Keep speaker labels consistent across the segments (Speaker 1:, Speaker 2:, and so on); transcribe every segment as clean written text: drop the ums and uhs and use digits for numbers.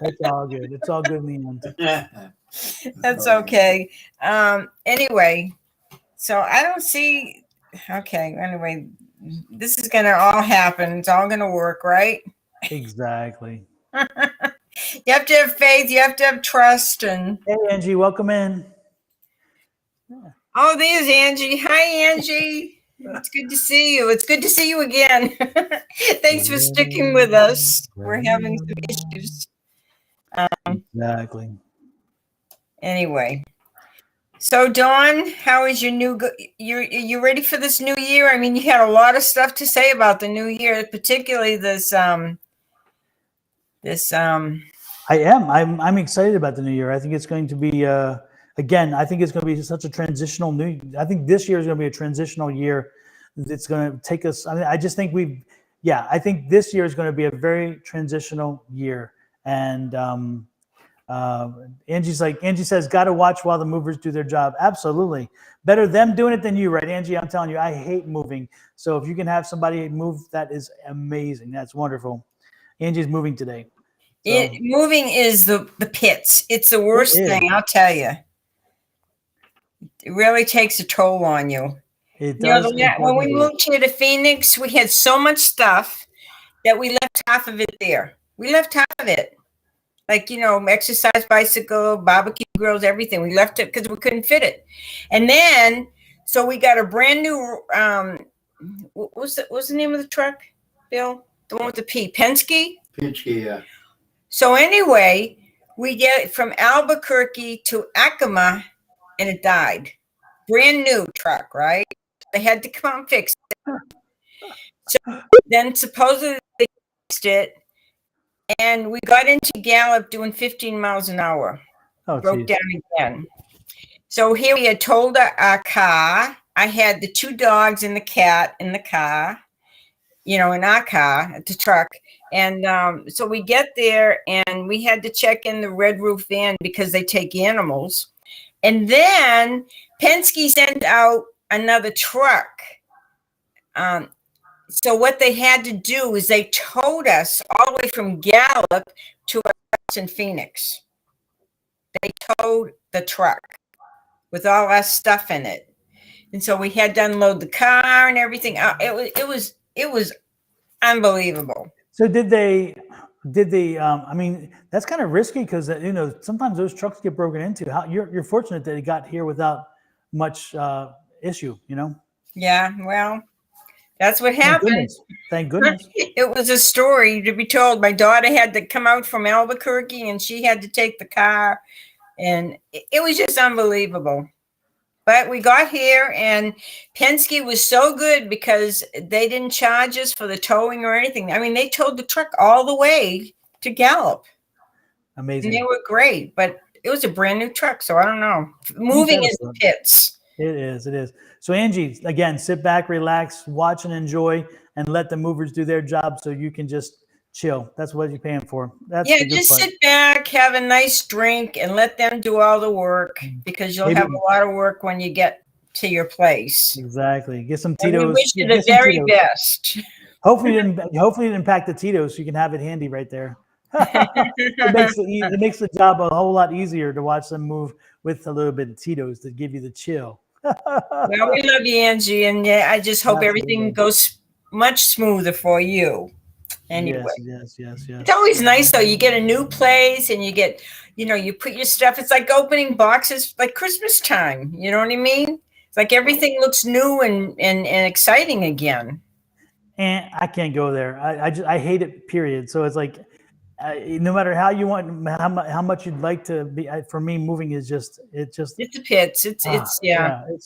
Speaker 1: It's all good. It's all good in the end.
Speaker 2: That's okay. Anyway, so I don't see. Okay. Anyway, this is gonna all happen. It's all gonna work, right?
Speaker 1: Exactly.
Speaker 2: You have to have faith. You have to have trust. And
Speaker 1: Hey, Angie, welcome in.
Speaker 2: oh, there's Angie. Hi, Angie. It's good to see you. It's good to see you again. Thanks for sticking with us. We're having some issues.
Speaker 1: Exactly.
Speaker 2: Anyway, so Dawn, how is your new? You ready for this new year? I mean, you had a lot of stuff to say about the new year, particularly this.
Speaker 1: I am. I'm excited about the new year. I think it's going to be again. I think it's going to be such a transitional new. I think this year is going to be a transitional year. It's going to take us. I mean, I just think we've. Yeah, I think this year is going to be a very transitional year. And Angie says, got to watch while the movers do their job. Absolutely, better them doing it than you, right, Angie? I'm telling you, I hate moving. So if you can have somebody move, that is amazing. That's wonderful. Angie's moving today. So,
Speaker 2: Moving is the pits. It's the worst
Speaker 1: It is.
Speaker 2: thing, I'll tell you. It really takes a toll on you.
Speaker 1: It
Speaker 2: You know,
Speaker 1: does.
Speaker 2: when we moved here to Phoenix, we had so much stuff that we left half of it there. We left half of it. Like, you know, exercise bicycle, barbecue grills, everything. We left it because we couldn't fit it. And then, so we got a brand new, what's the name of the truck, Bill? The one with the P, Penske?
Speaker 3: Penske, yeah.
Speaker 2: So anyway, we get it from Albuquerque to Acoma, and it died. Brand new truck, right? They had to come out and fix it. So then supposedly they fixed it, and we got into Gallup doing 15 miles an hour.
Speaker 1: Oh,
Speaker 2: broke
Speaker 1: geez.
Speaker 2: down again. So here we had told our car. I had the 2 dogs and the cat in the car, you know, in our car, the truck. And so we get there and we had to check in the red roof van because they take animals. And then Penske sent out another truck. So what they had to do is they towed us all the way from Gallup to our house in Phoenix. They towed the truck with all our stuff in it. And so we had to unload the car and everything. It was unbelievable.
Speaker 1: So did they, I mean, that's kind of risky because, you know, sometimes those trucks get broken into. You're fortunate that it got here without much issue, you know?
Speaker 2: Yeah, well, that's what happened.
Speaker 1: Thank goodness.
Speaker 2: It was a story to be told. My daughter had to come out from Albuquerque and she had to take the car. And it was just unbelievable. But we got here and Penske was so good because they didn't charge us for the towing or anything. I mean, they towed the truck all the way to Gallup.
Speaker 1: Amazing.
Speaker 2: And they were great, but it was a brand new truck. So I don't know. Moving is the pits.
Speaker 1: It is. It is. So Angie, again, sit back, relax, watch and enjoy, and let the movers do their job so you can just chill. That's what you're paying for. That's
Speaker 2: just sit back, have a nice drink, and let them do all the work because you'll have a lot of work when you get to your place.
Speaker 1: Exactly. Get some Tito's.
Speaker 2: And we wish you the very best.
Speaker 1: Hopefully you didn't pack the Tito's so you can have it handy right there. It makes the job a whole lot easier to watch them move with a little bit of Tito's to give you the chill.
Speaker 2: Well, we love you, Angie, and I just hope everything goes much smoother for you. Anyway,
Speaker 1: yes.
Speaker 2: It's always nice though. You get a new place and you get, you know, you put your stuff. It's like opening boxes, like Christmas time. You know what I mean? It's like everything looks new and exciting again.
Speaker 1: And I can't go there. I hate it. Period. So it's like, no matter how you want, how much you'd like to be. For me, moving is just it's
Speaker 2: the pits. It's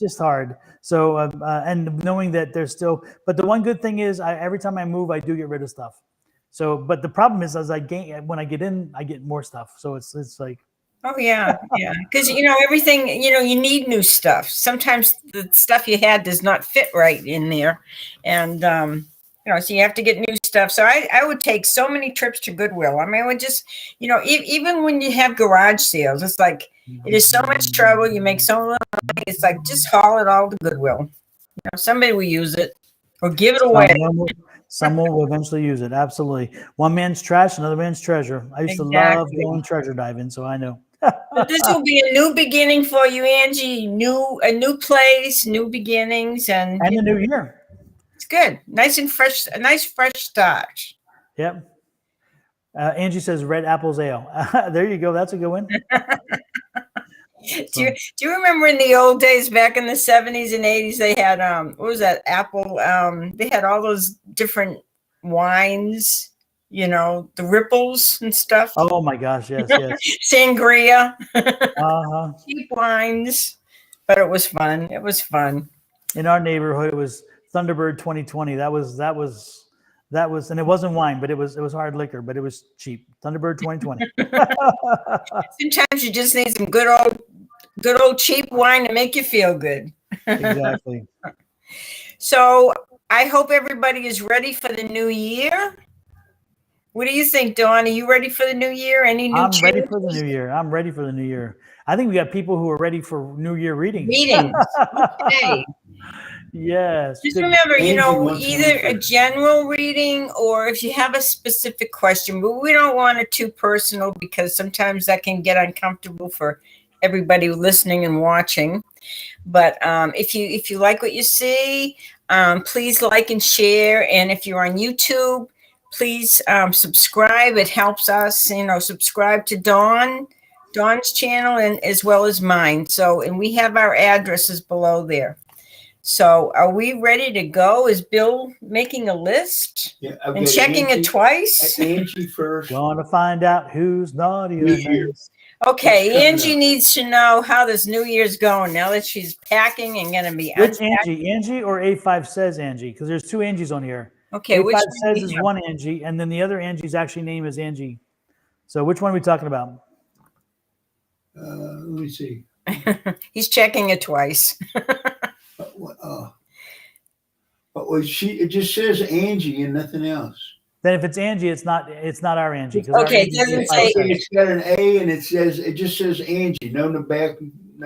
Speaker 1: just hard. So and knowing that there's still, but the one good thing is every time I move, I do get rid of stuff. So, but the problem is as when I get in, I get more stuff. So it's like.
Speaker 2: Oh yeah. Because you know everything. You know you need new stuff. Sometimes the stuff you had does not fit right in there, and you know, so you have to get new stuff. So I would take so many trips to Goodwill. I mean, I would just, you know, even when you have garage sales, it's like it is so much trouble. You make so little money. It's like just haul it all to Goodwill. You know, somebody will use it or give it away.
Speaker 1: Someone will eventually use it. Absolutely. One man's trash, another man's treasure. I used to love
Speaker 2: Exactly.
Speaker 1: going treasure diving, so I know.
Speaker 2: But this will be a new beginning for you, Angie. A new place, new beginnings, and
Speaker 1: And the new year.
Speaker 2: it's good. Nice and fresh. A nice fresh start.
Speaker 1: Yep. Angie says red apples ale. There you go. That's a good one.
Speaker 2: Do you remember in the old days back in the 70s and 80s they had what was that apple they had all those different wines, the ripples and stuff.
Speaker 1: Oh my gosh, yes, yes.
Speaker 2: Sangria.
Speaker 1: Uh-huh.
Speaker 2: Cheap wines, but it was fun. It was fun.
Speaker 1: In our neighborhood, it was Thunderbird 2020. That was, and it wasn't wine, but it was hard liquor, but it was cheap. Thunderbird 2020.
Speaker 2: Sometimes you just need some good old cheap wine to make you feel good.
Speaker 1: Exactly.
Speaker 2: So I hope everybody is ready for the new year. What do you think, Dawn? Are you ready for the new year? Any new
Speaker 1: I'm ready
Speaker 2: changes?
Speaker 1: for the new year. I'm ready for the new year. I think we got people who are ready for New Year readings.
Speaker 2: Okay.
Speaker 1: Yes.
Speaker 2: Just
Speaker 1: Good.
Speaker 2: remember,
Speaker 3: Angie
Speaker 2: either a general reading or if you have a specific question, but we don't want it too personal because sometimes that can get uncomfortable for everybody listening and watching. But if you like what you see, please like and share. And if you're on YouTube, please subscribe. It helps us, subscribe to Dawn's channel and as well as mine. So, and we have our addresses below there. So are we ready to go? Is Bill making a list and checking it twice?
Speaker 3: Angie first.
Speaker 1: Gonna find out who's naughty or nice.
Speaker 2: Okay, Angie needs to know how this New Year's going now that she's packing and going to be
Speaker 1: Which
Speaker 2: unpacking.
Speaker 1: Angie or A5 says Angie? Because there's two Angies on here.
Speaker 2: Okay, which
Speaker 1: A5
Speaker 2: one
Speaker 1: says
Speaker 2: we
Speaker 1: is
Speaker 2: have?
Speaker 1: one Angie, and then the other Angie's actually name is Angie. So which one are we talking about?
Speaker 3: Let me see.
Speaker 2: He's checking it twice.
Speaker 3: It just says Angie and nothing else.
Speaker 1: Then if it's Angie, it's not our Angie. 'Cause
Speaker 2: Okay,
Speaker 1: our
Speaker 2: it doesn't
Speaker 1: Angie's
Speaker 2: say-
Speaker 1: A5 says.
Speaker 3: It's got an A and it just says Angie. No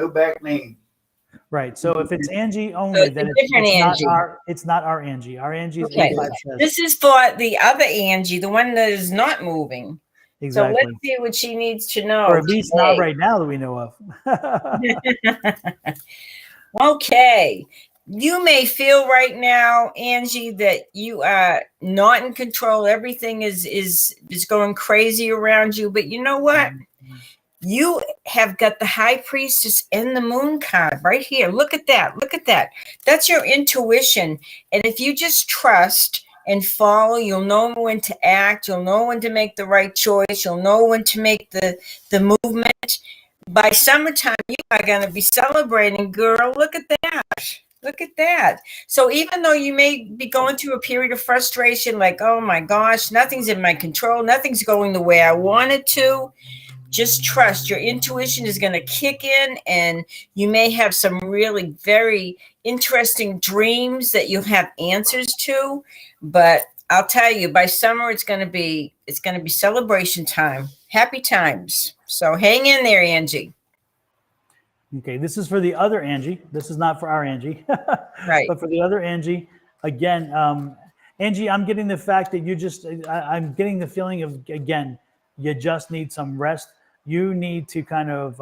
Speaker 3: back name.
Speaker 1: Right. So if it's Angie
Speaker 2: So
Speaker 1: only,
Speaker 2: it's a
Speaker 1: then
Speaker 2: different Angie.
Speaker 1: it's not our Angie. Our Angie is
Speaker 2: Okay.
Speaker 1: A5 says.
Speaker 2: This is for the other Angie, the one that is not moving.
Speaker 1: Exactly.
Speaker 2: So let's see what she needs to know.
Speaker 1: Or at least not
Speaker 2: today.
Speaker 1: right now that we know of.
Speaker 2: Okay. You may feel right now, Angie, that you are not in control. Everything is going crazy around you. But you know what? You have got the High Priestess and the Moon card right here. Look at that. Look at that. That's your intuition. And if you just trust and follow, you'll know when to act. You'll know when to make the right choice. You'll know when to make the movement. By summertime, you are going to be celebrating, girl. Look at that. Look at that. So even though you may be going through a period of frustration, like, oh my gosh, nothing's in my control, nothing's going the way I want it to, just trust. Your intuition is going to kick in, and you may have some really very interesting dreams that you'll have answers to. But I'll tell you, by summer, it's going to be celebration time, happy times. So hang in there, Angie.
Speaker 1: Okay, this is for the other Angie. This is not for our Angie.
Speaker 2: Right.
Speaker 1: But for the other Angie, again, Angie, I'm getting the fact that I'm getting the feeling of, again, you just need some rest. You need to kind of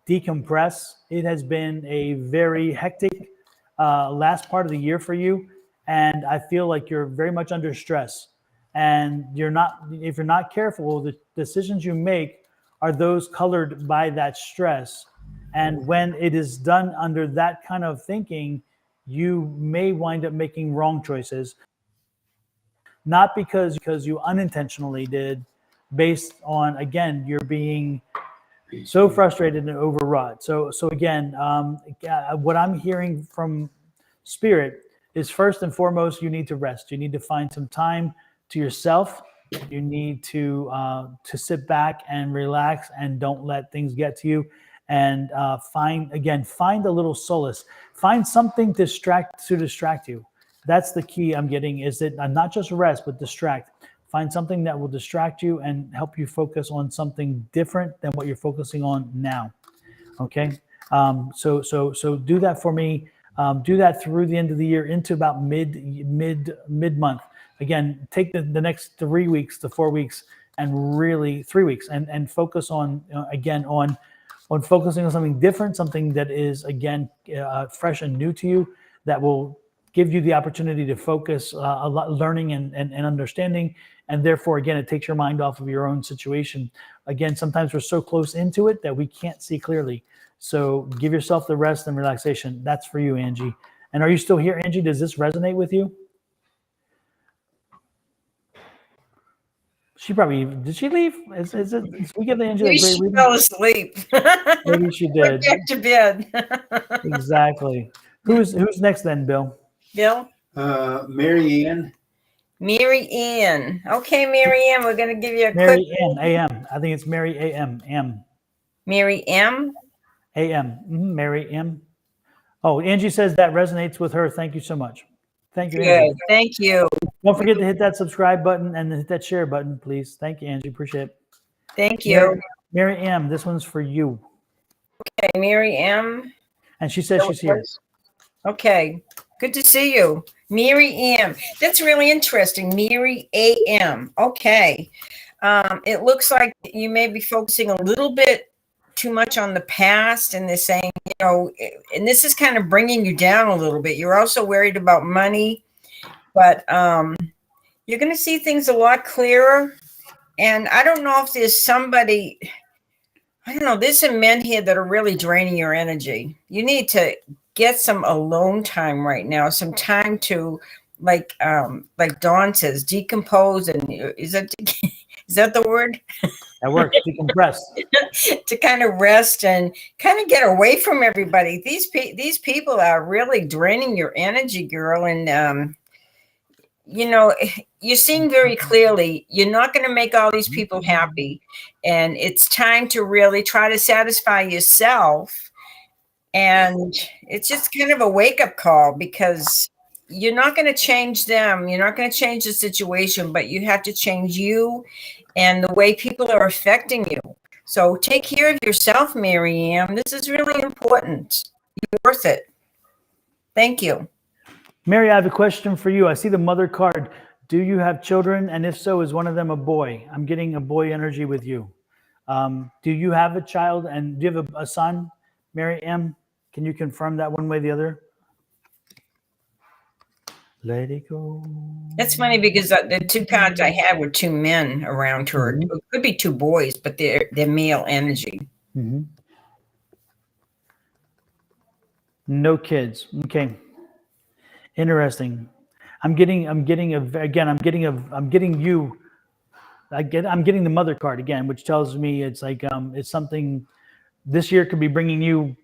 Speaker 1: decompress. It has been a very hectic last part of the year for you. And I feel like you're very much under stress. And if you're not careful, the decisions you make are those colored by that stress. And when it is done under that kind of thinking, you may wind up making wrong choices. Not because you unintentionally did, based on, again, you're being so frustrated and overwrought. So again, what I'm hearing from Spirit is, first and foremost, you need to rest. You need to find some time to yourself. You need to sit back and relax and don't let things get to you. And find a little solace. Find something to distract you. That's the key I'm getting, is that not just rest, but distract. Find something that will distract you and help you focus on something different than what you're focusing on now. Okay. So do that for me. Do that through the end of the year into about mid-month. again, take the next 3 weeks to 4 weeks and really 3 weeks and focus on, again, on focusing on something different, something that is, again, fresh and new to you, that will give you the opportunity to focus a lot, learning and understanding. And therefore, again, it takes your mind off of your own situation. Again, sometimes we're so close into it that we can't see clearly. So give yourself the rest and relaxation. That's for you, Angie. And are you still here, Angie? Does this resonate with you? She probably, did she leave? Is it, did we give Angie a great
Speaker 2: She
Speaker 1: reading?
Speaker 2: fell asleep.
Speaker 1: Maybe she
Speaker 2: Went
Speaker 1: did.
Speaker 2: back to bed.
Speaker 1: Exactly. Who's next then, Bill?
Speaker 2: Bill?
Speaker 3: Mary Ann.
Speaker 2: Mary Ann. Okay, Mary Ann, we're going to give you a
Speaker 1: Mary
Speaker 2: quick.
Speaker 1: M. A.M. I think it's Mary A.M. M.
Speaker 2: Mary M.
Speaker 1: A.M. Mary M. Oh, Angie says that resonates with her. Thank you so much. Thank you, Angie.
Speaker 2: Good. Thank you.
Speaker 1: Don't forget to hit that subscribe button and hit that share button, please. Thank you, Angie. Appreciate it.
Speaker 2: Thank you.
Speaker 1: Mary M., this one's for you.
Speaker 2: Okay, Mary M.
Speaker 1: And she says she's here.
Speaker 2: Okay. Good to see you. Mary M. That's really interesting. Mary A.M. Okay. It looks like you may be focusing a little bit too much on the past, and they're saying, and this is kind of bringing you down a little bit. You're also worried about money, but you're going to see things a lot clearer. And I don't know if there's somebody, I don't know, there's some men here that are really draining your energy. You need to get some alone time right now, some time to, like Dawn says, decompose. And is that the word?
Speaker 1: That works. Decompress.
Speaker 2: To kind of rest and kind of get away from everybody. These people are really draining your energy, girl. And you're seeing very clearly you're not going to make all these people happy, and it's time to really try to satisfy yourself. And it's just kind of a wake-up call, because you're not going to change them, you're not going to change the situation, but you have to change you and the way people are affecting you. So take care of yourself, Mary Ann. This is really important. You're worth it. Thank you.
Speaker 1: Mary, I have a question for you. I see the mother card. Do you have children? And if so, is one of them a boy? I'm getting a boy energy with you. Do you have a child, and do you have a son, Mary M? Can you confirm that one way or the other? Let it go.
Speaker 2: That's funny, because the two cards I had were two men around her.
Speaker 1: Mm-hmm.
Speaker 2: It could be two boys, but they're male energy.
Speaker 1: Mm-hmm. No kids. Okay. Interesting. I'm getting the mother card again, which tells me it's like it's something this year could be bringing you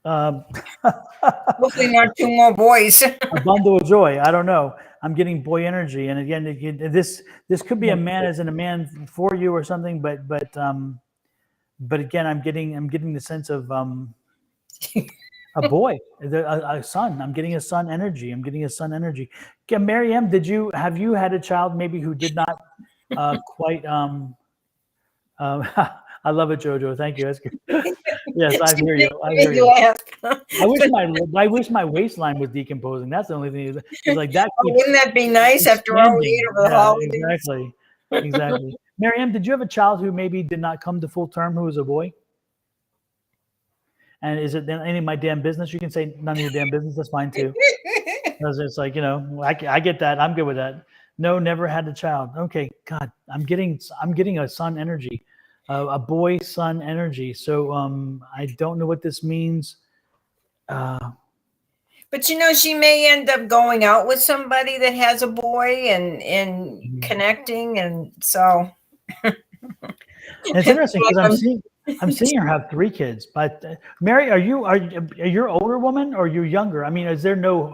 Speaker 2: Hopefully not two more boys.
Speaker 1: a bundle of joy. I don't know. I'm getting boy energy, and again, this could be a man as in a man for you or something, but again, I'm getting the sense of a boy, a son. I'm getting a son energy. Okay, Mary M, have you had a child maybe who did not quite I love it, Jojo. Thank you. That's good. Yes, I hear you. I wish my waistline was decomposing. That's the only thing. It's like that.
Speaker 2: Wouldn't that be nice after all we ate over the holidays?
Speaker 1: Exactly. Mary M, did you have a child who maybe did not come to full term, who was a boy? And is it any of my damn business? You can say none of your damn business. That's fine too. Because it's like, I get that. I'm good with that. No, never had a child. Okay, God, I'm getting a son energy, a boy son energy. So I don't know what this means.
Speaker 2: But she may end up going out with somebody that has a boy and connecting, and so.
Speaker 1: And it's interesting because I'm seeing her have 3 kids. But Mary, are you older woman or are you younger? I mean, is there no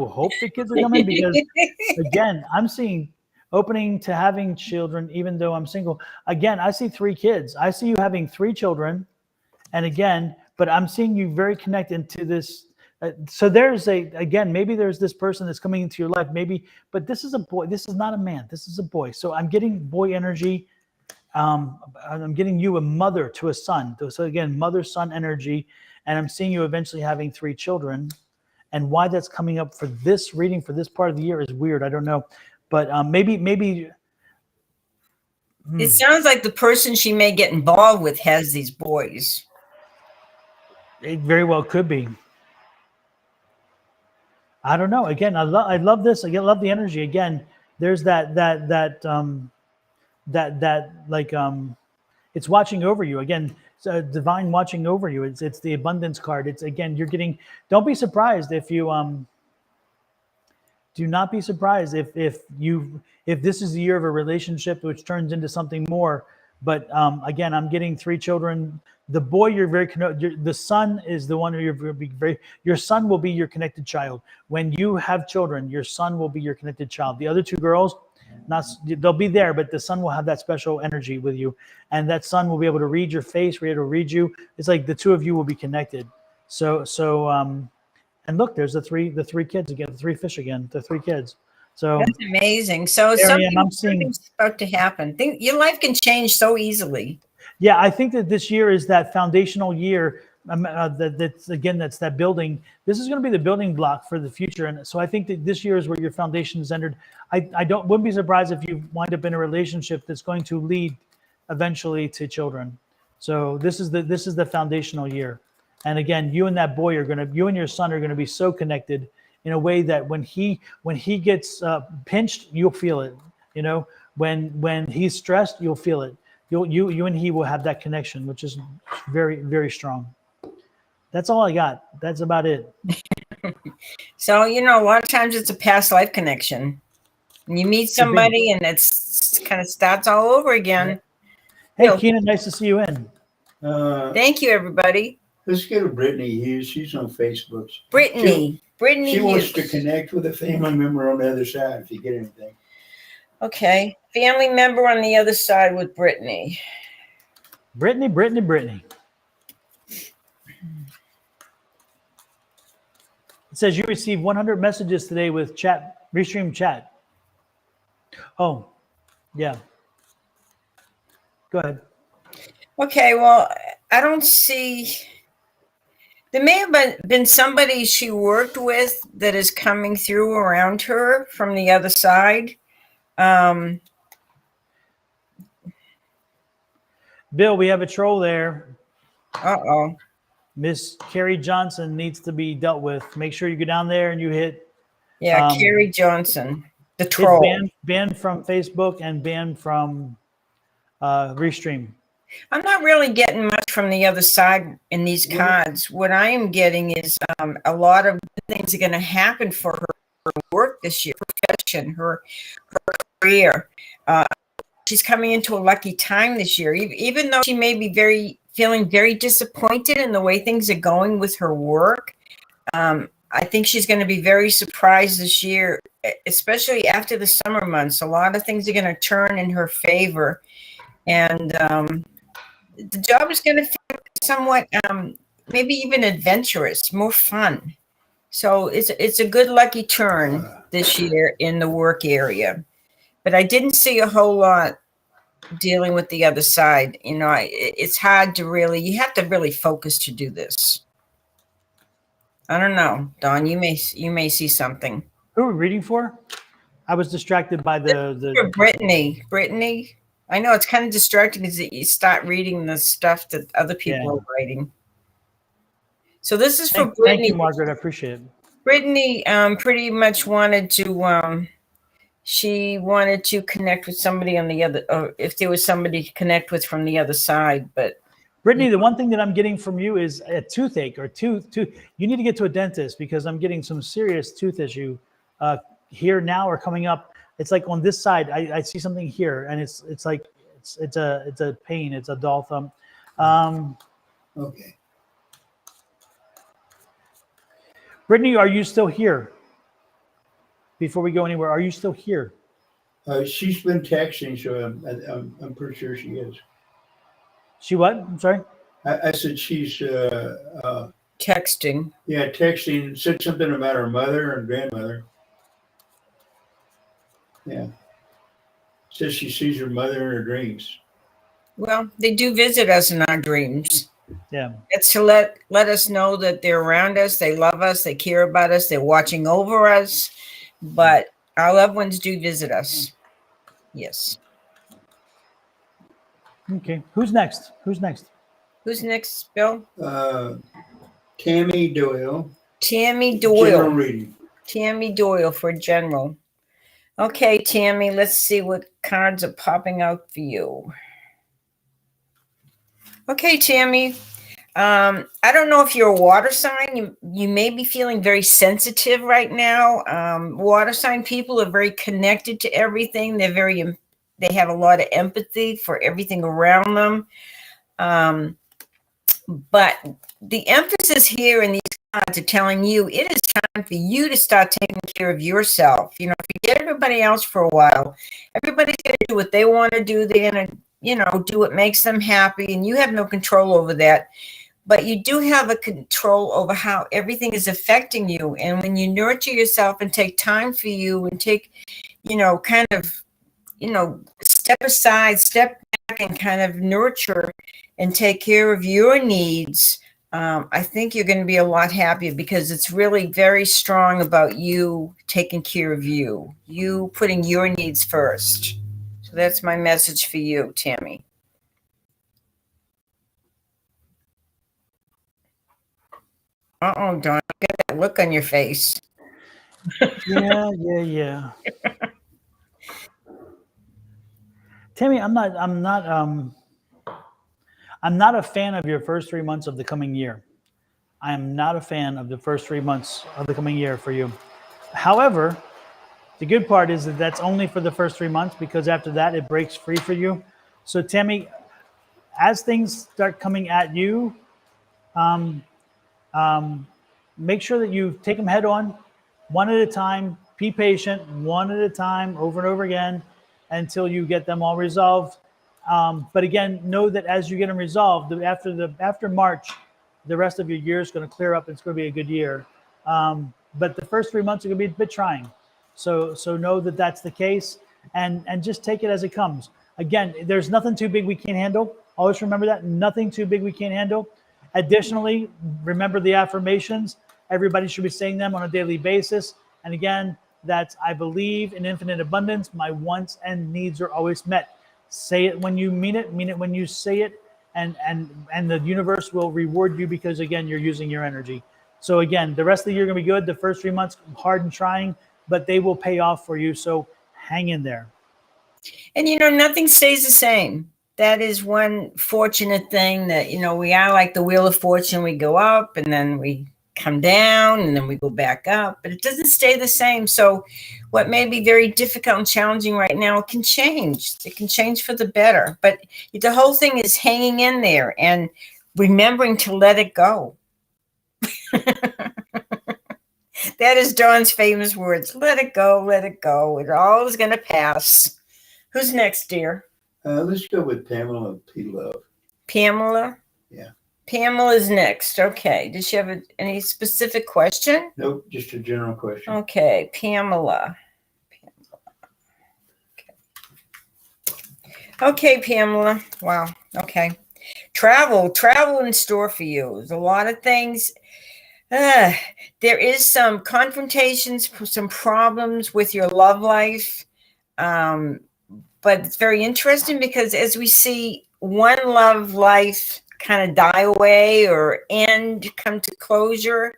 Speaker 1: hope that kids are coming? Because again, I'm seeing opening to having children, even though I'm single. Again, I see 3 kids. I see you having 3 children, and again, but I'm seeing you very connected to this. So maybe there's this person that's coming into your life, maybe, but this is a boy. This is not a man. This is a boy. So I'm getting boy energy. I'm getting you a mother to a son. So again, mother-son energy, and I'm seeing you eventually having 3 children. and why that's coming up for this reading for this part of the year is weird. I don't know, but maybe
Speaker 2: It sounds like the person she may get involved with has these boys.
Speaker 1: it very well could be. I don't know. Again, I love this. I love the energy. Again, there's it's watching over you. Again, it's a divine watching over you. It's the abundance card. It's again, you're getting. Don't be surprised if you do not be surprised if this is the year of a relationship which turns into something more. But again, I'm getting 3 children. The boy, the son is the one who your son will be your connected child. When you have children, your son will be your connected child. The other 2 girls, they'll be there, but the son will have that special energy with you. And that son will be able to read your face, be able to read you. It's like the 2 of you will be connected. And look, there's the three kids again, the 3 fish again, the 3 kids. So
Speaker 2: that's amazing. So something's about to happen. Your life can change so easily.
Speaker 1: Yeah, I think that this year is that foundational year. That's that building. This is going to be the building block for the future, and so I think that this year is where your foundation is entered. Wouldn't be surprised if you wind up in a relationship that's going to lead eventually to children. So this is the foundational year, and again, you and that boy you and your son are going to be so connected in a way that when he gets pinched, you'll feel it. You know, when he's stressed, you'll feel it. You and he will have that connection, which is very, very strong. That's all I got. That's about it.
Speaker 2: So, a lot of times it's a past life connection. And you meet somebody and it's kind of starts all over again.
Speaker 1: Hey, Keenan, nice to see you in.
Speaker 2: Thank you, everybody.
Speaker 3: Let's go to Brittany Hughes. She's on Facebook.
Speaker 2: Brittany
Speaker 3: She wants
Speaker 2: Hughes.
Speaker 3: to connect with a family member on the other side if you get anything.
Speaker 2: Okay. Family member on the other side with Brittany.
Speaker 1: Brittany. It says you received 100 messages today with Restream chat. Oh, yeah. Go ahead.
Speaker 2: Okay, well, I don't see. There may have been somebody she worked with that is coming through around her from the other side.
Speaker 1: Bill, we have a troll there.
Speaker 2: Uh-oh.
Speaker 1: Miss Carrie Johnson needs to be dealt with. Make sure you go down there and you hit.
Speaker 2: Yeah, Carrie Johnson, the troll.
Speaker 1: Banned from Facebook and banned from Restream.
Speaker 2: I'm not really getting much from the other side in these cards. What I am getting is a lot of things are going to happen for her work this year, profession, her career. She's coming into a lucky time this year, even though she may be feeling very disappointed in the way things are going with her work. I think she's going to be very surprised this year, especially after the summer months. A lot of things are going to turn in her favor, and the job is going to feel somewhat, maybe even adventurous, more fun. So it's a good lucky turn this year in the work area. But I didn't see a whole lot dealing with the other side. It's hard to you have to really focus to do this. I don't know, Dawn, you may see something.
Speaker 1: Who are we reading for? I was distracted by the
Speaker 2: For Brittany. I know it's kind of distracting because you start reading the stuff that other people are writing. So this is for Brittany.
Speaker 1: Thank you, Margaret. I appreciate it.
Speaker 2: Brittany pretty much wanted to she wanted to connect with somebody on the other, or if there was somebody to connect with from the other side. But
Speaker 1: Brittany, the one thing that I'm getting from you is a toothache or tooth. You need to get to a dentist because I'm getting some serious tooth issue here now or coming up. It's like on this side, I see something here, and it's a pain. It's a dull thumb.
Speaker 3: Okay.
Speaker 1: Brittany, are you still here? Before we go anywhere, are you still here?
Speaker 3: She's been texting, so I'm pretty sure she is.
Speaker 1: She what? I'm sorry.
Speaker 3: I said she's
Speaker 2: texting.
Speaker 3: Yeah, texting. Said something about her mother and grandmother. Yeah. Says she sees her mother in her dreams.
Speaker 2: Well, they do visit us in our dreams.
Speaker 1: Yeah.
Speaker 2: It's to let us know that they're around us, they love us, they care about us, they're watching over us. But our loved ones do visit us. Yes.
Speaker 1: Okay. Who's next? Who's next?
Speaker 2: Who's next, Bill?
Speaker 3: Tammy Doyle.
Speaker 2: Tammy
Speaker 3: General
Speaker 2: Doyle.
Speaker 3: reading.
Speaker 2: Tammy Doyle for general. Okay, Tammy, let's see what cards are popping out for you. Okay, Tammy. I don't know if you're a water sign. You may be feeling very sensitive right now. Water sign people are very connected to everything. They have a lot of empathy for everything around them. But the emphasis here in these cards are telling you it is time for you to start taking care of yourself. You know, forget everybody else for a while. Everybody's going to do what they want to do. They're going to, do what makes them happy, and you have no control over that. But you do have a control over how everything is affecting you. And when you nurture yourself and take time for you and take, kind of, step aside, step back and kind of nurture and take care of your needs, I think you're going to be a lot happier because it's really very strong about you taking care of you putting your needs first. So that's my message for you, Tammy. Uh-oh, Dawn, get that look on your face.
Speaker 1: Yeah. Tammy, I'm not a fan of your first 3 months of the coming year. I am not a fan of the first 3 months of the coming year for you. However, the good part is that that's only for the first 3 months, because after that it breaks free for you. So Tammy, as things start coming at you, make sure that you take them head on, one at a time. Be patient, one at a time, over and over again, until you get them all resolved. But again, know that as you get them resolved, after March, the rest of your year is going to clear up. It's going to be a good year. But the first 3 months are going to be a bit trying. So know that that's the case, and just take it as it comes. Again, there's nothing too big we can't handle. Always remember that. Nothing too big we can't handle. Additionally, remember the affirmations. Everybody should be saying them on a daily basis. And again, that's I believe in infinite abundance. My wants and needs are always met. Say it when you mean it when you say it, and the universe will reward you, because again, you're using your energy. So again, the rest of the year is going to be good. The first 3 months, hard and trying, but they will pay off for you. So hang in there.
Speaker 2: And nothing stays the same. That is one fortunate thing that, we are like the wheel of fortune. We go up and then we come down and then we go back up, but it doesn't stay the same. So what may be very difficult and challenging right now can change. It can change for the better. But the whole thing is hanging in there and remembering to let it go. That is Dawn's famous words. Let it go, let it go. It all is going to pass. Who's next, dear?
Speaker 3: Let's go with Pamela P. Love.
Speaker 2: Pamela?
Speaker 3: Yeah.
Speaker 2: Pamela's next. Okay. Does she have any specific question?
Speaker 3: Nope, just a general question.
Speaker 2: Okay. Pamela. Okay, Pamela. Wow. Okay. Travel in store for you. There's a lot of things. There is some confrontations, some problems with your love life. But it's very interesting because as we see one love life kind of die away or end, come to closure,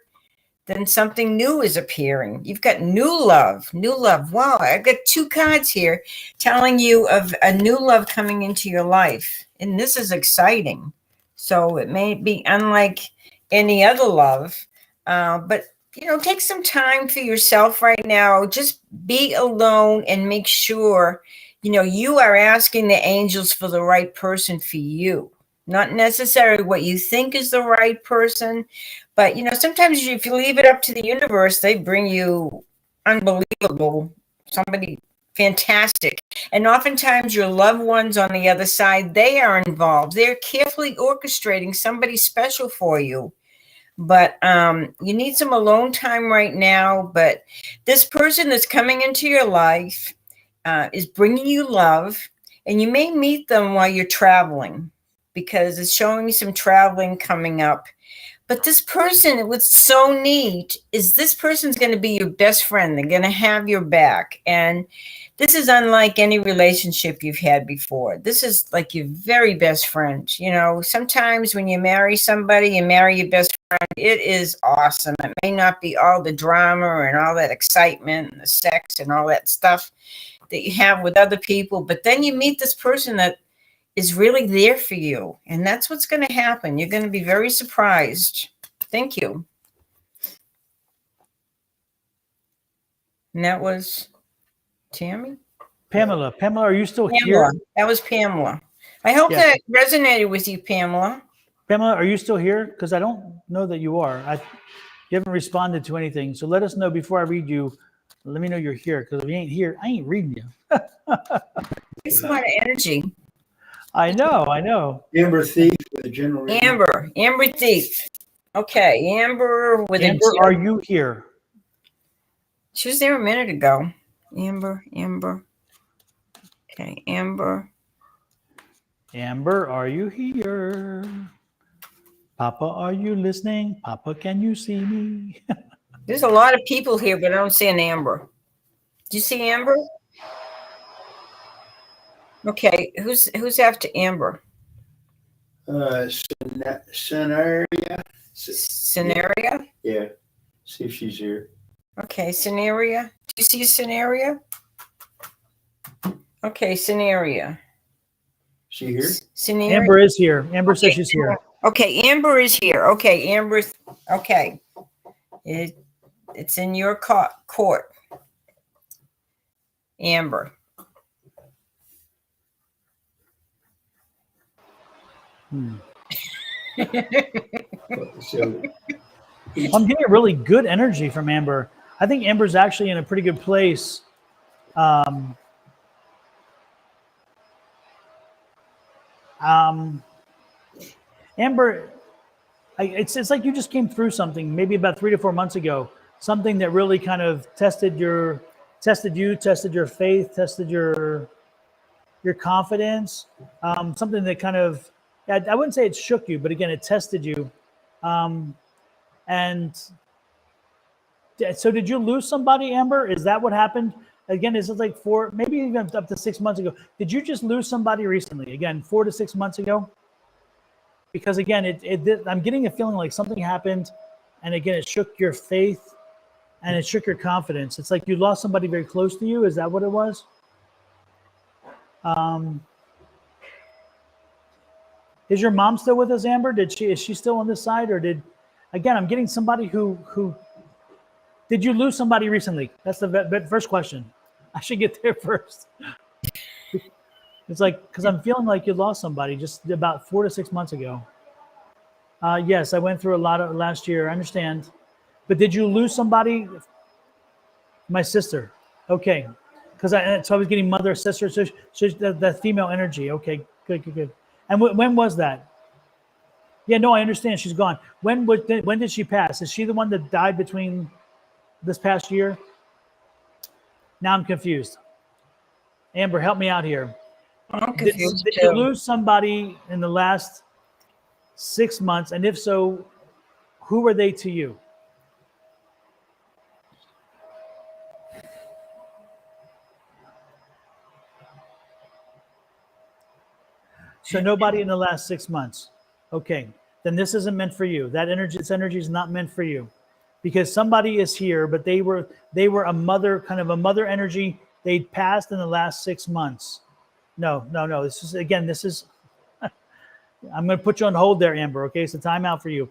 Speaker 2: then something new is appearing. You've got new love. Wow, I've got 2 cards here telling you of a new love coming into your life. And this is exciting. So it may be unlike any other love, but take some time for yourself right now. Just be alone and make sure you are asking the angels for the right person for you, not necessarily what you think is the right person. But, sometimes if you leave it up to the universe, they bring you unbelievable, somebody fantastic. And oftentimes your loved ones on the other side, they are involved. They're carefully orchestrating somebody special for you. But you need some alone time right now. But this person that's coming into your life is bringing you love, and you may meet them while you're traveling, because it's showing me some traveling coming up. But this person, what's so neat is this person's going to be your best friend. They're going to have your back. And this is unlike any relationship you've had before. This is like your very best friend. You know, sometimes when you marry somebody, you marry your best friend. It is awesome. It may not be all the drama and all that excitement and the sex and all that stuff that you have with other people. But then you meet this person that is really there for you. And that's what's going to happen. You're going to be very surprised. Thank you. And that was Tammy?
Speaker 1: Pamela. Pamela, are you still
Speaker 2: Pamela.
Speaker 1: here?
Speaker 2: That was Pamela. I hope
Speaker 1: Yes.
Speaker 2: that resonated with you, Pamela.
Speaker 1: Pamela, are you still here? Because I don't know that you are. You haven't responded to anything. So let us know before I read you. Let me know you're here. Because if you ain't here, I ain't reading you.
Speaker 2: It's a lot of energy.
Speaker 1: I know.
Speaker 3: Amber Thief with a general reading.
Speaker 2: Amber Thief. Okay, Amber with
Speaker 1: Amber,
Speaker 2: a.
Speaker 1: are you here?
Speaker 2: She was there a minute ago. Amber. Okay, Amber.
Speaker 1: Amber, are you here? Papa, are you listening? Papa, can you see me?
Speaker 2: There's a lot of people here, but I don't see an Amber. Do you see Amber? Okay, who's after Amber?
Speaker 3: Scenaria.
Speaker 2: Scenario?
Speaker 3: Yeah. See if she's here.
Speaker 2: Okay, Scenario. Do you see a Scenario? Okay, Scenario.
Speaker 3: She here?
Speaker 2: Scenario.
Speaker 1: Amber is here. Amber says she's here.
Speaker 2: Okay, Amber is here. Okay, Amber. Okay. It's in your court. Amber.
Speaker 3: So
Speaker 1: I'm getting a really good energy from Amber. I think Amber's actually in a pretty good place. Amber, it's like you just came through something maybe about 3 to 4 months ago. Something that really kind of tested your faith, tested your confidence. Something that kind of, I wouldn't say it shook you, but again, it tested you. And so did you lose somebody, Amber? Is that what happened? Again, this is like maybe even up to 6 months ago. Did you just lose somebody recently? Again, 4 to 6 months ago? Because again, I'm getting a feeling like something happened, and again, it shook your faith, and it shook your confidence. It's like you lost somebody very close to you. Is that what it was? Is your mom still with us, Amber? Is she still on this side, or again, I'm getting somebody who did you lose somebody recently? That's the first question. I should get there first. It's like, because I'm feeling like you lost somebody just about 4 to 6 months ago. Yes, I went through a lot of last year. I understand. But did you lose somebody? My sister. Okay. So I was getting mother, sister, so the female energy. Okay, good. And when was that? Yeah, no, I understand. She's gone. When did she pass? Is she the one that died between this past year? Now I'm confused. Amber, help me out here.
Speaker 2: I'm confused.
Speaker 1: Did you lose somebody in the last 6 months? And if so, who were they to you? So nobody in the last 6 months. Okay, then this isn't meant for you. This energy is not meant for you, because somebody is here, but they were a mother, kind of a mother energy. They'd passed in the last 6 months. No. This is I'm going to put you on hold there, Amber. Okay, so time out for you.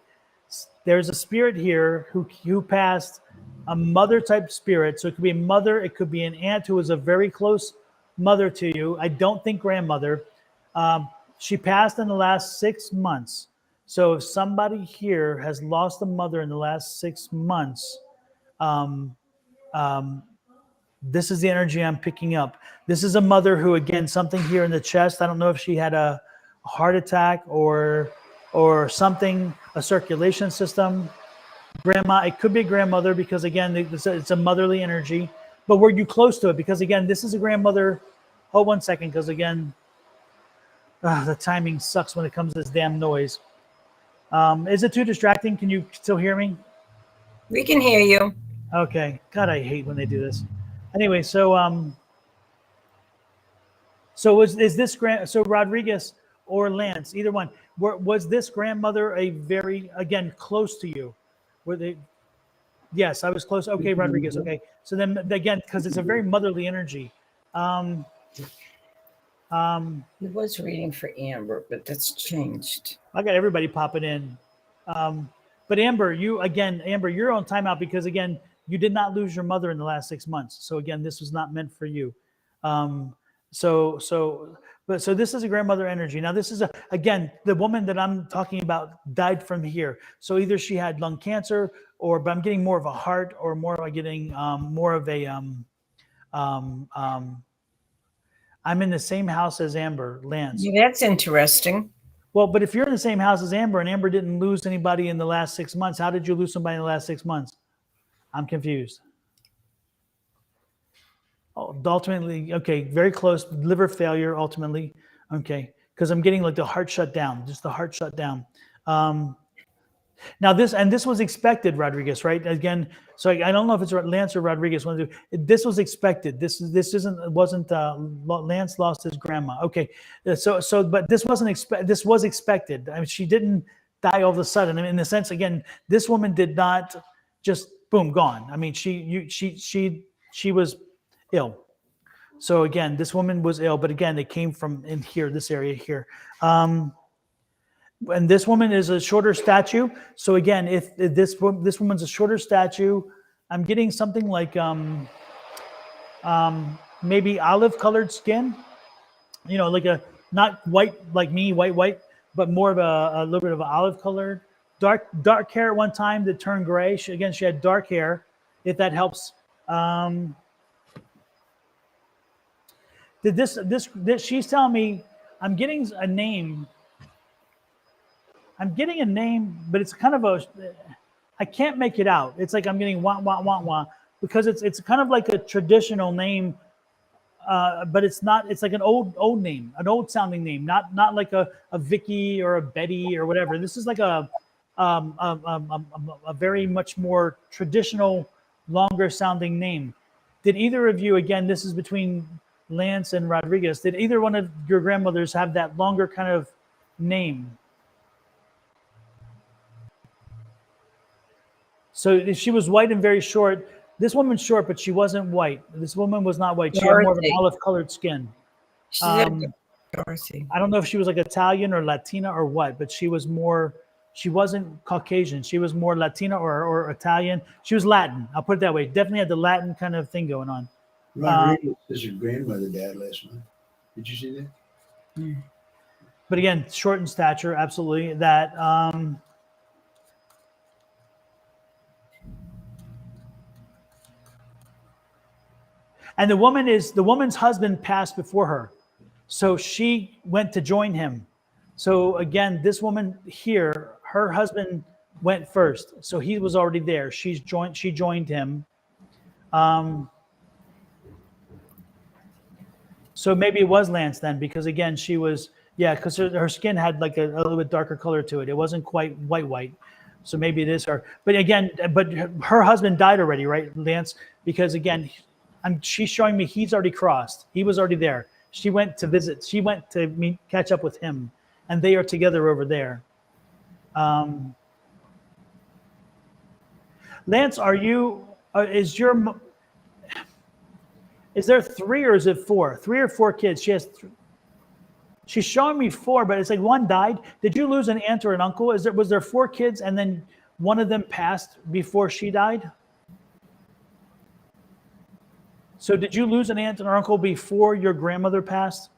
Speaker 1: There's a spirit here who passed, a mother type spirit. So it could be a mother, it could be an aunt who was a very close mother to you. I don't think grandmother. She passed in the last 6 months. So if somebody here has lost a mother in the last 6 months, this is the energy I'm picking up. This is a mother who, again, something here in the chest. I don't know if she had a heart attack or something, a circulation system. Grandma, it could be a grandmother, because again, it's a motherly energy. But were you close to it? Because again, this is a grandmother. Hold 1 second, because again, The timing sucks when it comes to this damn noise. Is it too distracting? Can you still hear me?
Speaker 2: We can hear you.
Speaker 1: Okay. God, I hate when they do this. Anyway, so is this so Rodriguez or Lance, either one, was this grandmother a very, again, close to you? Were they? Yes, I was close. Okay, Rodriguez. Okay, so then again, because it's a very motherly energy.
Speaker 2: He was reading for Amber, but that's changed.
Speaker 1: I got everybody popping in. But Amber, you're on timeout because again, you did not lose your mother in the last 6 months. So again, this was not meant for you. So this is a grandmother energy. Now this is again, the woman that I'm talking about died from here. So either she had lung cancer but I'm getting more of a heart or I'm getting more of a, I'm in the same house as Amber, Lance.
Speaker 2: Yeah, that's interesting.
Speaker 1: Well, but if you're in the same house as Amber and Amber didn't lose anybody in the last 6 months, how did you lose somebody in the last 6 months? I'm confused. Oh, ultimately, okay, very close. Liver failure, ultimately. Okay, because I'm getting like the heart shut down, just the heart shut down. Now this was expected, Rodriguez, right? Again, so I don't know if it's Lance or Rodriguez. This was expected. Wasn't Lance lost his grandma? Okay, but this this was expected. I mean, she didn't die all of a sudden. I mean, in a sense, again, this woman did not just boom gone. I mean, she was ill. So again, this woman was ill, but again, they came from in here, this area here. And this woman is a shorter statue. So again, if this woman's a shorter statue, I'm getting something like maybe olive colored skin, like a, not white like me, white, but more of a little bit of an olive colored, dark hair at one time that turned gray. She had dark hair, if that helps. She's telling me I'm getting a name. I'm getting a name, but it's kind of I can't make it out. It's like I'm getting wah, because it's kind of like a traditional name, but it's not. It's like an old name, an old sounding name, not like a Vicky or a Betty or whatever. This is like a very much more traditional, longer sounding name. Did either of you, again, this is between Lance and Rodriguez, did either one of your grandmothers have that longer kind of name? So if she was white and very short, this woman's short, but she wasn't white. This woman was not white. She had more of an olive-colored skin.
Speaker 2: Dorothy.
Speaker 1: I don't know if she was like Italian or Latina or what, but she wasn't Caucasian. She was more Latina or Italian. She was Latin. I'll put it that way. Definitely had the Latin kind of thing going on.
Speaker 3: Rodriguez says your grandmother died last month. Did you see that?
Speaker 1: But again, short in stature, absolutely. That and the woman's husband passed before her. So she went to join him. So again, this woman here, her husband went first. So he was already there. She joined him. So maybe it was Lance then, because again, she was, because her skin had like a little bit darker color to it. It wasn't quite white. So maybe it is her. But again, her husband died already, right, Lance? Because again, she's showing me he's already crossed. He was already there. She went to visit. She went to catch up with him, and they are together over there. Lance, is there 3 or is it 4? 3 or 4 kids? She's showing me 4, but it's like one died. Did you lose an aunt or an uncle? Was there 4 kids and then one of them passed before she died? So did you lose an aunt or uncle before your grandmother passed?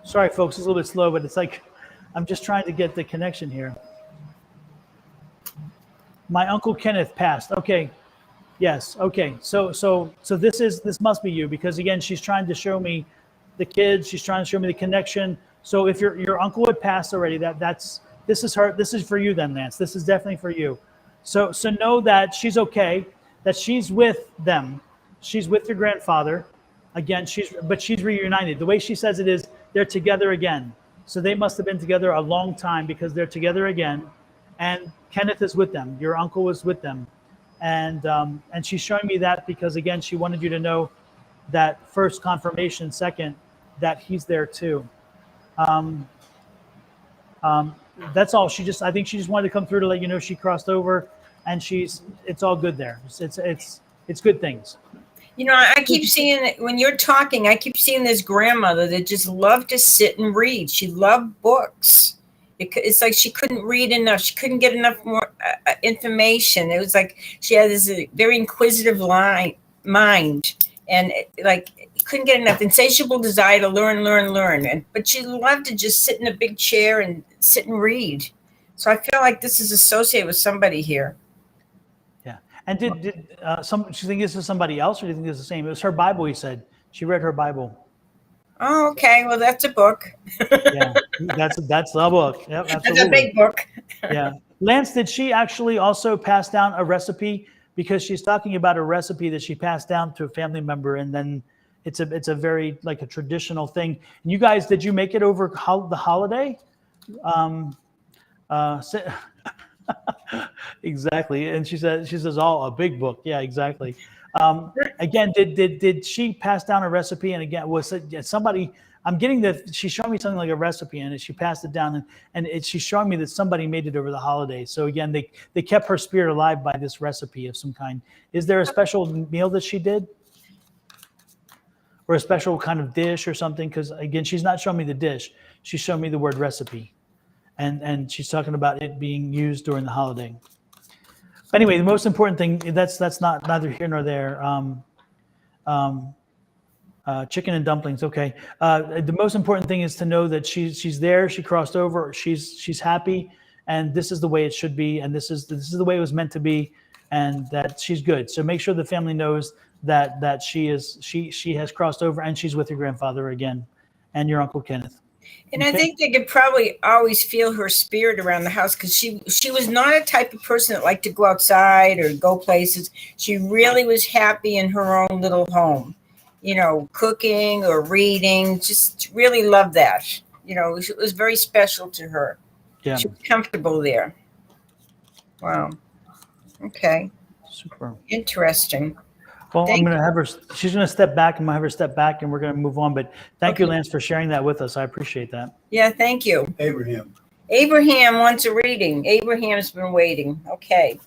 Speaker 1: Sorry, folks, it's a little bit slow, but it's like I'm just trying to get the connection here. My uncle Kenneth passed. Okay. Yes. Okay. So this must be you, because again, she's trying to show me the kids. She's trying to show me the connection. So if your uncle had passed already, this is her. This is for you then, Lance. This is definitely for you. So know that she's okay. that she's with them. She's with your grandfather. Again, she's reunited. The way she says it is they're together again. So they must have been together a long time because they're together again. And Kenneth is with them. Your uncle was with them. And she's showing me that because, again, she wanted you to know that first confirmation, second, that he's there too. That's all. I think she just wanted to come through to let you know she crossed over, and it's all good there. It's good things.
Speaker 2: You know, I keep seeing it when you're talking. I keep seeing this grandmother that just loved to sit and read. She loved books. It's like she couldn't read enough. She couldn't get enough more information. It was like she had this very inquisitive mind, and couldn't get enough insatiable desire to learn. But she loved to just sit in a big chair and sit and read. So I feel like this is associated with somebody here.
Speaker 1: Yeah. And did you think this is somebody else, or do you think it's the same? It was her Bible. He said she read her Bible.
Speaker 2: Oh, okay. Well, that's a book.
Speaker 1: Yeah, that's the book. Yep, absolutely.
Speaker 2: That's a big book.
Speaker 1: Yeah. Lance, did she actually also pass down a recipe? Because she's talking about a recipe that she passed down to a family member, and then it's a very like a traditional thing. And you guys, did you make it over the holiday? Exactly. And she says, "Oh, a big book." Yeah, exactly. Again, did she pass down a recipe? And again, was it somebody? I'm getting that she's showing me something like a recipe, and she passed it down, and she's showing me that somebody made it over the holidays. So again, they kept her spirit alive by this recipe of some kind. Is there a special meal that she did, or a special kind of dish or something? Because again, she's not showing me the dish; she's showing me the word recipe, and she's talking about it being used during the holiday. Anyway, the most important thing that's not neither here nor there. Chicken and dumplings. Okay. The most important thing is to know that she's there. She crossed over. She's happy, and this is the way it should be, and this is the way it was meant to be, and that she's good. So make sure the family knows that she has crossed over, and she's with your grandfather again, and your Uncle Kenneth.
Speaker 2: And I think they could probably always feel her spirit around the house because she was not a type of person that liked to go outside or go places. She really was happy in her own little home, you know, cooking or reading. Just really loved that. You know, it was very special to her. Yeah. She was comfortable there. Wow. Okay.
Speaker 1: Super.
Speaker 2: Interesting.
Speaker 1: Well, I'm going to have her, she's going to step back. I'm going to have her step back, and we're going to move on. But thank you, Lance, for sharing that with us. I appreciate that.
Speaker 2: Yeah, thank you. Abraham wants a reading. Abraham's been waiting. Okay.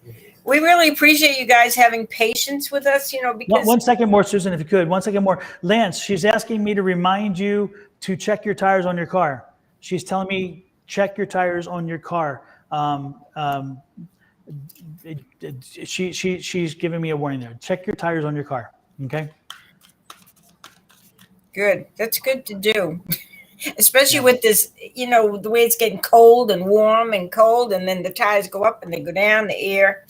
Speaker 2: We really appreciate you guys having patience with us, you know, because...
Speaker 1: One second more, Susan, if you could. 1 second more. Lance, she's asking me to remind you to check your tires on your car. She's telling me, check your tires on your car. She's giving me a warning there. Check your tires on your car. Okay.
Speaker 2: Good. That's good to do, especially with this. You know, the way it's getting cold and warm and cold, and then the tires go up and they go down. The air.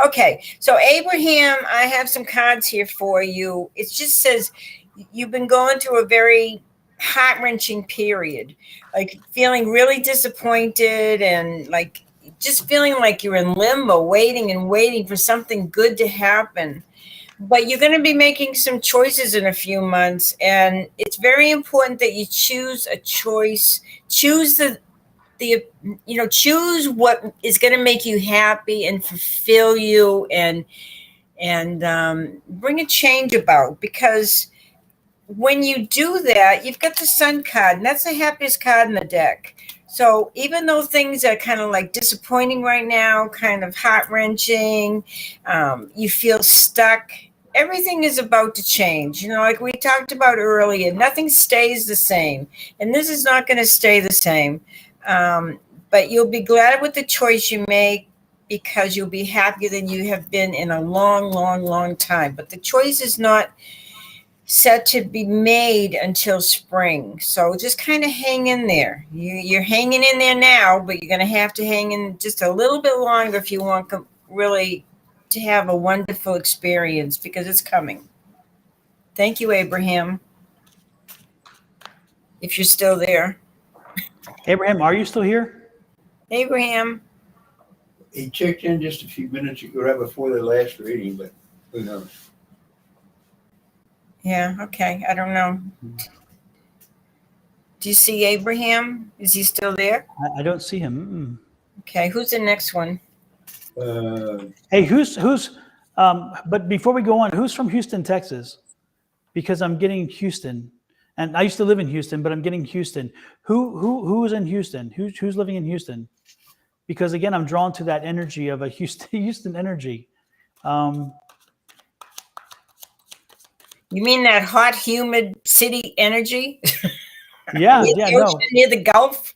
Speaker 2: Okay. So Abraham, I have some cards here for you. It just says you've been going through a very heart-wrenching period, like feeling really disappointed and like. Just feeling like you're in limbo, waiting for something good to happen. But you're going to be making some choices in a few months, and it's very important that you choose a choice. Choose choose what is going to make you happy and fulfill you, and bring a change about. Because when you do that, you've got the Sun card, and that's the happiest card in the deck. So even though things are kind of like disappointing right now, kind of heart-wrenching, you feel stuck, everything is about to change. You know, like we talked about earlier, nothing stays the same. And this is not going to stay the same. But you'll be glad with the choice you make because you'll be happier than you have been in a long, long, long time. But the choice is not set to be made until spring. So just kind of hang in there. You're hanging in there now, but you're going to have to hang in just a little bit longer if you want really to have a wonderful experience, because it's coming. Thank you, Abraham. If you're still there.
Speaker 1: Abraham, are you still here?
Speaker 2: Abraham.
Speaker 3: He checked in just a few minutes ago right before the last reading, but Who knows?
Speaker 2: Yeah. Okay. I don't know. Do you see Abraham? Is he still there?
Speaker 1: I don't see him.
Speaker 2: Okay. Who's the next one?
Speaker 1: Hey, who's but before we go on, who's from Houston, Texas? Because I'm getting Houston, and I used to live in Houston, but I'm getting Houston. Who is in Houston? Who's living in Houston? Because again, I'm drawn to that energy of a Houston energy.
Speaker 2: You mean that hot, humid city energy?
Speaker 1: Yeah,
Speaker 2: near
Speaker 1: yeah,
Speaker 2: the ocean,
Speaker 1: no,
Speaker 2: near the Gulf.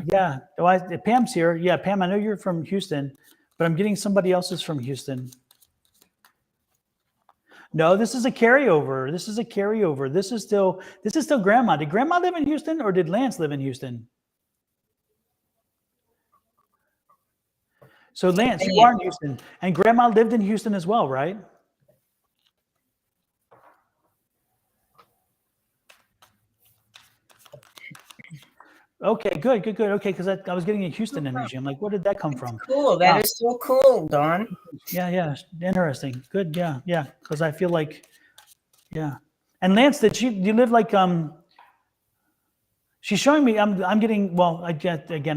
Speaker 1: yeah. Well, Pam's here. Yeah, Pam, I know you're from Houston, but I'm getting somebody else's from Houston. No, this is a carryover. This is a carryover. This is still Grandma. Did Grandma live in Houston, or did Lance live in Houston? So Lance, you are in Houston, and Grandma lived in Houston as well, right? Okay, good. Okay, because I was getting a Houston energy. I'm like, where did that come from?
Speaker 2: Cool. That is so cool, Dawn.
Speaker 1: Yeah, interesting. Good, yeah. Because I feel like, yeah. And Lance, do you live like She's showing me. I'm getting. Well, I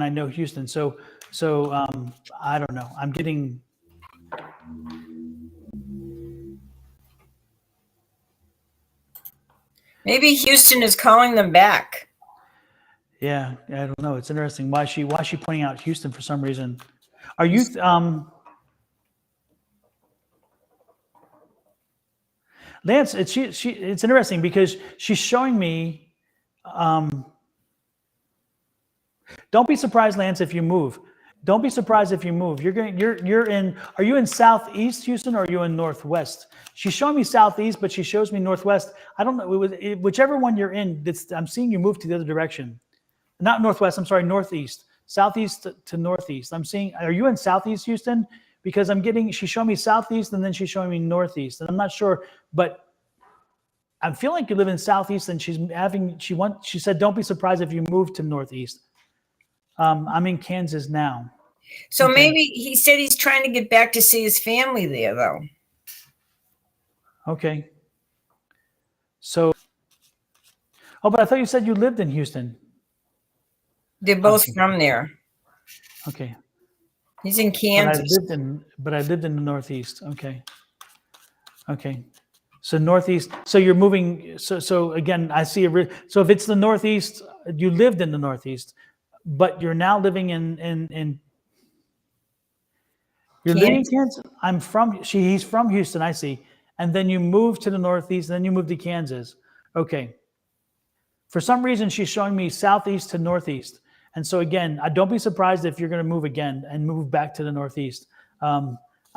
Speaker 1: know Houston, so I don't know. I'm getting.
Speaker 2: Maybe Houston is calling them back.
Speaker 1: Yeah, I don't know. It's interesting. Why is she pointing out Houston for some reason? Are you Lance? It's interesting because she's showing me. Don't be surprised, Lance, if you move. Don't be surprised if you move. You're in. Are you in Southeast Houston, or are you in Northwest? She's showing me Southeast, but she shows me Northwest. I don't know. Whichever one you're in, I'm seeing you move to the other direction. Not Northwest. I'm sorry, Northeast. Southeast to Northeast. I'm seeing. Are you in Southeast Houston? Because she's showing me Southeast, and then she's showing me Northeast, and I'm not sure, but I feel like you live in Southeast, and she said, don't be surprised if you move to Northeast. I'm in Kansas now.
Speaker 2: So
Speaker 1: Okay.
Speaker 2: maybe he said he's trying to get back to see his family there, though.
Speaker 1: Okay. So, but I thought you said you lived in Houston.
Speaker 2: They're both from there.
Speaker 1: Okay.
Speaker 2: He's in Kansas.
Speaker 1: But I lived in the Northeast. Okay. So Northeast. So you're moving. So again, I see so if it's the Northeast, you lived in the Northeast, but you're now living in. You're living in Kansas. He's from Houston. I see. And then you move to the Northeast, and then you move to Kansas. Okay. For some reason, she's showing me Southeast to Northeast. And so again, don't be surprised if you're going to move again and move back to the Northeast.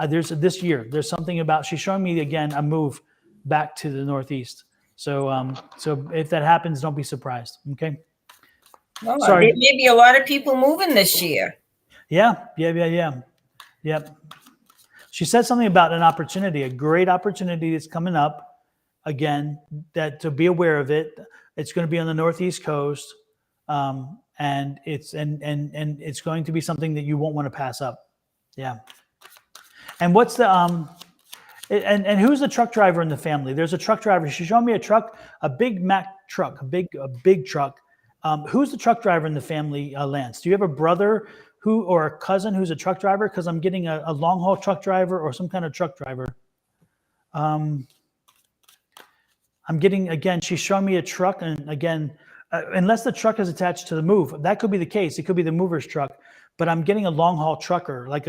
Speaker 1: This year, there's something about, she's showing me again, a move back to the Northeast. So if that happens, don't be surprised. Okay.
Speaker 2: Well,
Speaker 1: Sorry.
Speaker 2: there may be a lot of people moving this year.
Speaker 1: Yeah. Yep. She said something about an opportunity, a great opportunity that's coming up again, that to be aware of it. It's going to be on the Northeast coast. And it's going to be something that you won't want to pass up. Yeah. And what's the and who's the truck driver in the family? There's a truck driver. She's showing me a truck, a big Mack truck, a big truck. Who's the truck driver in the family, Lance? Do you have a brother or a cousin who's a truck driver? Because I'm getting a long haul truck driver or some kind of truck driver. I'm getting, again, she's showing me a truck, and again, unless the truck is attached to the move, that could be the case. It could be the mover's truck, but I'm getting a long haul trucker, like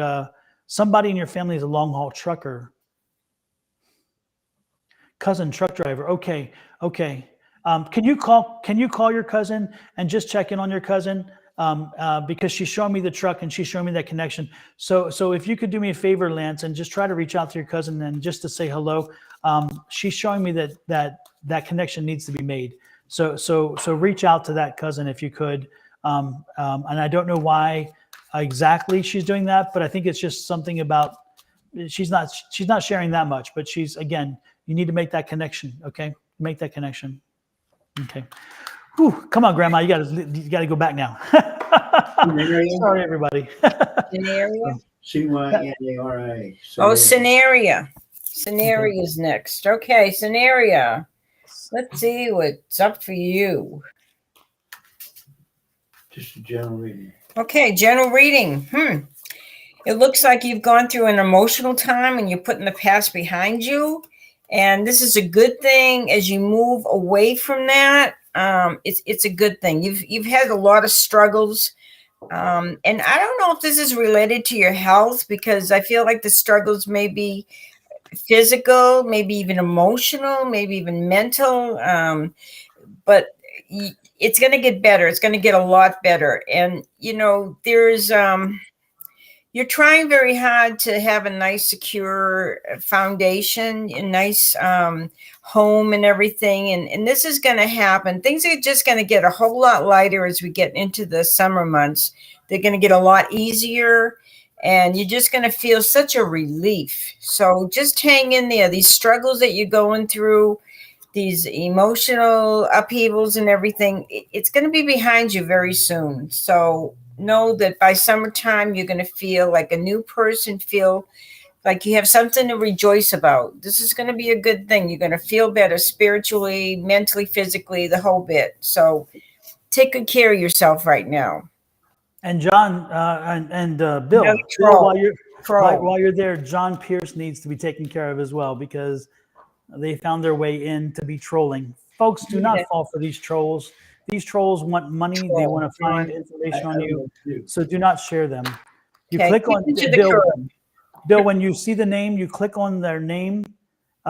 Speaker 1: somebody in your family is a long haul trucker. Cousin truck driver. Okay. Can you call your cousin and just check in on your cousin? Because she's showing me the truck and she's showing me that connection. So if you could do me a favor, Lance, and just try to reach out to your cousin and just to say hello. She's showing me that connection needs to be made. So reach out to that cousin if you could. And I don't know why exactly she's doing that, but I think it's just something about she's not sharing that much, but again, you need to make that connection. Okay. Make that connection. Okay. Whew, come on, Grandma. You gotta go back now. Sorry, everybody.
Speaker 2: Scenario?
Speaker 3: CYNARA.
Speaker 2: Oh, scenario. Scenario is next. Okay, scenario. Let's see what's up for you.
Speaker 3: Just a general reading.
Speaker 2: Okay, general reading. It looks like you've gone through an emotional time and you're putting the past behind you. And this is a good thing as you move away from that. It's a good thing. You've had a lot of struggles. And I don't know if this is related to your health, because I feel like the struggles may be physical, maybe even emotional, maybe even mental. But it's going to get better. It's going to get a lot better. And, there's, you're trying very hard to have a nice, secure foundation, a nice home and everything. And this is going to happen. Things are just going to get a whole lot lighter as we get into the summer months. They're going to get a lot easier. And you're just going to feel such a relief. So just hang in there. These struggles that you're going through, these emotional upheavals and everything, it's going to be behind you very soon. So know that by summertime, you're going to feel like a new person, feel like you have something to rejoice about. This is going to be a good thing. You're going to feel better spiritually, mentally, physically, the whole bit. So take good care of yourself right now.
Speaker 1: And John and Bill, while you're there, John Pierce needs to be taken care of as well, because they found their way in to be trolling. Folks, do not fall for these trolls. These trolls want money. They want to find information on you. So do not share them. You click on Bill, when you see the name, you click on their name.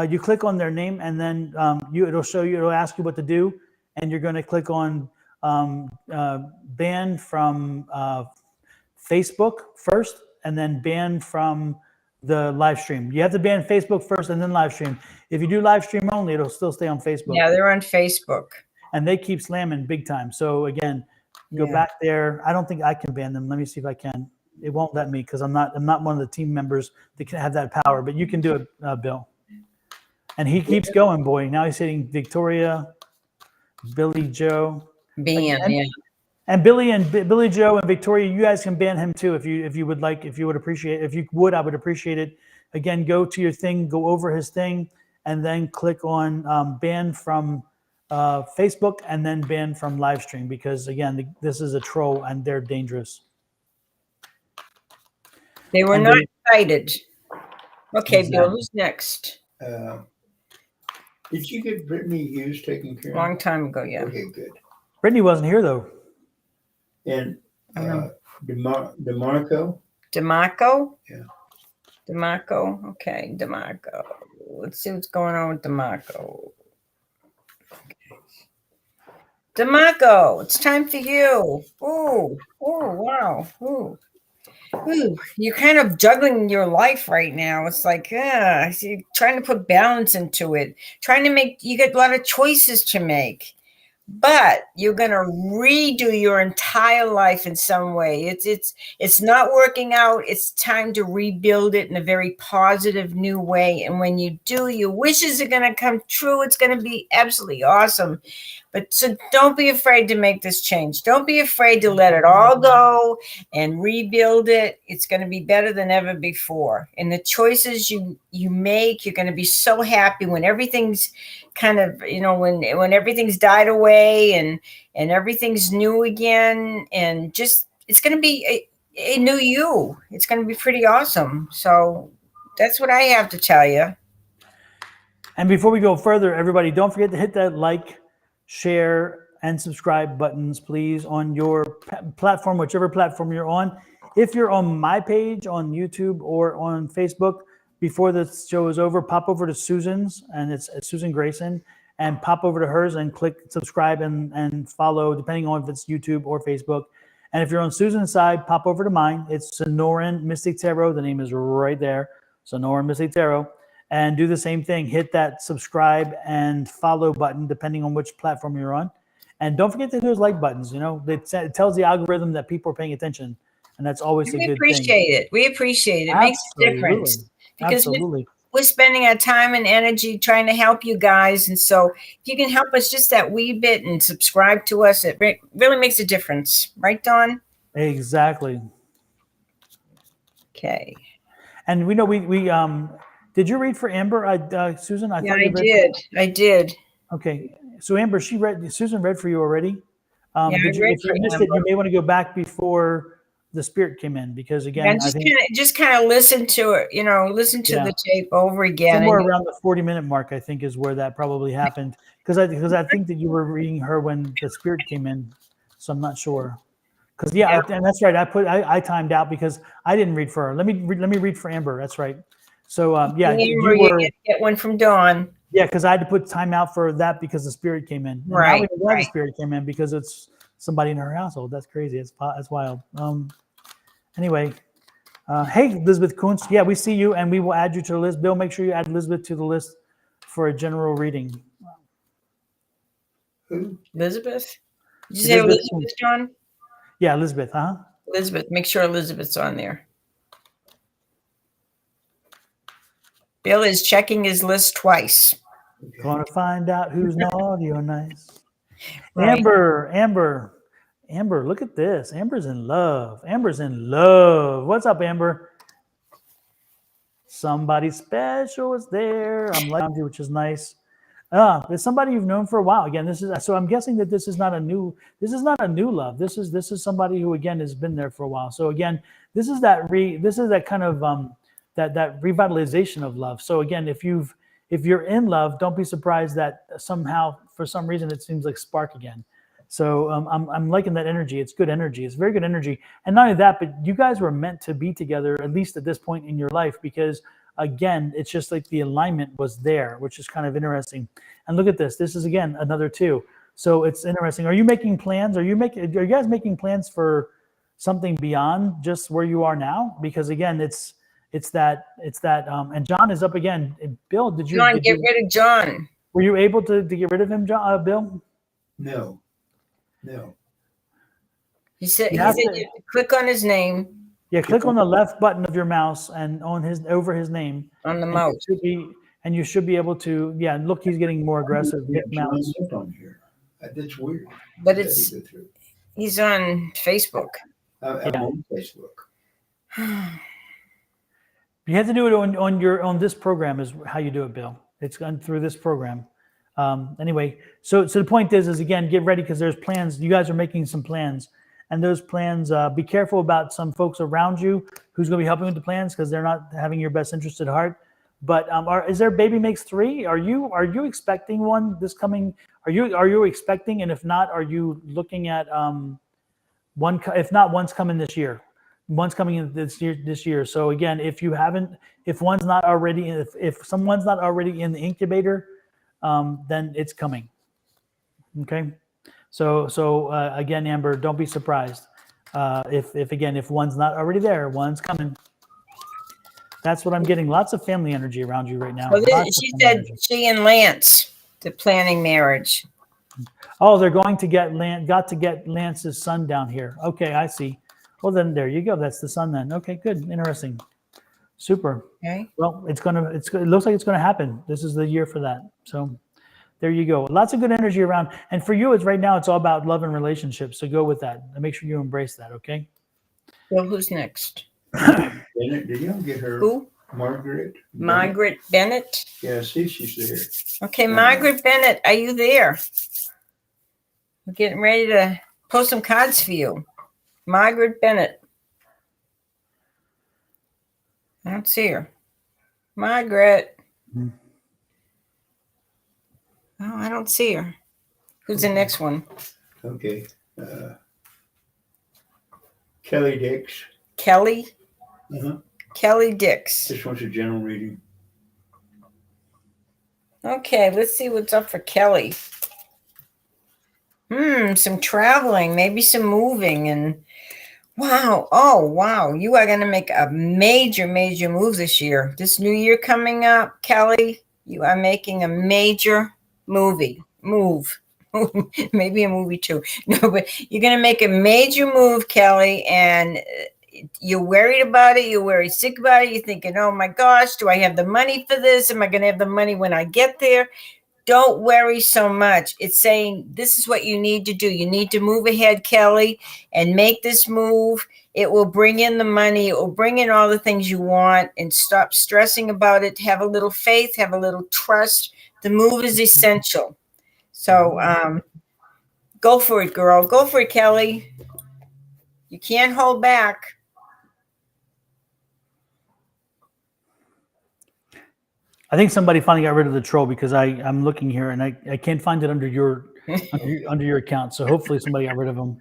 Speaker 1: You click on their name, and then it'll ask you what to do, and you're going to click on ban from Facebook first, and then ban from the live stream. You have to ban Facebook first and then live stream. If you do live stream only, it'll still stay on Facebook.
Speaker 2: Yeah, they're on Facebook.
Speaker 1: And they keep slamming big time. So again, go back there. I don't think I can ban them. Let me see if I can. It won't let me, because I'm not one of the team members that can have that power. But you can do it, Bill. And he keeps going, boy. Now he's hitting Victoria, Billy Joe. And Billy Joe and Victoria, you guys can ban him too if you would like, if you would appreciate. If you would, I would appreciate it. Again, go to your thing, go over his thing, and then click on ban from Facebook, and then ban from live stream, because again, this is a troll and they're dangerous.
Speaker 2: They were not excited. Okay, exactly. Bill, who's next?
Speaker 3: Did you get Brittany Hughes taken care of?
Speaker 2: Long time ago, yeah.
Speaker 3: Okay, good.
Speaker 1: Brittany wasn't here though.
Speaker 3: And DeMarco?
Speaker 2: DeMarco?
Speaker 3: Yeah.
Speaker 2: DeMarco? Okay, DeMarco. Let's see what's going on with DeMarco. Okay. DeMarco, it's time for you. Ooh, wow. Ooh, you're kind of juggling your life right now. It's like, you're trying to put balance into it. You get a lot of choices to make. But you're going to redo your entire life in some way. It's not working out. It's time to rebuild it in a very positive new way. And when you do, your wishes are going to come true. It's going to be absolutely awesome. But so don't be afraid to make this change. Don't be afraid to let it all go and rebuild it. It's going to be better than ever before. And the choices you make, you're going to be so happy when everything's kind of, when everything's died away and everything's new again, and just, it's going to be a new you. It's going to be pretty awesome. So that's what I have to tell you.
Speaker 1: And before we go further, everybody, don't forget to hit that like, share, and subscribe buttons, please, on your platform, whichever platform you're on. If you're on my page on YouTube or on Facebook, before the show is over, pop over to Sussan's, and it's Sussan Grayson, and pop over to hers and click subscribe and follow, depending on if it's YouTube or Facebook. And if you're on Sussan's side, pop over to mine. It's Sonoran Mystic Tarot. The name is right there, Sonoran Mystic Tarot. And do the same thing. Hit that subscribe and follow button, depending on which platform you're on. And don't forget to do those like buttons. It tells the algorithm that people are paying attention. And that's always a good thing.
Speaker 2: We appreciate it. It makes a difference. Because we're spending our time and energy trying to help you guys. And so if you can help us just that wee bit and subscribe to us, it really makes a difference. Right, Dawn?
Speaker 1: Exactly.
Speaker 2: Okay.
Speaker 1: And we know we Did you read for Amber, Susan? I
Speaker 2: Yeah,
Speaker 1: thought you
Speaker 2: I
Speaker 1: read.
Speaker 2: did. I did.
Speaker 1: Okay, so Amber, Susan read for you already.
Speaker 2: Yeah, I read
Speaker 1: If you
Speaker 2: for
Speaker 1: missed it,
Speaker 2: Amber.
Speaker 1: you may want to go back before the spirit came in, because
Speaker 2: Yeah,
Speaker 1: again, I think
Speaker 2: just kind of listen to it, listen to
Speaker 1: Yeah.
Speaker 2: the tape over again.
Speaker 1: somewhere
Speaker 2: And
Speaker 1: around the 40-minute mark, I think, is where that probably happened. Because I think that you were reading her when the spirit came in, so I'm not sure. Because and that's right. I timed out because I didn't read for her. Let me read for Amber. That's right. So
Speaker 2: Amber,
Speaker 1: you were.
Speaker 2: get one from Dawn.
Speaker 1: Yeah, because I had to put time out for that because the spirit came in, and now we
Speaker 2: Right,
Speaker 1: know why the
Speaker 2: right.
Speaker 1: spirit came in, because it's somebody in her household. That's crazy. It's wild. Anyway, hey Elizabeth Kuntz, yeah, we see you, and we will add you to the list. Bill, make sure you add Elizabeth to the list for a general reading.
Speaker 3: Who?
Speaker 2: Elizabeth? Did you say
Speaker 1: Elizabeth
Speaker 2: Elizabeth,
Speaker 1: Kuntz.
Speaker 2: John?
Speaker 1: Yeah, Elizabeth, huh?
Speaker 2: Elizabeth, make sure Elizabeth's on there. Bill is checking his list twice.
Speaker 3: Okay.
Speaker 1: Gonna find out who's naughty or nice.
Speaker 2: Right.
Speaker 1: Amber, look at this. Amber's in love. What's up, Amber? Somebody special is there. I'm liking you, which is nice. There's somebody you've known for a while. Again, so I'm guessing that this is not a new love. This is somebody who again has been there for a while. So again, this is that kind of that revitalization of love. So again, if you're in love, don't be surprised that somehow, for some reason, it seems like spark again. So I'm liking that energy. It's good energy. It's very good energy. And not only that, but you guys were meant to be together, at least at this point in your life, because again, it's just like the alignment was there, which is kind of interesting. And look at this. This is again another 2. So it's interesting. Are you making plans? Are you guys making plans for something beyond just where you are now? Because again, it's that and John is up again. Bill,
Speaker 2: John, get rid of John.
Speaker 1: were you able to get rid of him, John, Bill?
Speaker 3: No.
Speaker 2: He said
Speaker 1: You
Speaker 2: you
Speaker 1: have
Speaker 2: have
Speaker 1: to-
Speaker 2: to click on his name
Speaker 1: Yeah, click on the left button of your mouse and over his name.
Speaker 2: on the
Speaker 1: And
Speaker 2: mouse.
Speaker 1: you should be able to. Yeah, look, he's getting more aggressive.
Speaker 3: Yeah,
Speaker 1: Hit mouse.
Speaker 3: on here. That's weird.
Speaker 2: But
Speaker 3: How
Speaker 2: it's
Speaker 3: did he go through?
Speaker 2: he's on Facebook.
Speaker 3: I'm on Facebook.
Speaker 1: You have to do it on this program is how you do it, Bill. It's gone through this program. Anyway, so the point is again, get ready because there's plans. You guys are making some plans, and those plans. Be careful about some folks around you who's going to be helping with the plans because they're not having your best interest at heart. But is there Baby Makes 3? Are you expecting one this coming? Are you expecting? And if not, are you looking at one? If not, one's coming this year. One's coming in this year. So again, if someone's not already in the incubator, then it's coming. Okay. So again, Amber, don't be surprised if one's not already there, one's coming. That's what I'm getting. Lots of family energy around you right now.
Speaker 2: Well, she said she and Lance, the planning marriage.
Speaker 1: Oh, they're got to get Lance's son down here. Okay, I see. Well, then there you go. That's the son then. Okay, good. Interesting. Super.
Speaker 2: Okay.
Speaker 1: Well, it looks like it's going to happen. This is the year for that. So there you go. Lots of good energy around. And for you, right now, it's all about love and relationships. So go with that and make sure you embrace that. Okay.
Speaker 2: Well, who's next?
Speaker 3: Bennett, did you get her?
Speaker 2: Who?
Speaker 3: Margaret
Speaker 2: Bennett?
Speaker 3: Yeah, see, she's there.
Speaker 2: Okay, Margaret Bennett, are you there? We're getting ready to post some cards for you. Margaret Bennett. I don't see her. Margaret. Oh, I don't see her. Who's the next one?
Speaker 3: Okay. Kelly Dix.
Speaker 2: Kelly?
Speaker 3: Uh-huh.
Speaker 2: Kelly Dix.
Speaker 3: Just wants a general reading.
Speaker 2: Okay, let's see what's up for Kelly. Some traveling, maybe some moving, and wow. Oh, wow. You are going to make a major, major move this year. This new year coming up, Kelly, you are making a major move. Maybe a movie too. No, but you're going to make a major move, Kelly, and you're worried about it. You're worried sick about it. You're thinking, oh my gosh, do I have the money for this? Am I going to have the money when I get there? don't worry so much. It's saying this is what you need to do. You need to move ahead, Kelly, and make this move. It will bring in the money. It will bring in all the things you want, and stop stressing about it. Have a little faith, have a little trust. The move is essential. So go for it, girl. Go for it, Kelly. You can't hold back.
Speaker 1: I think somebody finally got rid of the troll, because I'm looking here and I can't find it under your under your account. So hopefully somebody got rid of them.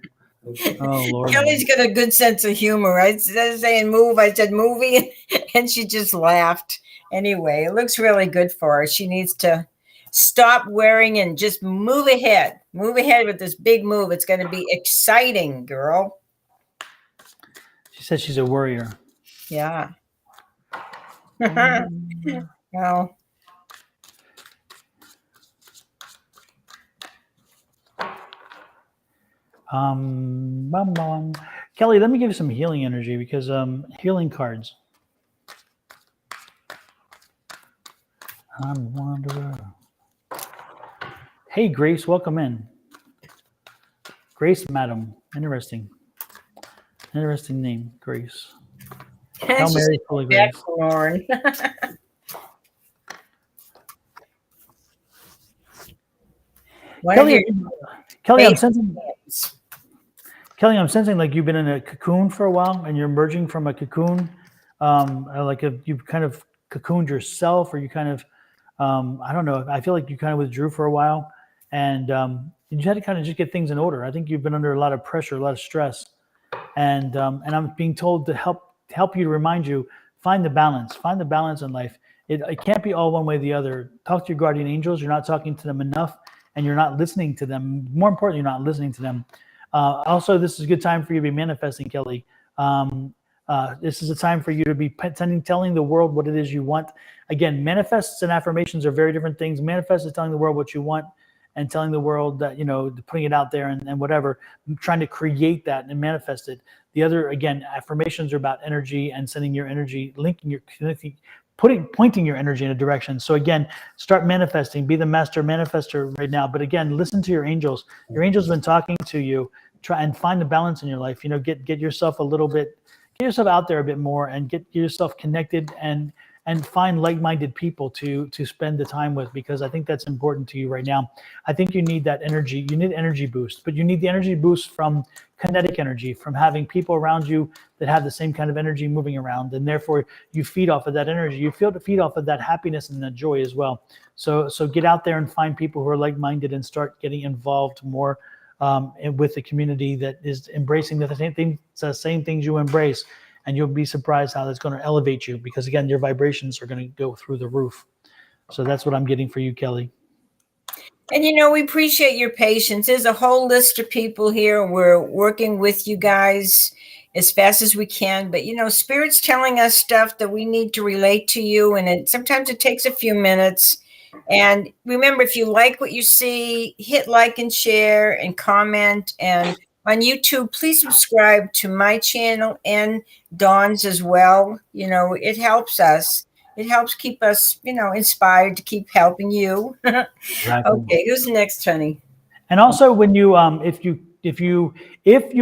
Speaker 1: Oh Lord.
Speaker 2: Kelly's got a good sense of humor. I said saying move, I said movie, and she just laughed. Anyway, it looks really good for her. She needs to stop worrying and just move ahead. Move ahead with this big move. It's going to be exciting, girl.
Speaker 1: She says she's a warrior.
Speaker 2: Yeah. Well,
Speaker 1: Kelly, let me give you some healing energy, because healing cards. Wanderer. Hey Grace, welcome in. Grace, madam. Interesting name, Grace. Hail Mary, full of grace.
Speaker 2: Lauren.
Speaker 1: Kelly, I'm sensing like you've been in a cocoon for a while, and you're emerging from a cocoon. You've kind of cocooned yourself, or you kind of, I don't know. I feel like you kind of withdrew for a while, and you had to kind of just get things in order. I think you've been under a lot of pressure, a lot of stress, and I'm being told to help you, to remind you, find the balance in life. It can't be all one way or the other. Talk to your guardian angels. You're not talking to them enough, and you're not listening to them. More importantly, you're not listening to them. Also, this is a good time for you to be manifesting, Kelly. This is a time for you to be telling the world what it is you want. Again, manifests and affirmations are very different things. Manifest is telling the world what you want, and telling the world that, putting it out there and whatever, trying to create that and manifest it. The other, again, affirmations are about energy and sending your energy, pointing your energy in a direction. So again, start manifesting, be the master manifester right now. But again, listen to your angels. Your angels have been talking to you. Try and find the balance in your life. Get yourself get yourself out there a bit more, and get yourself connected, and find like-minded people to spend the time with, because I think that's important to you right now. I think you need that energy. You need energy boost, but you need the energy boost from kinetic energy, from having people around you that have the same kind of energy moving around, and therefore you feed off of that energy. You feel to feed off of that happiness and that joy as well. So get out there and find people who are like-minded, and start getting involved more with the community that is embracing the same things you embrace. And you'll be surprised how that's going to elevate you, because again, your vibrations are going to go through the roof. So that's what I'm getting for you, Kelly.
Speaker 2: And we appreciate your patience. There's a whole list of people here. We're working with you guys as fast as we can. But Spirit's telling us stuff that we need to relate to you, and sometimes it takes a few minutes. And remember, if you like what you see, hit like and share and comment. And on YouTube, please subscribe to my channel and Dawn's as well. It helps us. It helps keep us, inspired to keep helping you.
Speaker 1: Exactly.
Speaker 2: Okay, who's next, honey?
Speaker 1: And also, when you, if you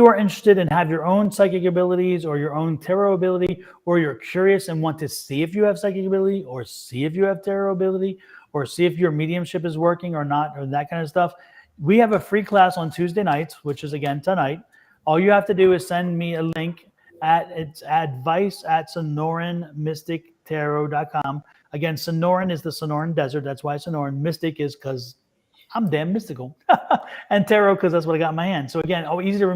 Speaker 1: are interested and have your own psychic abilities, or your own tarot ability, or you're curious and want to see if you have psychic ability, or see if you have tarot ability, or see if your mediumship is working or not, or that kind of stuff, we have a free class on Tuesday nights, which is again tonight. All you have to do is send me a link it's advice@sonoranmystictarot.com. Again, Sonoran is the Sonoran Desert. That's why Sonoran. Mystic is because I'm damn mystical. And tarot because that's what I got in my hand. So again, easy to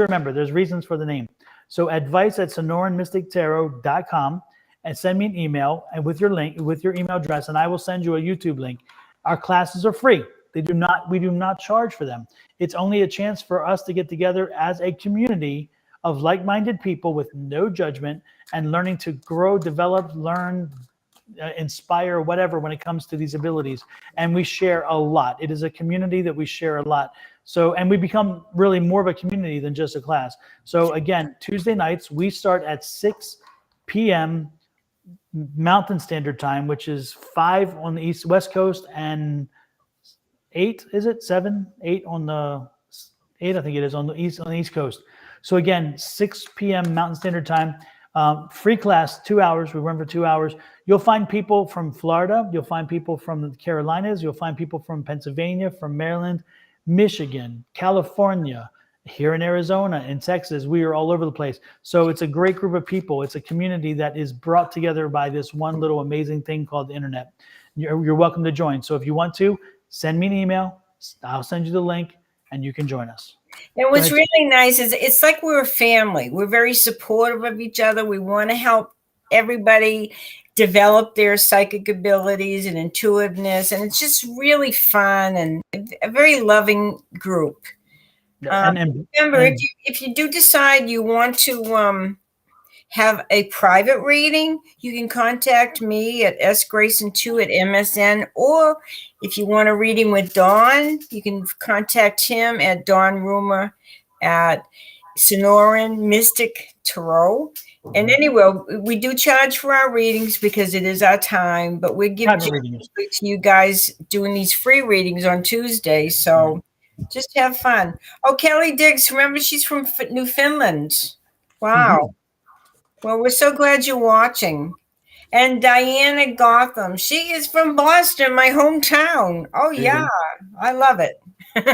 Speaker 1: remember. There's reasons for the name. So advice@sonoranmystictarot.com, and send me an email and with your email address, and I will send you a YouTube link. Our classes are free. We do not charge for them. It's only a chance for us to get together as a community of like-minded people with no judgment, and learning to grow, develop, learn, inspire, whatever, when it comes to these abilities. And we share a lot. It is a community that we share a lot. So, and we become really more of a community than just a class. So again, Tuesday nights, we start at 6 p.m. Mountain Standard Time, which is 5 on the West Coast and 8, is it 7, 8 on the 8? I think it is on the East Coast. So again, 6 p.m. Mountain Standard Time. Free class, 2 hours. We run for 2 hours. You'll find people from Florida. You'll find people from the Carolinas. You'll find people from Pennsylvania, from Maryland, Michigan, California, here in Arizona, in Texas. We are all over the place. So it's a great group of people. It's a community that is brought together by this one little amazing thing called the internet. You're welcome to join. So if you want to, send me an email. I'll send you the link and you can join us.
Speaker 2: And what's really nice is it's like we're a family. We're very supportive of each other. We want to help everybody develop their psychic abilities and intuitiveness. And it's just really fun and a very loving group. Remember, if you do decide you want to have a private reading, you can contact me at sgrayson2 at MSN, or if you want a reading with Dawn, you can contact him at Dawn Rumor at Sonoran Mystic Tarot. And anyway, we do charge for our readings because it is our time, but we're giving to you guys doing these free readings on Tuesday. So just have fun. Oh, Kelly Diggs, remember she's from Newfoundland. Wow. Mm-hmm. Well, we're so glad you're watching. And Diana Gotham, she is from Boston, my hometown. Oh, yeah. I love it.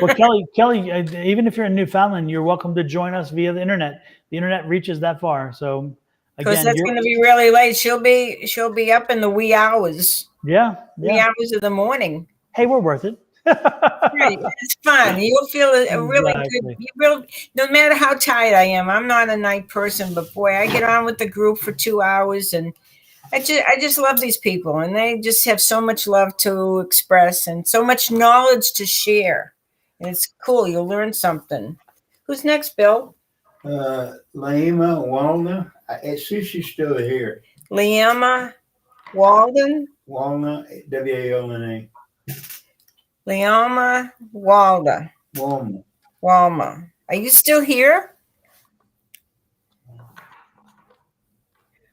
Speaker 1: Well, Kelly, even if you're in Newfoundland, you're welcome to join us via the internet. The internet reaches that far. So,
Speaker 2: because that's going to be really late. She'll be up in the wee hours.
Speaker 1: Yeah.
Speaker 2: Wee hours of the morning.
Speaker 1: Hey, we're worth it.
Speaker 2: Right. It's fun. You'll feel a really good. No matter how tired I am, I'm not a night person, but boy, I get on with the group for 2 hours, and I just love these people, and they just have so much love to express and so much knowledge to share. And it's cool. You'll learn something. Who's next, Bill?
Speaker 3: Laima Walna. Susie's still here.
Speaker 2: Liama Walden.
Speaker 3: Walna. Walna.
Speaker 2: Liama Walda. Walma. Are you still here?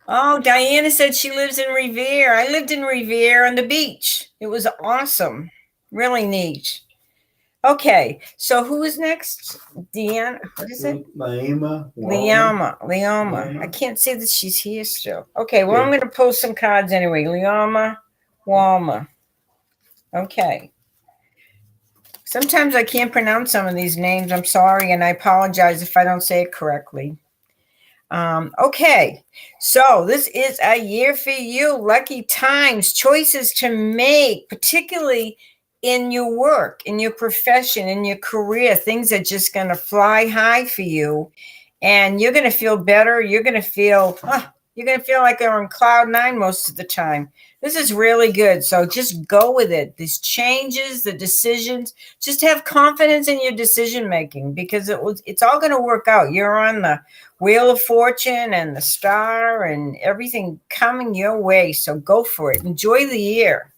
Speaker 2: Oh, Diana said she lives in Revere. I lived in Revere on the beach. It was awesome. Really neat. Okay, so who is next? Deanna. What is it?
Speaker 3: Liama.
Speaker 2: I can't say that she's here still. Okay, well, I'm going to post some cards anyway. Liama Walma. Okay. Sometimes I can't pronounce some of these names. I'm sorry, and I apologize if I don't say it correctly. Okay, so this is a year for you. Lucky times, choices to make, particularly in your work, in your profession, in your career. Things are just going to fly high for you, and you're going to feel better. You're going to feel like you're on cloud 9 most of the time. This is really good. So just go with it. These changes, the decisions, just have confidence in your decision making, because it's all going to work out. You're on the Wheel of Fortune and the star and everything coming your way. So go for it. Enjoy the year.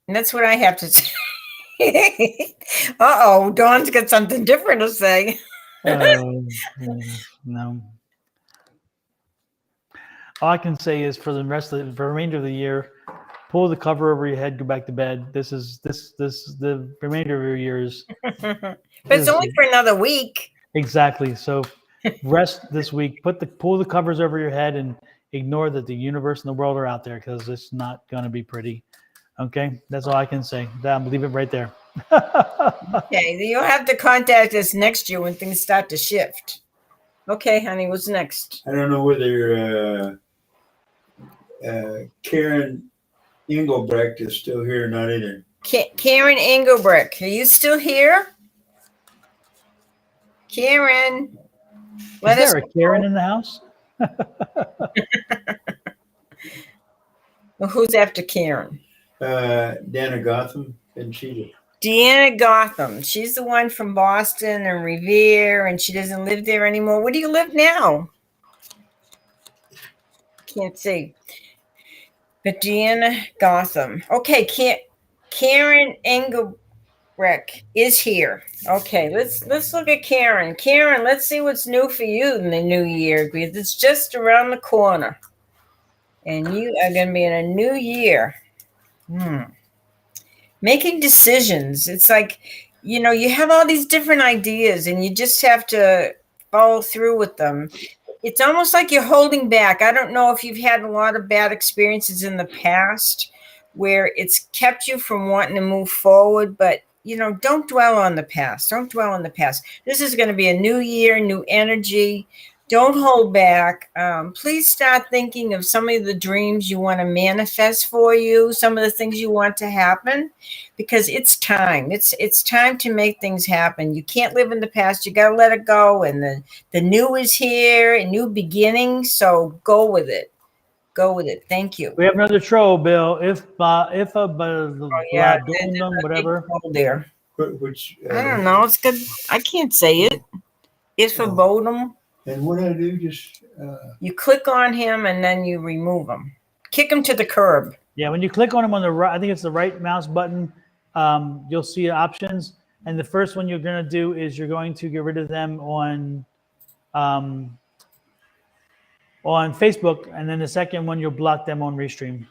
Speaker 2: And that's what I have to say. Uh-oh, Dawn's got something different to say.
Speaker 1: No. All I can say is for the remainder of the year, pull the cover over your head, go back to bed. This the remainder of your years.
Speaker 2: But it's only for another week.
Speaker 1: Exactly. So rest this week. Pull the covers over your head and ignore that the universe and the world are out there, because it's not going to be pretty. Okay, that's all I can say. I'll leave it right there.
Speaker 2: Okay, you'll have to contact us next year when things start to shift. Okay, honey, what's next?
Speaker 3: I don't know whether Karen Engelbrecht is still here or not either.
Speaker 2: Karen Engelbrecht, are you still here? Karen,
Speaker 1: is there a Karen in the house?
Speaker 2: Well, who's after Karen?
Speaker 3: Deanna Gotham, and she.
Speaker 2: Deanna Gotham. She's the one from Boston and Revere, and she doesn't live there anymore. Where do you live now? Can't see. But Deanna Gotham. Okay, Karen Rick is here. Okay, let's look at Karen. Karen, let's see what's new for you in the new year because it's just around the corner, and you are going to be in a new year. Making decisions. It's like, you have all these different ideas, and you just have to follow through with them. It's almost like you're holding back. I don't know if you've had a lot of bad experiences in the past where it's kept you from wanting to move forward, but don't dwell on the past. Don't dwell on the past. This is going to be a new year, new energy. Don't hold back. Please start thinking of some of the dreams you want to manifest for you, some of the things you want to happen, because it's time. It's time to make things happen. You can't live in the past. You got to let it go. And the new is here, a new beginning. So go with it. Go with it. Thank you.
Speaker 1: We have another troll, Bill. If a
Speaker 2: Yeah,
Speaker 1: whatever.
Speaker 2: There.
Speaker 3: Which
Speaker 2: I don't know. It's good. I can't say it. It's for Bodum.
Speaker 3: And what I do, just
Speaker 2: you click on him and then you remove him. Kick him to the curb.
Speaker 1: Yeah, when you click on him on the right, I think it's the right mouse button, you'll see options. And the first one you're going to do is you're going to get rid of them on Facebook, and then the second one you'll block them on Restream.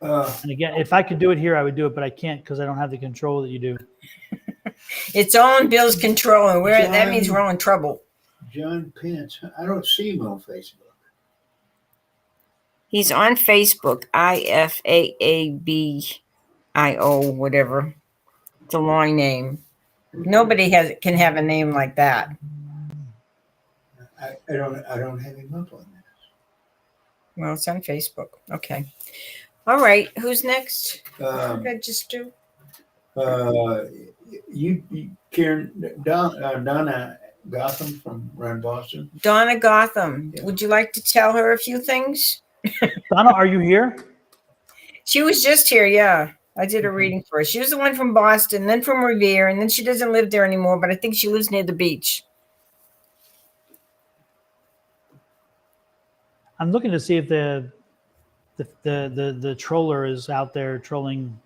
Speaker 1: And again, if I could do it here, I would do it, but I can't because I don't have the control that you do.
Speaker 2: It's all in Bill's control, and that means we're all in trouble.
Speaker 3: John Pence. I don't see him on Facebook.
Speaker 2: He's on Facebook. IFAABIO, whatever. It's a long name. Nobody can have a name like that.
Speaker 3: I don't have him up on this.
Speaker 2: Well, it's on Facebook. Okay. All right. Who's next?
Speaker 3: Um,
Speaker 2: I just do.
Speaker 3: You Karen, Donna Gotham from around Boston.
Speaker 2: Donna Gotham.
Speaker 3: Yeah.
Speaker 2: Would you like to tell her a few things?
Speaker 1: Donna, are you here?
Speaker 2: She was just here. Yeah. I did a reading for her. She was the one from Boston, then from Revere, and then she doesn't live there anymore, but I think she lives near the beach.
Speaker 1: I'm looking to see if the troller is out there trolling,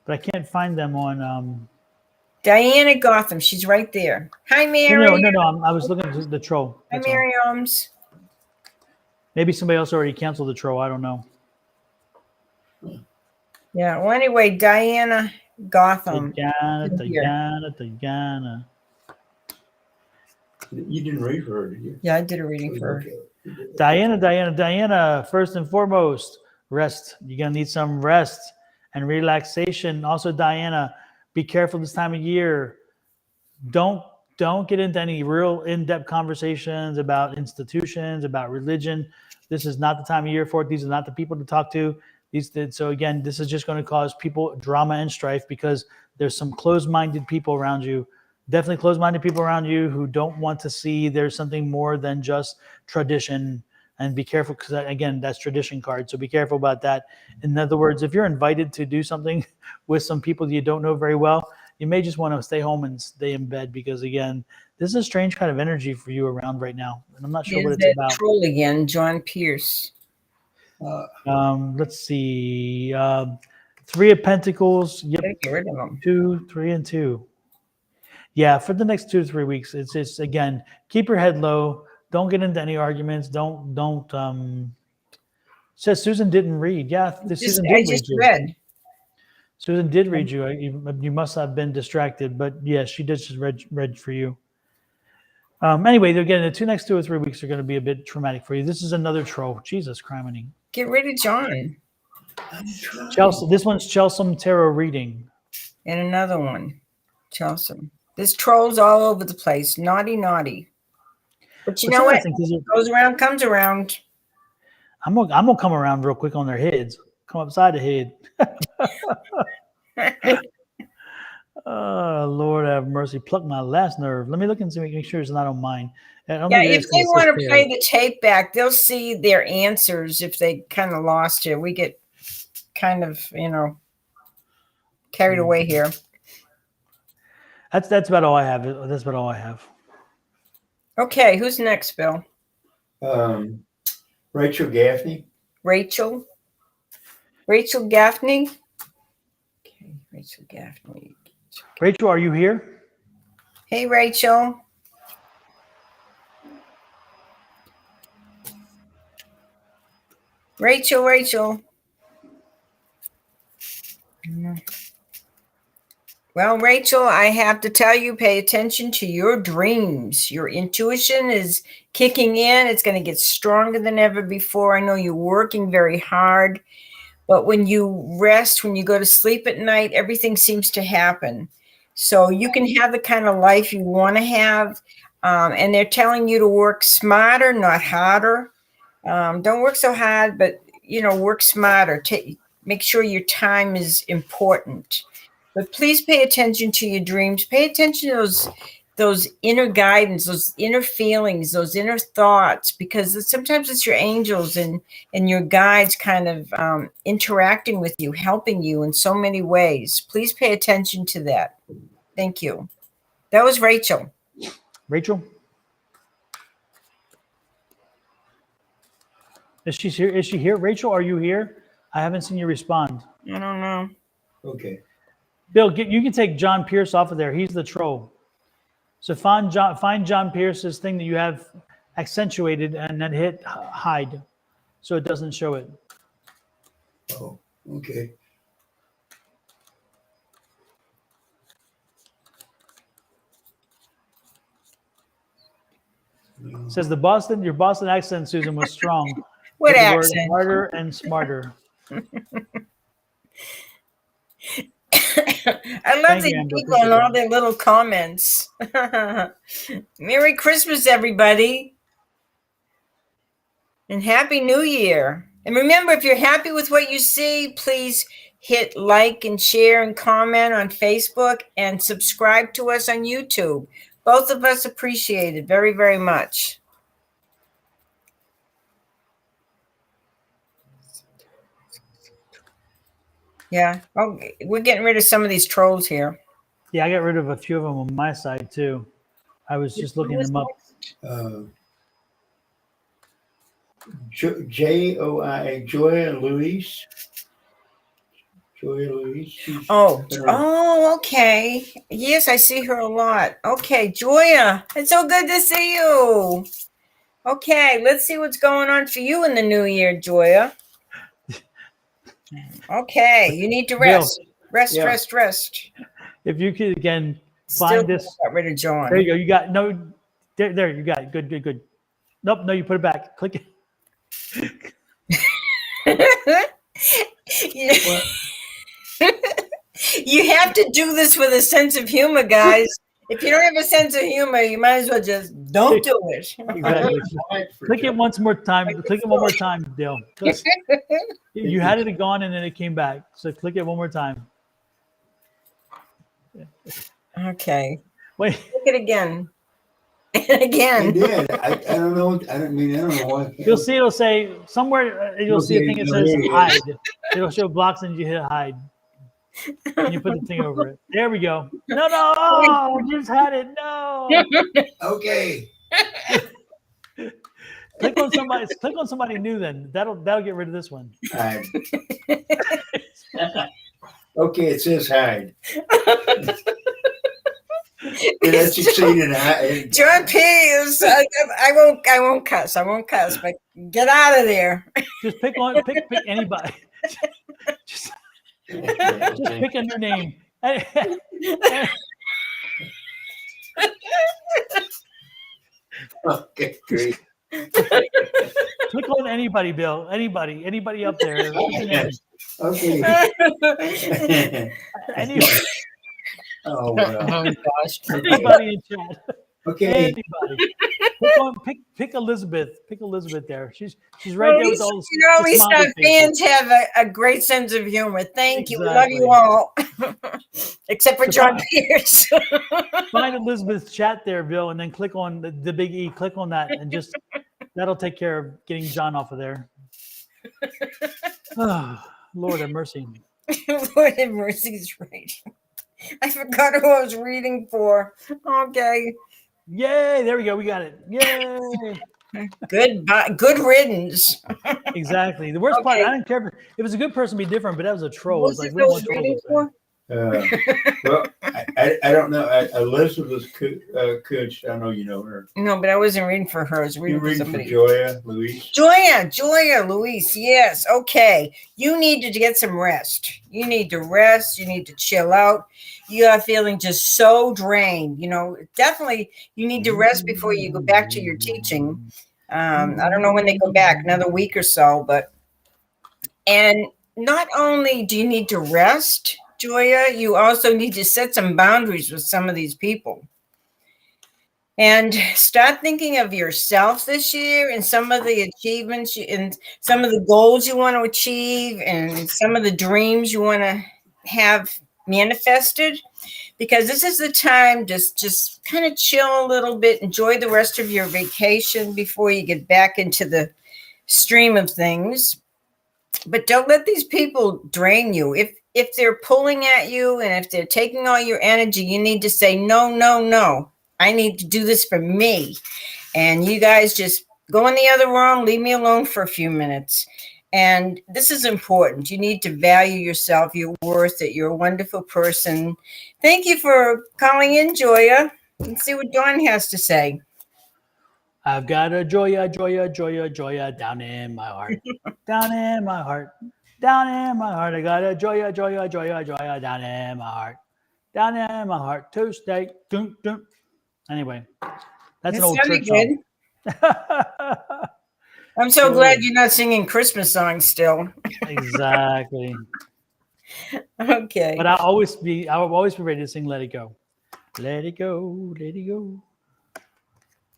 Speaker 1: but I can't find them on.
Speaker 2: Diana Gotham, she's right there. Hi, Mary.
Speaker 1: No. I was looking at the troll.
Speaker 2: Hi,
Speaker 1: That's all.
Speaker 2: Miriam.
Speaker 1: Maybe somebody else already canceled the troll. I don't know.
Speaker 2: Yeah. Well, anyway, Diana Gotham.
Speaker 1: Diana.
Speaker 3: You didn't read for her, did you?
Speaker 2: Yeah, I did a reading for her.
Speaker 1: Diana. First and foremost, rest. You're gonna need some rest and relaxation. Also, Diana, be careful this time of year. Don't get into any real in-depth conversations about institutions, about religion. This is not the time of year for it. These are not the people to talk to. So again, this is just going to cause people drama and strife because there's some closed-minded people around you. Definitely closed-minded people around you who don't want to see there's something more than just tradition. And be careful because, again, that's tradition card. So be careful about that. In other words, if you're invited to do something with some people you don't know very well, you may just want to stay home and stay in bed because, again, this is a strange kind of energy for you around right now. And I'm not sure what it's about.
Speaker 2: Troll again, John Pierce.
Speaker 1: Let's see. Three of Pentacles. Yep.
Speaker 2: Get rid of them.
Speaker 1: 2, 3, and 2. Yeah, for the next 2 to 3 weeks, it's just, again, keep your head low. Don't get into any arguments. Don't. Says Susan didn't read. Yeah, Susan did read you. Susan did read you. You must have been distracted, but yes, she did just read for you. Anyway, again, the next 2 or 3 weeks are going to be a bit traumatic for you. This is another troll. Jesus, criminy.
Speaker 2: Get rid of John.
Speaker 1: Chelsea. This one's Chelsea Tarot reading.
Speaker 2: And another one, Chelsea. There's trolls all over the place. Naughty. But you know what? Goes around, comes around.
Speaker 1: I'm gonna come around real quick on their heads. Come upside the head. Oh, Lord have mercy. Pluck my last nerve. Let me look and see, make sure it's not on mine.
Speaker 2: If they want to play the tape back, they'll see their answers if they kind of lost it. We get kind of, carried away here.
Speaker 1: That's about all I have. That's about all I have.
Speaker 2: Okay, who's next, Bill?
Speaker 3: Rachel Gaffney.
Speaker 2: Rachel Gaffney. Okay, Rachel Gaffney.
Speaker 1: Rachel, are you here?
Speaker 2: Hey, Rachel. Rachel. Well, Rachel, I have to tell you, pay attention to your dreams. Your intuition is kicking in. It's going to get stronger than ever before. I know you're working very hard, but when you rest, when you go to sleep at night, everything seems to happen. So you can have the kind of life you want to have. And they're telling you to work smarter, not harder. Don't work so hard, but, work smarter. Make sure your time is important. But please pay attention to your dreams. Pay attention to those inner guidance, those inner feelings, those inner thoughts, because sometimes it's your angels and your guides kind of interacting with you, helping you in so many ways. Please pay attention to that. Thank you. That was Rachel.
Speaker 1: Rachel? Is she here? Is she here? Rachel, are you here? I haven't seen you respond.
Speaker 2: I don't know.
Speaker 3: Okay.
Speaker 1: Bill, you can take John Pierce off of there. He's the troll. So find John Pierce's thing that you have accentuated and then hit hide so it doesn't show it.
Speaker 3: Oh, okay.
Speaker 1: It says your Boston accent, Susan, was strong.
Speaker 2: What
Speaker 1: With the word
Speaker 2: accent?
Speaker 1: harder and smarter.
Speaker 2: I love
Speaker 1: Thank
Speaker 2: these
Speaker 1: you, Amber.
Speaker 2: people and all their little comments. Merry Christmas, everybody. And Happy New Year. And remember, if you're happy with what you see, please hit like and share and comment on Facebook and subscribe to us on YouTube. Both of us appreciate it very, very much. Yeah. Oh, we're getting rid of some of these trolls here.
Speaker 1: Yeah, I got rid of a few of them on my side too. I was just looking them up.
Speaker 3: Joia Louise. Joia Louise.
Speaker 2: Oh, okay. Yes, I see her a lot. Okay, Joya, it's so good to see you. Okay, let's see what's going on for you in the new year, Joya. Okay, you need to rest.
Speaker 1: Bill,
Speaker 2: Rest.
Speaker 1: If you could again
Speaker 2: Still
Speaker 1: find this.
Speaker 2: got rid of John.
Speaker 1: There you go. You got no. There you got it. Good. Nope. No, you put it back. Click it.
Speaker 2: You have to do this with a sense of humor, guys. If you don't have a sense of humor, you might as well just don't do it.
Speaker 1: Exactly. Click it once more time. Click it one more time, Dale. You had it gone and then it came back. So click it one more time.
Speaker 2: Okay.
Speaker 1: Wait.
Speaker 2: Click it again. And again.
Speaker 3: I did. I don't know. I don't know why.
Speaker 1: You'll see. It'll say somewhere. You'll see a thing that says hide. It'll show blocks and you hit hide. And you put the thing over it. There we go. No, we just had it. No.
Speaker 3: Okay.
Speaker 1: Click on somebody new. Then that'll get rid of this one.
Speaker 3: Hide. Okay, it says hide. That's succeeded.
Speaker 2: John P. is. I won't cuss. But get out of there.
Speaker 1: Just pick anybody. Just pick a new name.
Speaker 3: Okay, great.
Speaker 1: Click on anybody, Bill. Anybody up there.
Speaker 3: Okay. Oh, well.
Speaker 2: Oh gosh.
Speaker 1: Anybody in chat.
Speaker 3: Okay.
Speaker 1: Anybody. Pick Elizabeth. Pick Elizabeth there. She's right there with all the
Speaker 2: at least our fans have a great sense of humor. Thank you. We love you all. Except for John Pierce.
Speaker 1: Find Elizabeth's chat there, Bill, and then click on the big E. Click on that and just that'll take care of getting John off of there. Oh, Lord have mercy.
Speaker 2: Lord have mercy is right. I forgot who I was reading for. Okay.
Speaker 1: Yay! There we go. We got it. Yay!
Speaker 2: Good riddance.
Speaker 1: Exactly. The worst part, I didn't care if it was a good person, be different, but that was a troll. It was like,
Speaker 2: I was reading for?
Speaker 3: Well, I don't know. Elizabeth Kutch, I know you know her.
Speaker 2: No, but I wasn't reading for her. I was reading
Speaker 3: You
Speaker 2: for
Speaker 3: reading for
Speaker 2: somebody.
Speaker 3: Joya, Luis?
Speaker 2: Joya, Luis. Yes. Okay. You need to get some rest. You need to rest. You need to chill out. You are feeling just so drained. You know, definitely you need to rest before you go back to your teaching. I don't know when they go back, another week or so, and not only do you need to rest, Joya, you also need to set some boundaries with some of these people. And start thinking of yourself this year and some of the achievements and some of the goals you want to achieve and some of the dreams you want to have manifested, because this is the time to just kind of chill a little bit, enjoy the rest of your vacation before you get back into the stream of things. But don't let these people drain you. If they're pulling at you and if they're taking all your energy, you need to say, no, no, no. I need to do this for me. And you guys just go in the other room, leave me alone for a few minutes. And this is important. You need to value yourself, your worth, that you're a wonderful person. Thank you for calling in, Joya. Let's see what Dawn has to say.
Speaker 1: I've got a Joya down in my heart. Down in my heart. Down in my heart. I got a Joya down in my heart. Down in my heart. Tuesday. Dun, dun. Anyway, that's an old church song.
Speaker 2: I'm so glad you're not singing Christmas songs still.
Speaker 1: Exactly.
Speaker 2: Okay.
Speaker 1: But I will always be ready to sing Let It Go. Let it go, let it go.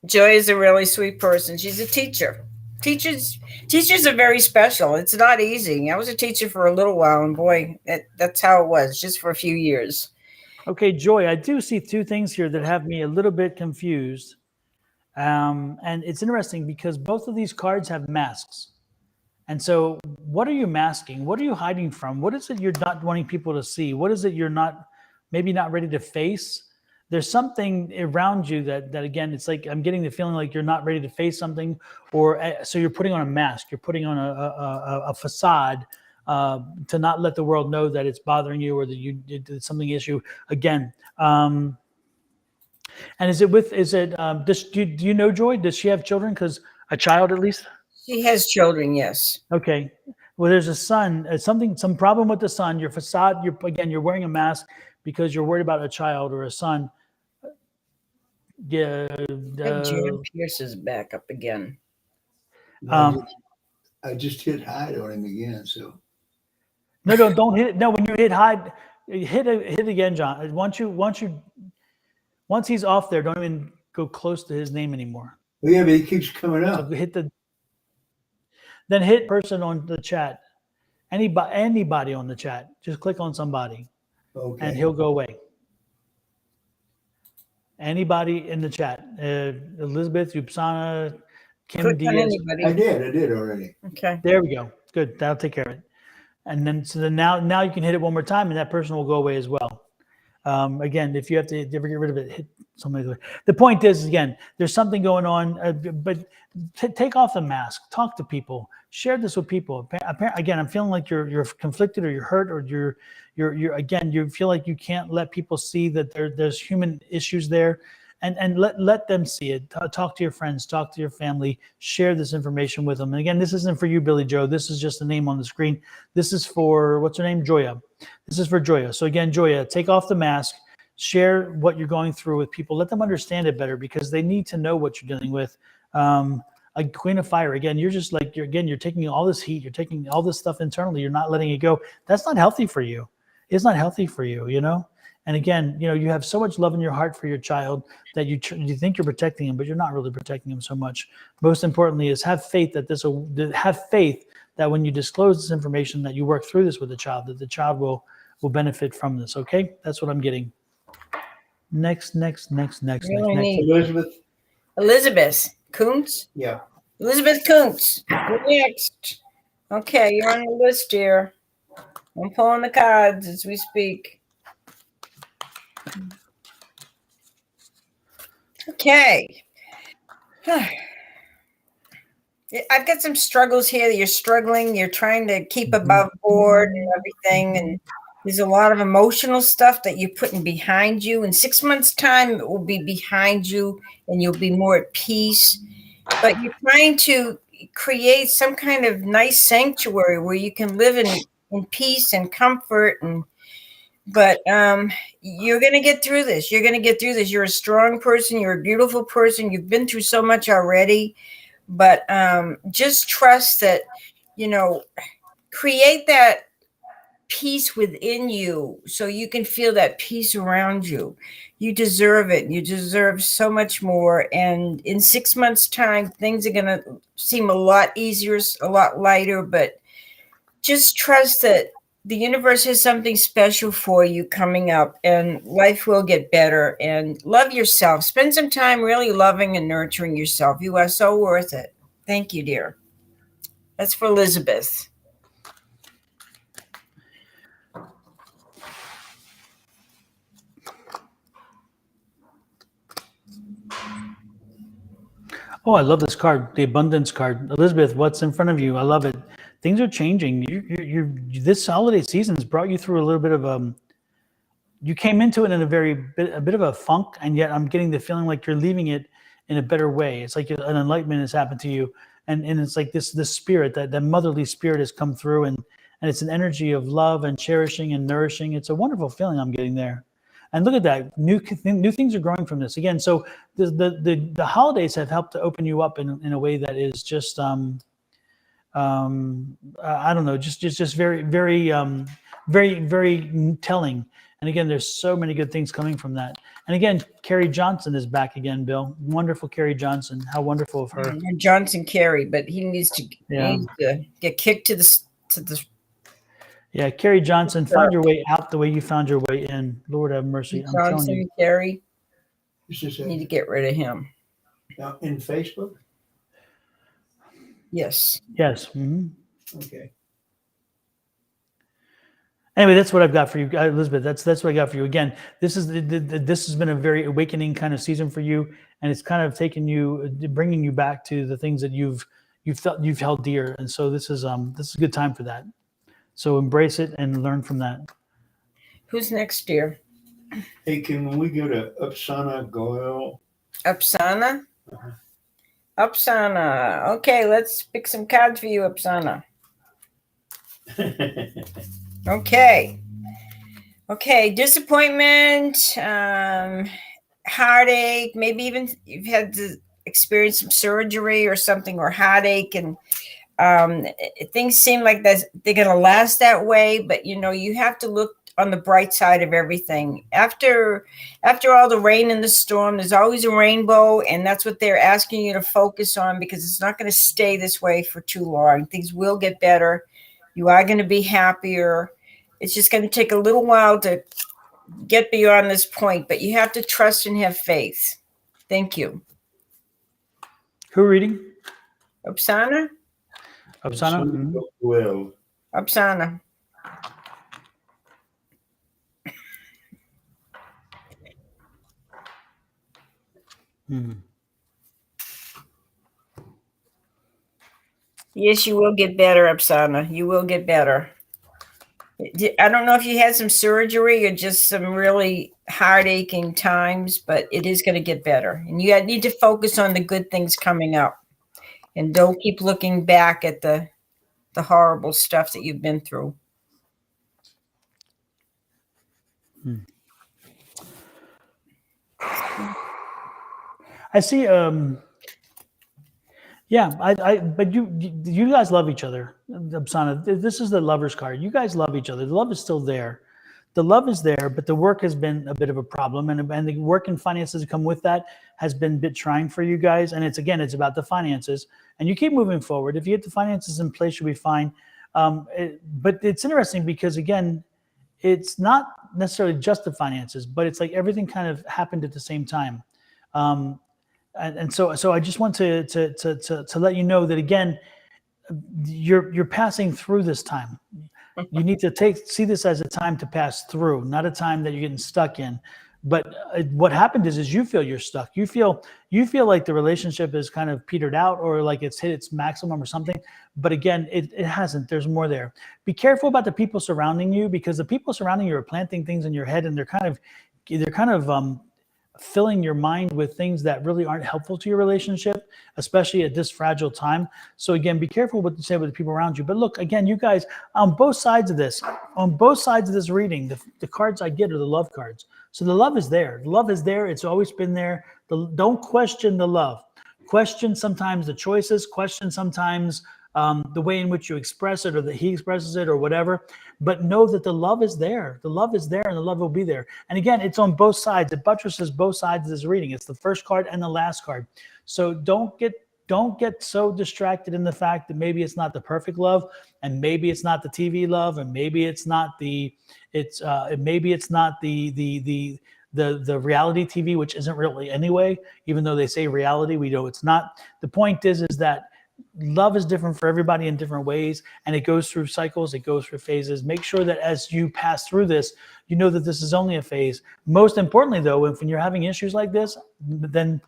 Speaker 2: Joy is a really sweet person. She's a teacher. Teachers are very special. It's not easy. I was a teacher for a little while, and boy, that's how it was, just for a few years.
Speaker 1: Okay, Joy, I do see two things here that have me a little bit confused. And it's interesting because both of these cards have masks. And so what are you masking? What are you hiding from? What is it you're not wanting people to see? What is it you're maybe not ready to face? There's something around you that again, it's like I'm getting the feeling like you're not ready to face something, or so you're putting on a mask, you're putting on a facade to not let the world know that it's bothering you or that you did something issue. Again, and do you know Joy? Does she have children? Because a child at least?
Speaker 2: She has children, yes.
Speaker 1: Okay. Well, there's a son, some problem with the son, your facade, you're wearing a mask because you're worried about a child or a son. Yeah.
Speaker 2: Jan Pierce is back up again.
Speaker 3: I just hit hide on him again, so.
Speaker 1: No, don't hit it. No, when you hit hide, hit again, John. Once he's off there, don't even go close to his name anymore.
Speaker 3: Well, yeah, but he keeps coming up.
Speaker 1: So then hit person on the chat. Anybody on the chat. Just click on somebody.
Speaker 3: Okay.
Speaker 1: And he'll go away. Anybody in the chat. Elizabeth, Upsana, Kim Diaz.
Speaker 3: I did already.
Speaker 2: Okay.
Speaker 1: There we go. Good. That'll take care of it. And then now you can hit it one more time and that person will go away as well. Again, if you have to ever get rid of it, hit somebody. The point is, again, there's something going on, but take off the mask, talk to people, share this with people. Again, I'm feeling like you're conflicted or you're hurt or you feel like you can't let people see that there's human issues there, and let them see it. Talk to your friends, talk to your family, share this information with them. And again, this isn't for you, Billy Joe. This is just the name on the screen. This is for, what's her name? Joya. This is for Joya. So again, Joya, take off the mask, share what you're going through with people. Let them understand it better because they need to know what you're dealing with. A Queen of Fire, again, you're just like, you're taking all this heat, you're taking all this stuff internally, you're not letting it go. That's not healthy for you. It's not healthy for you, And again, you have so much love in your heart for your child that you think you're protecting him, but you're not really protecting him so much. Most importantly is have faith that when you disclose this information, that you work through this with the child, that the child will benefit from this. Okay, that's what I'm getting. Next.
Speaker 2: Elizabeth Kuntz.
Speaker 3: Yeah.
Speaker 2: Elizabeth Kuntz. Next. Okay, you're on the list here. I'm pulling the cards as we speak. Okay. I've got some struggles here that you're struggling. You're trying to keep above board and everything. And There's a lot of emotional stuff that you're putting behind you. In 6 months' time, it will be behind you and you'll be more at peace. But you're trying to create some kind of nice sanctuary where you can live in peace and comfort. But you're going to get through this. You're going to get through this. You're a strong person. You're a beautiful person. You've been through so much already. But just trust that, create that peace within you so you can feel that peace around you. You deserve it. You deserve so much more. And in 6 months' time, things are going to seem a lot easier, a lot lighter, but just trust that the universe has something special for you coming up and life will get better. And love yourself. Spend some time really loving and nurturing yourself. You are so worth it. Thank you, dear. That's for Elizabeth.
Speaker 1: Oh, I love this card, the abundance card. Elizabeth, what's in front of you? I love it. Things are changing. This holiday season has brought you through a little bit of you came into it in a bit of a funk, and yet I'm getting the feeling like you're leaving it in a better way. It's like an enlightenment has happened to you, and it's like this spirit, that motherly spirit has come through, and it's an energy of love and cherishing and nourishing. It's a wonderful feeling I'm getting there. And look at that, new things are growing from this again. So the holidays have helped to open you up in a way that is just I don't know, just very very telling. And again, there's so many good things coming from that. And again, Carrie Johnson is back again, Bill. Wonderful Carrie Johnson. How wonderful of her.
Speaker 2: Johnson Carrie, but he needs to get kicked to the.
Speaker 1: Yeah, Carrie Johnson, find your way out the way you found your way in. Lord have mercy. I'm telling you.
Speaker 2: Carrie, you need to get rid of him.
Speaker 3: In Facebook?
Speaker 2: Yes.
Speaker 1: Yes. Mm-hmm.
Speaker 3: Okay.
Speaker 1: Anyway, that's what I've got for you, Elizabeth. That's what I got for you. Again, this has been a very awakening kind of season for you, and it's kind of bringing you back to the things that you've held dear. And so this is a good time for that. So embrace it and learn from that.
Speaker 2: Who's next, dear?
Speaker 3: Hey, can we go to Upsana Goyle?
Speaker 2: Upsana? Upsana. Okay, let's pick some cards for you, Upsana. Okay. Disappointment, heartache, maybe even you've had to experience some surgery or something, or heartache, and things seem like they're going to last that way, but you have to look on the bright side of everything. After all the rain and the storm, there's always a rainbow, and that's what they're asking you to focus on, because it's not going to stay this way for too long. Things will get better. You are going to be happier. It's just going to take a little while to get beyond this point, but you have to trust and have faith. Thank you.
Speaker 1: Who reading?
Speaker 2: Upsana?
Speaker 1: Upsana? Mm-hmm.
Speaker 3: Well.
Speaker 2: Upsana.
Speaker 1: Mm-hmm.
Speaker 2: Yes, you will get better, Upsana. You will get better. I don't know if you had some surgery or just some really heart-aching times, but it is going to get better. And you need to focus on the good things coming up. And don't keep looking back at the horrible stuff that you've been through.
Speaker 1: I see. But you guys love each other, Upsana. This is the lover's card. You guys love each other. The love is still there. The love is there, but the work has been a bit of a problem, and the work and finances that come with that has been a bit trying for you guys. And it's about the finances, and you keep moving forward. If you get the finances in place, you'll be fine. But it's interesting because, again, it's not necessarily just the finances, but it's like everything kind of happened at the same time. And so I just want to let you know that, again, you're passing through this time. You need to see this as a time to pass through, not a time that you're getting stuck in. But what happened is you feel you're stuck. You feel like the relationship is kind of petered out, or like it's hit its maximum or something. But again, it hasn't. There's more there. Be careful about the people surrounding you, because the people surrounding you are planting things in your head, and they're kind of filling your mind with things that really aren't helpful to your relationship, especially at this fragile time. So again, be careful what you say with the people around you. But look, again, you guys, on both sides of this reading, the cards I get are the love cards. So the love is there. The love is there. It's always been there. Don't question the love. Question sometimes the choices. Question sometimes the way in which you express it, or that he expresses it, or whatever. But know that the love is there. The love is there, and the love will be there. And again, it's on both sides. It buttresses both sides of this reading. It's the first card and the last card. So don't get so distracted in the fact that maybe it's not the perfect love, and maybe it's not the TV love, and maybe it's not the reality TV, which isn't really anyway. Even though they say reality, we know it's not. The point is that love is different for everybody in different ways, and it goes through cycles, it goes through phases. Make sure that as you pass through this, you know that this is only a phase. Most importantly, though, when you're having issues like this, then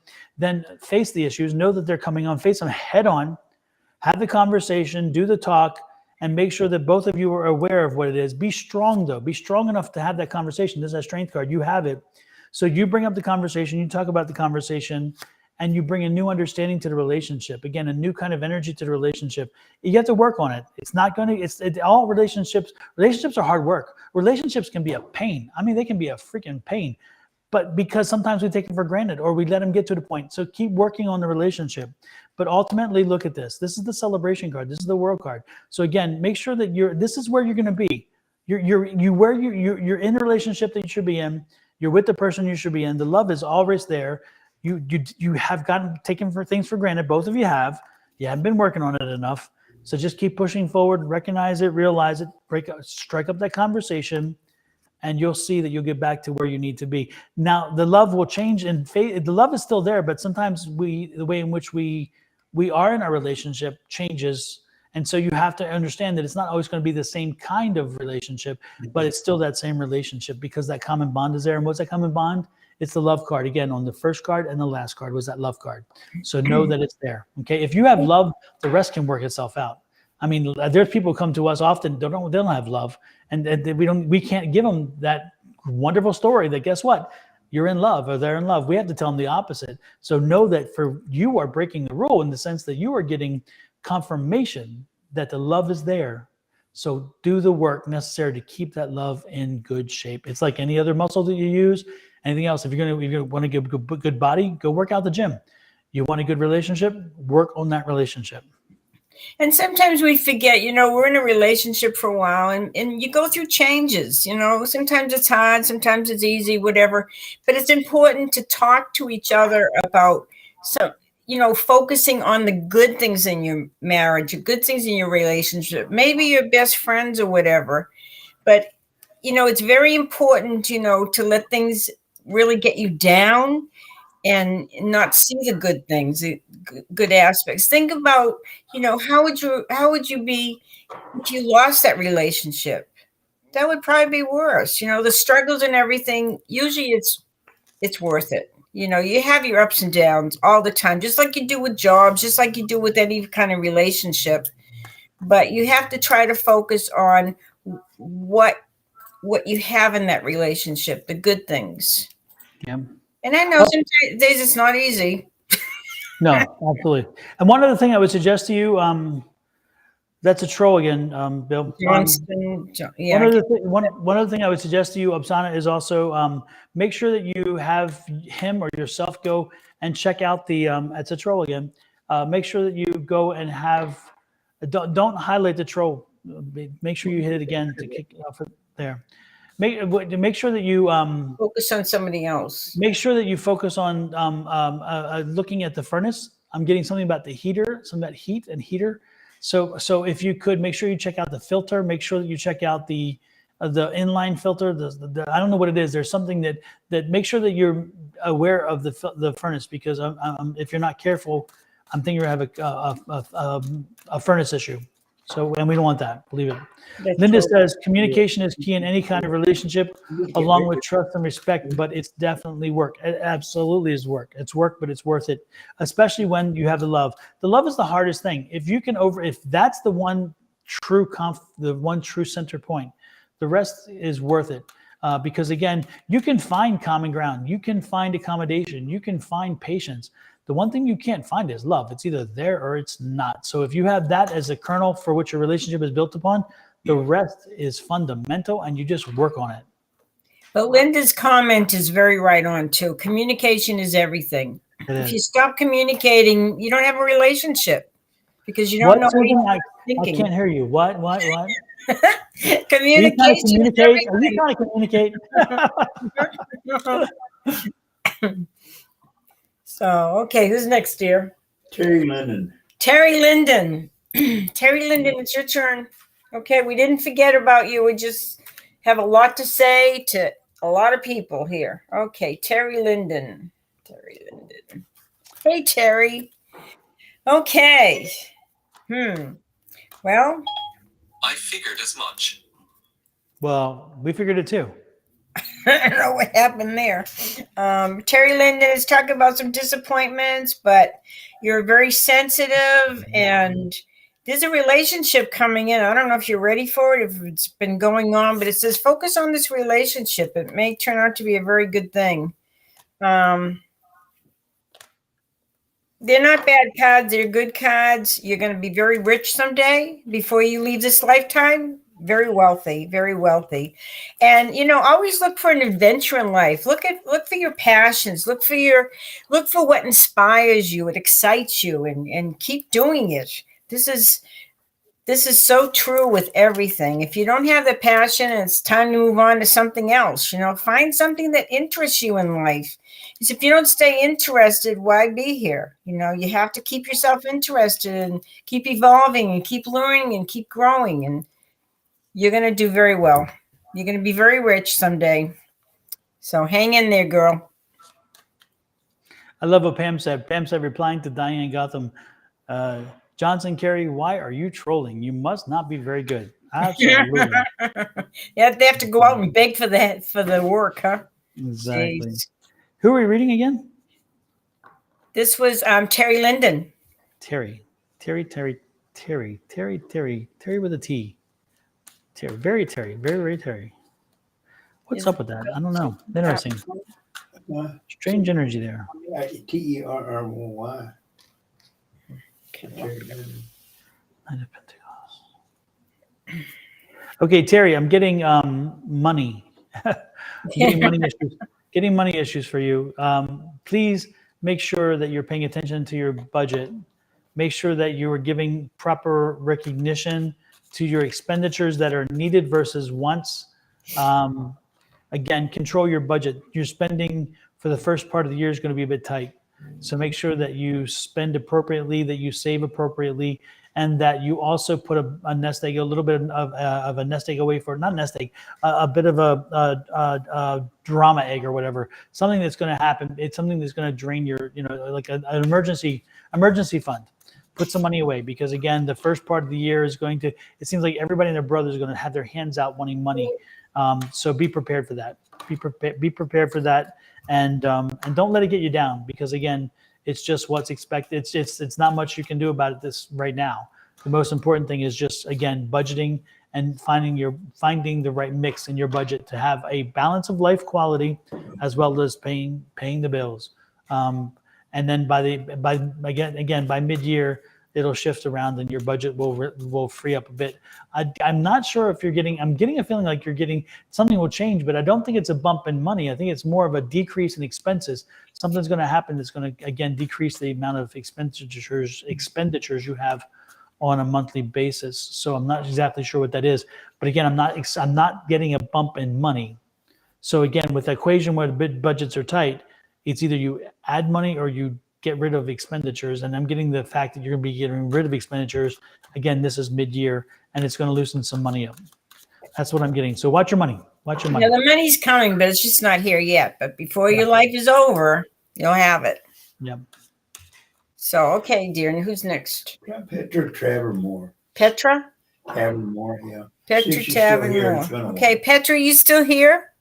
Speaker 1: face the issues. Know that they're coming on. Face them head on. Have the conversation. Do the talk. And make sure that both of you are aware of what it is. Be strong, though. Be strong enough to have that conversation. This is a strength card. You have it. So you bring up the conversation. You talk about the conversation. And you bring a new understanding to the relationship. Again, a new kind of energy to the relationship. You have to work on it. It's not going to, all relationships are hard work. Relationships can be a pain. I mean, they can be a freaking pain. But because sometimes we take them for granted, or we let them get to the point. So keep working on the relationship. But ultimately, look at this. This is the celebration card. This is the world card. So again, make sure that this is where you're going to be. You're in a relationship that you should be in. You're with the person you should be in. The love is always there. You have taken things for granted. Both of you have. You haven't been working on it enough. So just keep pushing forward, recognize it, realize it, strike up that conversation, and you'll see that you'll get back to where you need to be. Now, the love will change, and the love is still there, but sometimes the way in which we are in our relationship changes. And so you have to understand that it's not always going to be the same kind of relationship, but it's still that same relationship, because that common bond is there. And what's that common bond? It's the love card. Again, on the first card and the last card was that love card. So know that it's there. Okay. If you have love, the rest can work itself out. I mean, there's people who come to us often, they don't have love, and we can't give them that wonderful story that, guess what? You're in love, or they're in love. We have to tell them the opposite. So know that you are breaking the rule, in the sense that you are getting confirmation that the love is there. So do the work necessary to keep that love in good shape. It's like any other muscle that you use. Anything else, if you're going to want to get a good body, go work out the gym. You want a good relationship, work on that relationship.
Speaker 2: And sometimes we forget, we're in a relationship for a while, and you go through changes, sometimes it's hard, sometimes it's easy, whatever. But it's important to talk to each other about focusing on the good things in your marriage, the good things in your relationship, maybe your best friends or whatever. But, it's very important, to let things really get you down and not see the good things, the good aspects. Think about, how would you be if you lost that relationship? That would probably be worse. The struggles and everything, usually it's worth it. You have your ups and downs all the time, just like you do with jobs, just like you do with any kind of relationship. But you have to try to focus on what you have in that relationship, the good things.
Speaker 1: Yeah.
Speaker 2: And I know some days it's not easy.
Speaker 1: No, absolutely. And one other thing I would suggest to you, that's a troll again, Bill.
Speaker 2: Johnston, yeah.
Speaker 1: One other thing I would suggest to you, Oksana, is also make sure that you have him or yourself go and check out the, it's a troll again. Make sure that you go and don't highlight the troll. Make sure you hit it again to kick it off there. Make sure that you
Speaker 2: focus on somebody else.
Speaker 1: Make sure that you focus on looking at the furnace. I'm getting something about the heater, something about heat and heater. So if you could, make sure you check out the filter. Make sure that you check out the inline filter. I don't know what it is. There's something that make sure that you're aware of the furnace, because if you're not careful, I'm thinking you have a furnace issue. So, and we don't want that. Believe it.
Speaker 2: That's
Speaker 1: Linda
Speaker 2: true.
Speaker 1: says communication is key in any kind of relationship, along with trust and respect. But it's definitely work. It absolutely is work. It's work, but it's worth it, especially when you have the love. The love is the hardest thing. If you can if that's the one true center point, the rest is worth it. Because again, you can find common ground, you can find accommodation, you can find patience. The one thing you can't find is love. It's either there or it's not. So if you have that as a kernel for which your relationship is built upon, the rest is fundamental, and you just work on it.
Speaker 2: But Linda's comment is very right on too. Communication is everything. If you stop communicating, you don't have a relationship because you don't know what
Speaker 1: Susan?
Speaker 2: you're
Speaker 1: I
Speaker 2: thinking.
Speaker 1: can't hear you. What?
Speaker 2: Communication is
Speaker 1: Are you
Speaker 2: everything.
Speaker 1: trying to communicate?
Speaker 2: So, okay, who's next, dear?
Speaker 3: Terry Lennon.
Speaker 2: Terry Linden. Terry Linden, it's your turn. Okay, we didn't forget about you. We just have a lot to say to a lot of people here. Okay, Terry Linden. Terry Linden. Hey, Terry. Okay. Well,
Speaker 4: I figured as much.
Speaker 1: Well, we figured it too.
Speaker 2: I don't know what happened there. Terry Linden is talking about some disappointments, but you're very sensitive and there's a relationship coming in. I don't know if you're ready for it, if it's been going on, but it says focus on this relationship. It may turn out to be a very good thing. They're not bad cards. They're good cards. You're going to be very rich someday before you leave this lifetime. Very wealthy, very wealthy. And, always look for an adventure in life. Look for your passions. Look for what inspires you. It excites you and keep doing it. This is so true with everything. If you don't have the passion and it's time to move on to something else, find something that interests you in life. Because if you don't stay interested, why be here? You have to keep yourself interested and keep evolving and keep learning and keep growing. And you're going to do very well. You're going to be very rich someday. So hang in there, girl.
Speaker 1: I love what Pam said. Pam said, replying to Diane Gotham, Johnson, Carey, why are you trolling? You must not be very good. Absolutely.
Speaker 2: Yeah, they have to go out and beg for the work, huh?
Speaker 1: Exactly.
Speaker 2: Jeez.
Speaker 1: Who are we reading again?
Speaker 2: This was Terry Linden.
Speaker 1: Terry with a T. Terry, very Terry. What's up with that? I don't know. Interesting. Strange energy there.
Speaker 3: Terry.
Speaker 1: Knight of Pentacles. Okay, Terry, I'm getting money. Getting money issues for you. Please make sure that you're paying attention to your budget. Make sure that you are giving proper recognition to your expenditures that are needed versus wants. Again, control your budget. Your spending for the first part of the year is going to be a bit tight. So make sure that you spend appropriately, that you save appropriately, and that you also put a nest egg, a little bit of a nest egg away for, not nest egg, a bit of a drama egg or whatever, something that's going to happen. It's something that's going to drain your, like an emergency fund. Put some money away, because again, the first part of the year is going to, it seems like everybody and their brother is going to have their hands out wanting money. So be prepared for that. Be prepared for that. And don't let it get you down, because again, it's just what's expected. It's not much you can do about it this right now. The most important thing is just, again, budgeting and finding the right mix in your budget to have a balance of life quality as well as paying the bills. And then by mid-year, it'll shift around and your budget will free up a bit. I'm not sure if I'm getting a feeling like something will change, but I don't think it's a bump in money. I think it's more of a decrease in expenses. Something's going to happen that's going to, again, decrease the amount of expenditures you have on a monthly basis. So I'm not exactly sure what that is, but again, I'm not getting a bump in money. So again, with the equation where the budgets are tight, it's either you add money or you get rid of expenditures. And I'm getting the fact that you're going to be getting rid of expenditures. Again, this is mid-year, and it's going to loosen some money up. That's what I'm getting. So watch your money.
Speaker 2: Yeah, the money's coming, but it's just not here yet. But before your life is over, you'll have it.
Speaker 1: Yep.
Speaker 2: So, okay, dear. And who's next?
Speaker 3: Petra Travermore.
Speaker 2: Petra?
Speaker 3: Having more, yeah.
Speaker 2: Petra
Speaker 3: See if she's still
Speaker 2: Tavern
Speaker 3: here.
Speaker 2: Moore.
Speaker 3: It's been a while.
Speaker 2: Okay, Petra, you still here?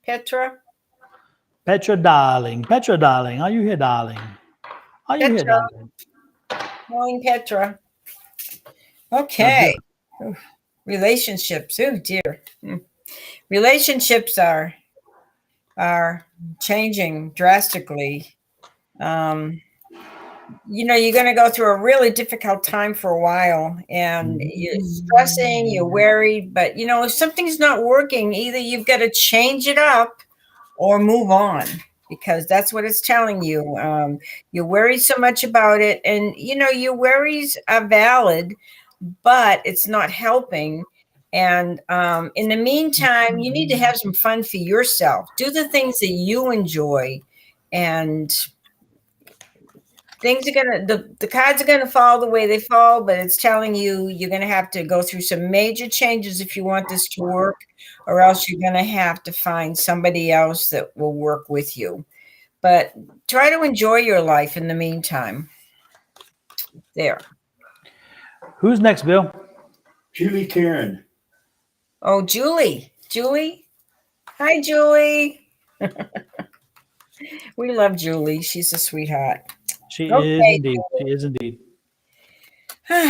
Speaker 2: Petra?
Speaker 1: Petra, darling. Petra, darling. Are you here, darling? Are you here,
Speaker 2: Petra.
Speaker 1: darling?
Speaker 2: Calling Petra.
Speaker 1: Oh,
Speaker 2: Okay.
Speaker 1: dear.
Speaker 2: Oof. Relationships. Oh dear. Relationships are changing drastically. You're going to go through a really difficult time for a while, and you're stressing, you're worried, but if something's not working, either you've got to change it up or move on, because that's what it's telling you. You're worried so much about it, and your worries are valid, but it's not helping. And in the meantime, you need to have some fun for yourself. Do the things that you enjoy, and things are the cards are gonna fall the way they fall, but it's telling you you're gonna have to go through some major changes if you want this to work, or else you're gonna have to find somebody else that will work with you. But try to enjoy your life in the meantime. There.
Speaker 1: Who's next, Bill?
Speaker 3: Julie Karen.
Speaker 2: Oh, Julie. Julie. Hi, Julie. We love Julie. She's a sweetheart.
Speaker 1: She is
Speaker 2: Okay.
Speaker 1: indeed. She is indeed.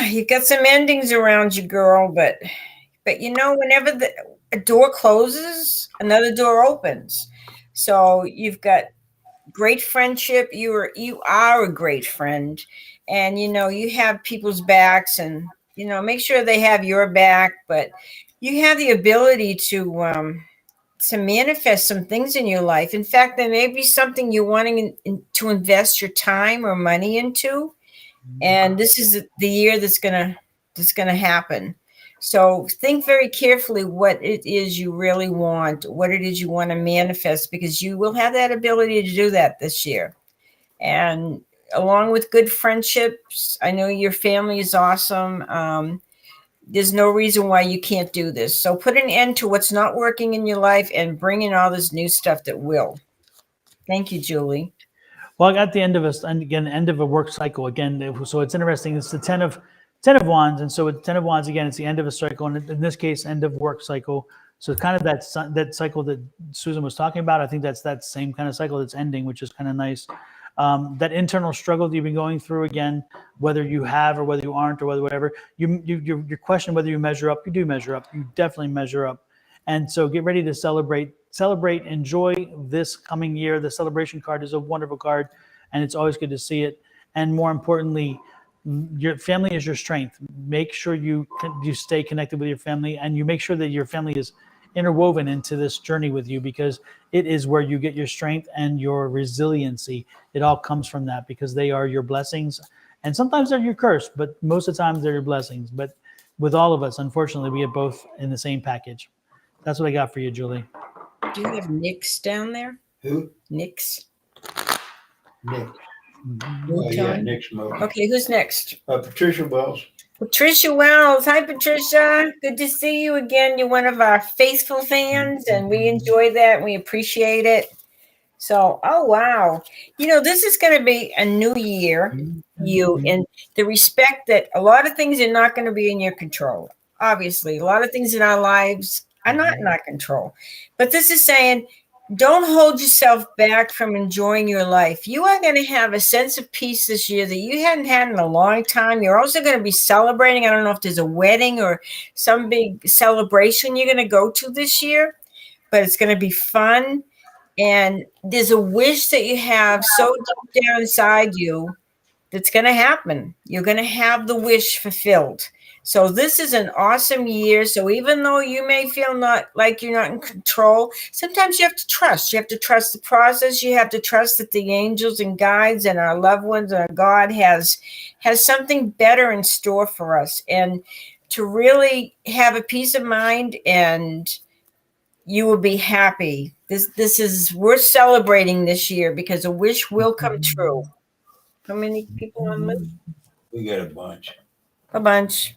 Speaker 2: You've got some endings around you, girl, but whenever a door closes, another door opens. So you've got great friendship. You are a great friend, and you have people's backs, and make sure they have your back. But you have the ability to manifest some things in your life. In fact, there may be something you're wanting to invest your time or money into, and this is the year that's gonna happen. So think very carefully what it is you really want, what it is you want to manifest, because you will have that ability to do that this year. And along with good friendships, I know your family is awesome. There's no reason why you can't do this. So put an end to what's not working in your life and bring in all this new stuff that will. Thank you, Julie.
Speaker 1: Well, at the end of end of a work cycle again. So it's interesting. It's the ten of wands, and so with 10 of wands again, it's the end of a cycle, and in this case, end of work cycle. So it's kind of that cycle that Susan was talking about. I think that's that same kind of cycle that's ending, which is kind of nice. That internal struggle that you've been going through again, whether you have or whether you aren't or whether whatever, you're questioning whether you measure up. You do measure up. You definitely measure up. And so get ready to celebrate, enjoy this coming year. The celebration card is a wonderful card, and it's always good to see it. And more importantly, your family is your strength. Make sure you stay connected with your family, and you make sure that your family is interwoven into this journey with you, because it is where you get your strength and your resiliency. It all comes from that, because they are your blessings, and sometimes they're your curse, but most of the time they're your blessings. But with all of us, unfortunately, we have both in the same package. That's what I got for you, Julie.
Speaker 2: Do you have Nyx down there?
Speaker 3: Who?
Speaker 2: Nyx.
Speaker 3: Nick.
Speaker 2: Oh,
Speaker 3: Yeah, Nick's mode.
Speaker 2: Okay, who's next?
Speaker 3: Patricia Wells.
Speaker 2: Patricia Wells. Hi, Patricia. Good to see you again. You're one of our faithful fans, and we enjoy that. And we appreciate it. So, oh, wow. This is going to be a new year. And the respect that a lot of things are not going to be in your control. Obviously, a lot of things in our lives are not in our control. But this is saying, don't hold yourself back from enjoying your life. You are going to have a sense of peace this year that you hadn't had in a long time. You're also going to be celebrating. I don't know if there's a wedding or some big celebration you're going to go to this year, but it's going to be fun. And there's a wish that you have so deep down inside you that's going to happen. You're going to have the wish fulfilled. So this is an awesome year. So even though you may feel not like you're not in control, sometimes you have to trust. You have to trust the process. You have to trust that the angels and guides and our loved ones and our God has something better in store for us. And to really have a peace of mind, and you will be happy. We're celebrating this year because a wish will come true. How many people on the list?
Speaker 3: We got a bunch.
Speaker 2: A bunch.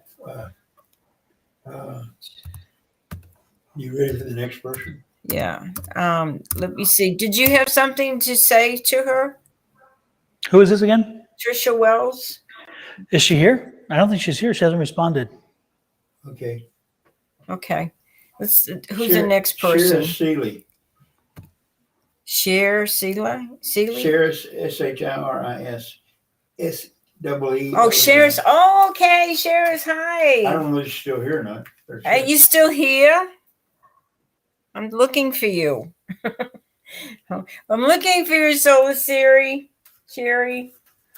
Speaker 3: You ready for the next person?
Speaker 2: Yeah. Let me see. Did you have something to say to her?
Speaker 1: Who is this again?
Speaker 2: Trisha Wells?
Speaker 1: Is she here? I don't think she's here. She hasn't responded.
Speaker 3: Okay.
Speaker 2: Okay. Who's the next
Speaker 3: Shara
Speaker 2: person?
Speaker 3: Seeley.
Speaker 2: Seeley?
Speaker 3: Sharis, Shiris. SEE.
Speaker 2: Oh, Sharis. Oh, okay. Sharis, hi.
Speaker 3: I don't know if she's still here or not.
Speaker 2: Are you still here? I'm looking for you. I'm looking for your solar Siri. Sherry.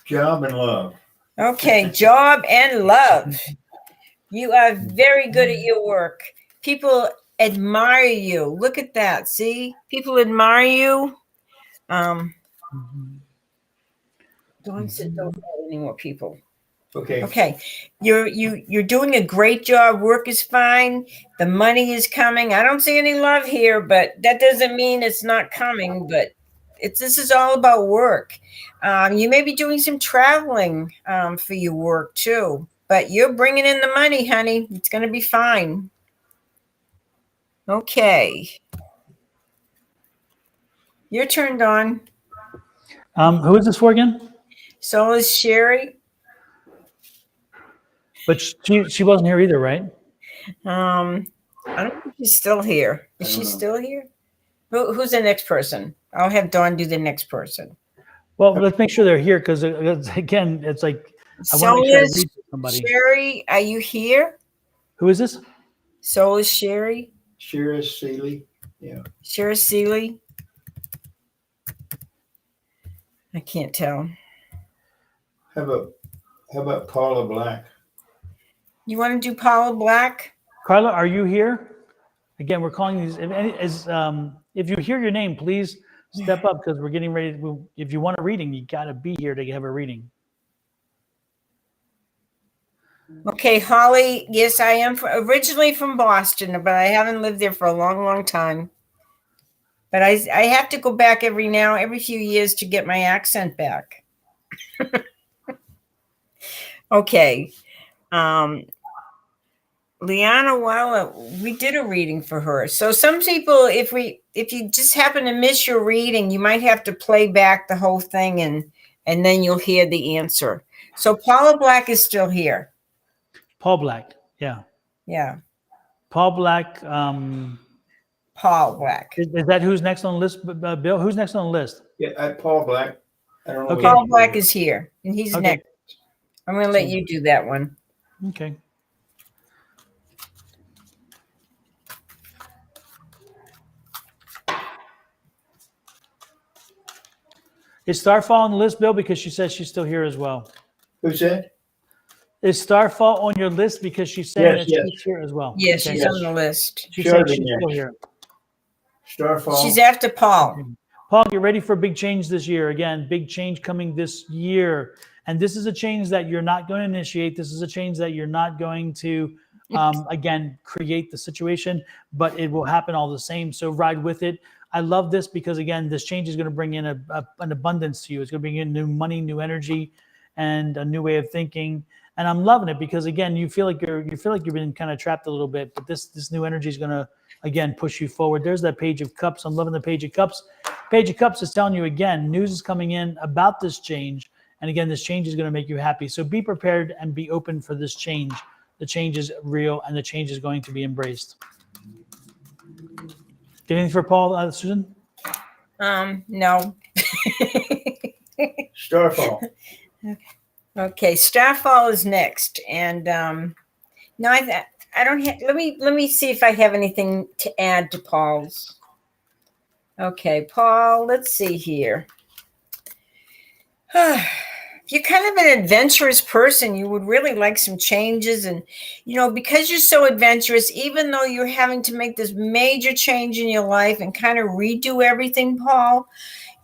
Speaker 3: Job and love.
Speaker 2: Okay, job and love. You are very good at your work. People admire you. Look at that. See? People admire you. Don't have any more people.
Speaker 3: Okay.
Speaker 2: Okay. You're doing a great job. Work is fine. The money is coming. I don't see any love here, but that doesn't mean it's not coming, but this is all about work. You may be doing some traveling for your work too, but you're bringing in the money, honey. It's going to be fine. Okay. You're turned on.
Speaker 1: Who is this for again?
Speaker 2: So is Sherry.
Speaker 1: But she wasn't here either, right?
Speaker 2: I don't think she's still here. Is she still here? Who's the next person? I'll have Dawn do the next person.
Speaker 1: Well, let's make sure they're here because again, it's like I want
Speaker 2: So
Speaker 1: to make sure I
Speaker 2: is
Speaker 1: read to somebody.
Speaker 2: Sherry, are you here?
Speaker 1: Who is this?
Speaker 2: So is Sherry.
Speaker 3: Shiris Seeley. Yeah.
Speaker 2: Sherry Seeley. I can't tell.
Speaker 3: How about Paula Black?
Speaker 2: You want to do Paula Black?
Speaker 1: Carla, are you here? Again, we're calling these. If you hear your name, please step up because we're getting ready. If you want a reading, you got to be here to have a reading.
Speaker 2: Okay, Holly. Yes, I am originally from Boston, but I haven't lived there for a long, long time. But I have to go back every few years to get my accent back. Okay. Liana Walla, we did a reading for her. So some people, if you just happen to miss your reading, you might have to play back the whole thing and then you'll hear the answer. So Paula Black is still here.
Speaker 1: Paul Black, yeah.
Speaker 2: Yeah.
Speaker 1: Paul Black.
Speaker 2: Paul Black.
Speaker 1: Is that who's next on the list, Bill? Who's next on the list?
Speaker 3: Yeah, Paul Black. I don't know.
Speaker 1: Okay.
Speaker 2: Paul Black is here, and he's
Speaker 1: Okay.
Speaker 2: next. I'm going to let you do that one.
Speaker 1: Okay. Is Starfall on the list, Bill? Because she says she's still here as well.
Speaker 3: Who's that?
Speaker 1: Is Starfall on your list because she's saying that she's here as well?
Speaker 2: Yes,
Speaker 1: Okay.
Speaker 2: she's on the list.
Speaker 1: She
Speaker 3: Sure,
Speaker 1: said she's
Speaker 3: yeah.
Speaker 1: still here.
Speaker 3: Starfall.
Speaker 2: She's after Paul.
Speaker 1: Paul, get ready for a big change this year. Again, big change coming this year. And this is a change that you're not going to initiate. This is a change that you're not going to, again, create the situation, but it will happen all the same. So ride with it. I love this because, again, this change is going to bring in an abundance to you. It's going to bring in new money, new energy, and a new way of thinking. And I'm loving it because, again, you feel like you've been kind of trapped a little bit, but this new energy is going to, again, push you forward. There's that Page of Cups. I'm loving the Page of Cups. Page of Cups is telling you, again, news is coming in about this change. And again, this change is going to make you happy. So be prepared and be open for this change. The change is real and the change is going to be embraced. Anything for Paul, Susan?
Speaker 2: No.
Speaker 3: Starfall.
Speaker 2: Okay, Starfall is next. And no, I don't have, let me see if I have anything to add to Paul's. Okay, Paul, let's see here. If you're kind of an adventurous person, you would really like some changes. And, because you're so adventurous, even though you're having to make this major change in your life and kind of redo everything, Paul,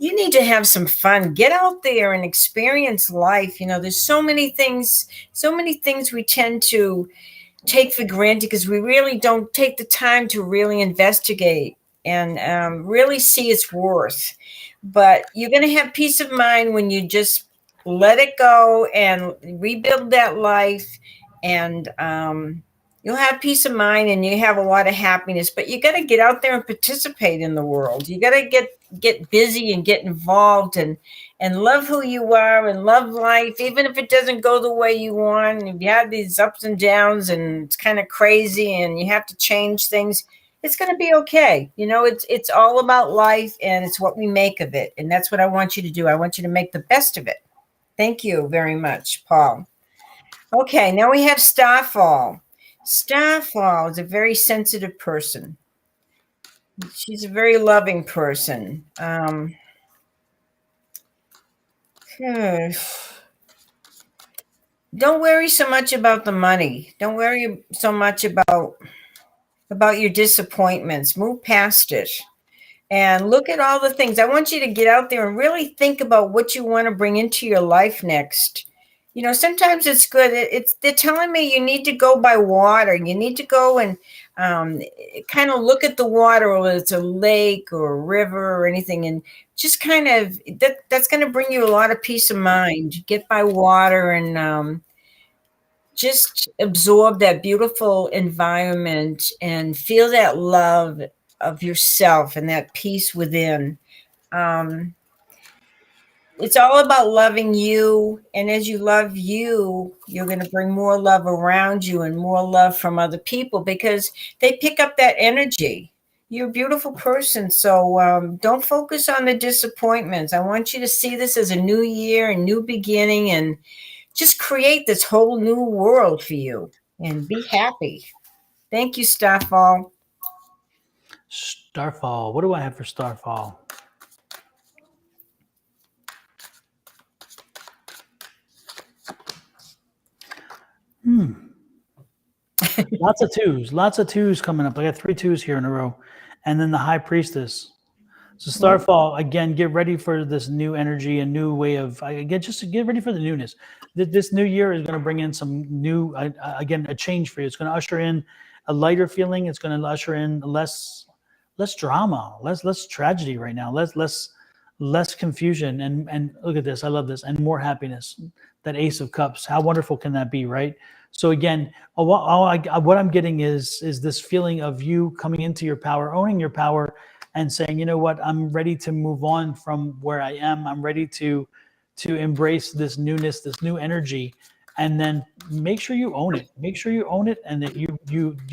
Speaker 2: you need to have some fun. Get out there and experience life. There's so many things we tend to take for granted because we really don't take the time to really investigate and really see its worth. But you're going to have peace of mind when you just let it go and rebuild that life, and you'll have peace of mind and you have a lot of happiness. But you got to get out there and participate in the world. You got to get busy and get involved and and love who you are and love life, even if it doesn't go the way you want. If you have these ups and downs and it's kind of crazy and you have to change things, it's going to be okay. It's all about life, and it's what we make of it. And that's what I want you to do. I want you to make the best of it. Thank you very much, Paul. Okay, now we have Starfall. Starfall is a very sensitive person. She's a very loving person. Don't worry so much about the money. Don't worry so much about your disappointments. Move past it and look at all the things. I want you to get out there and really think about what you want to bring into your life next. Sometimes it's good. They're telling me you need to go by water. You need to go and kind of look at the water, whether it's a lake or a river or anything, and just kind of that's going to bring you a lot of peace of mind. Get by water and just absorb that beautiful environment and feel that love of yourself and that peace within. It's all about loving you. And as you love you, you're going to bring more love around you and more love from other people because they pick up that energy. You're a beautiful person. So don't focus on the disappointments. I want you to see this as a new year, a new beginning, and just create this whole new world for you and be happy. Thank you, Starfall.
Speaker 1: Starfall. What do I have for Starfall? Lots of twos coming up. I got 3 twos here in a row. And then the High Priestess. So Starfall, again, get ready for this new energy, a new way of, again, just to get ready for the newness. This new year is going to bring in some new, again, a change for you. It's going to usher in a lighter feeling. It's going to usher in less drama, less tragedy right now, less confusion. And look at this. I love this. And more happiness. That Ace of Cups. How wonderful can that be, right? So again, what I'm getting is this feeling of you coming into your power, owning your power, and saying, you know what, I'm ready to move on from where I am. I'm ready to embrace this newness, this new energy, and then make sure you own it. Make sure you own it, and that you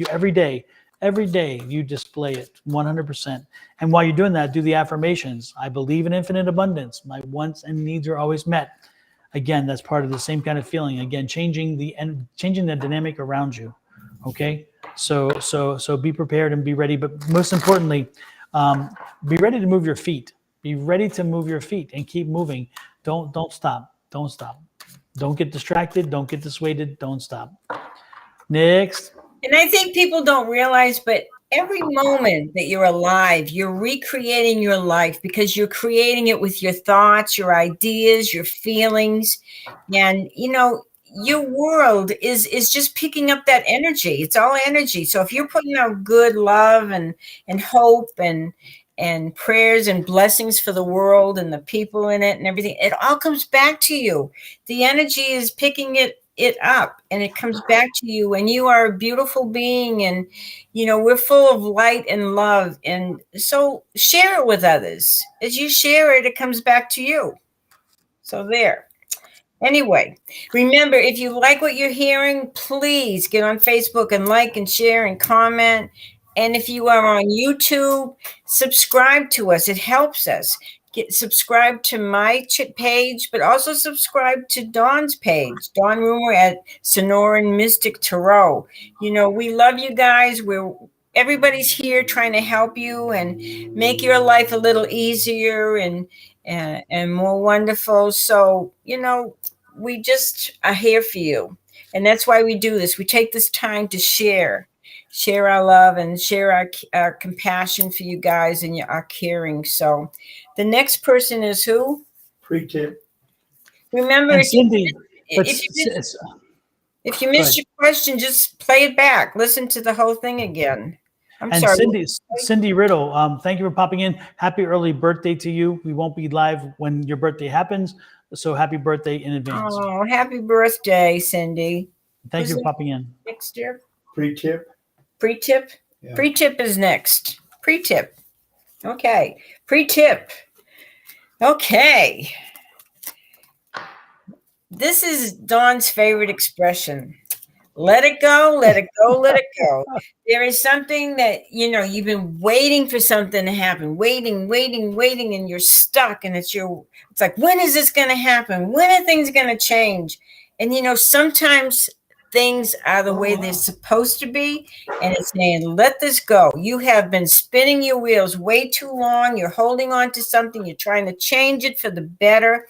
Speaker 1: every day you display it 100%. And while you're doing that, do the affirmations. I believe in infinite abundance. My wants and needs are always met. Again, that's part of the same kind of feeling. Again, changing the dynamic around you. Okay, so be prepared and be ready. But most importantly, be ready to move your feet. Be ready to move your feet and keep moving. Don't stop. Don't stop. Don't get distracted. Don't get dissuaded. Don't stop. Next.
Speaker 2: And I think people don't realize, but every moment that you're alive, you're recreating your life because you're creating it with your thoughts, your ideas, your feelings. And, your world is just picking up that energy. It's all energy. So if you're putting out good love and hope and prayers and blessings for the world and the people in it and everything, it all comes back to you. The energy is picking it up, and it comes back to you, and you are a beautiful being, and we're full of light and love, and so share it with others. As you share it, it comes back to you. So there. Anyway, remember, if you like what you're hearing, please get on Facebook and like and share and comment. And if you are on YouTube, subscribe to us. It helps us. Get subscribed to my page, but also subscribe to Dawn's page, Dawn Rumor at Sonoran Mystic Tarot. We love you guys. Everybody's here trying to help you and make your life a little easier and more wonderful. So, we just are here for you. And that's why we do this. We take this time to share our love and share our compassion for you guys and our caring. So the next person is who?
Speaker 3: Pre-tip.
Speaker 2: Remember,
Speaker 1: And
Speaker 2: if
Speaker 1: Cindy,
Speaker 2: you missed your question, just play it back. Listen to the whole thing again. I'm
Speaker 1: and
Speaker 2: sorry.
Speaker 1: Cindy Riddle, thank you for popping in. Happy early birthday to you. We won't be live when your birthday happens, so happy birthday in advance.
Speaker 2: Oh, happy birthday, Cindy.
Speaker 1: Thank you for popping in.
Speaker 2: Next year.
Speaker 3: Pre-tip.
Speaker 2: Pre-tip? Yeah. Pre-tip is next. Pre-tip. Okay. Pre-tip. Okay. This is Dawn's favorite expression. Let it go, let it go, let it go. There is something that, you've been waiting for something to happen, waiting, and you're stuck. And it's like, when is this going to happen? When are things going to change? And, sometimes things are the way they're supposed to be. And it's saying, let this go. You have been spinning your wheels way too long. You're holding on to something. You're trying to change it for the better.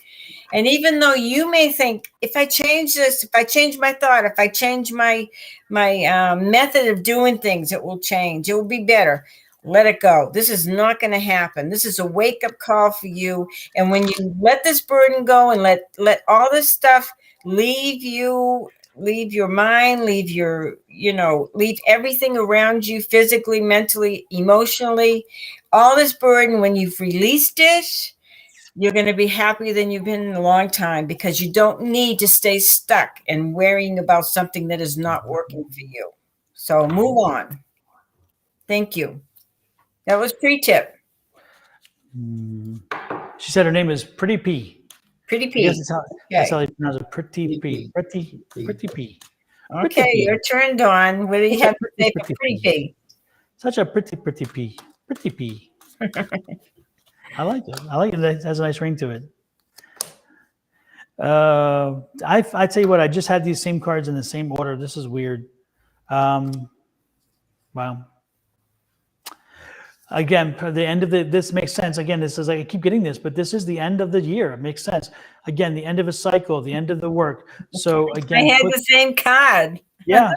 Speaker 2: And even though you may think, if I change this, if I change my thought, if I change my method of doing things, it will change. It will be better. Let it go. This is not going to happen. This is a wake-up call for you. And when you let this burden go and let all this stuff leave you, leave your mind, leave everything around you, physically, mentally, emotionally, all this burden, when you've released it, you're going to be happier than you've been in a long time, because you don't need to stay stuck and worrying about something that is not working for you. So move on. Thank you. That was pre-tip.
Speaker 1: She said her name is Pretty P.
Speaker 2: Pretty P.
Speaker 1: Yes, that's how they pronounce it. Pretty P. Pretty P.
Speaker 2: Okay, your turn, Dawn. What do you have to say for Pretty P?
Speaker 1: Such a pretty P. Pretty P. I like it. It has a nice ring to it. I tell you what, I just had these same cards in the same order. This is weird. Wow. Again, the end of this makes sense. Again, this is like, I keep getting this, but this is the end of the year. It makes sense. Again, the end of a cycle, the end of the work. So again,
Speaker 2: I had the same card.
Speaker 1: Yeah.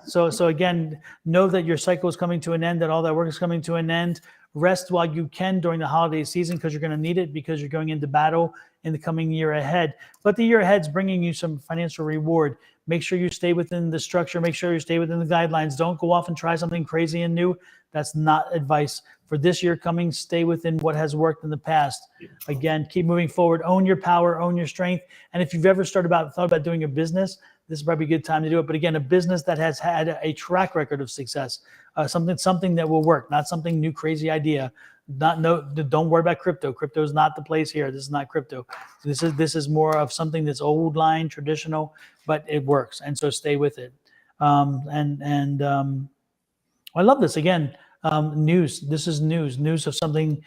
Speaker 1: So again, know that your cycle is coming to an end, that all that work is coming to an end. Rest while you can during the holiday season, because you're going to need it, because you're going into battle in the coming year ahead. But the year ahead is bringing you some financial reward. Make sure you stay within the structure. Make sure you stay within the guidelines. Don't go off and try something crazy and new. That's not advice. For this year coming, stay within what has worked in the past. Again, keep moving forward. Own your power, own your strength. And if you've ever thought about doing a business, this is probably a good time to do it. But again, a business that has had a track record of success, something that will work, not something new, crazy idea. Don't worry about crypto. Crypto is not the place here. This is not crypto. This is more of something that's old line, traditional, but it works. And so stay with it. I love this. Again, news. This is news of something.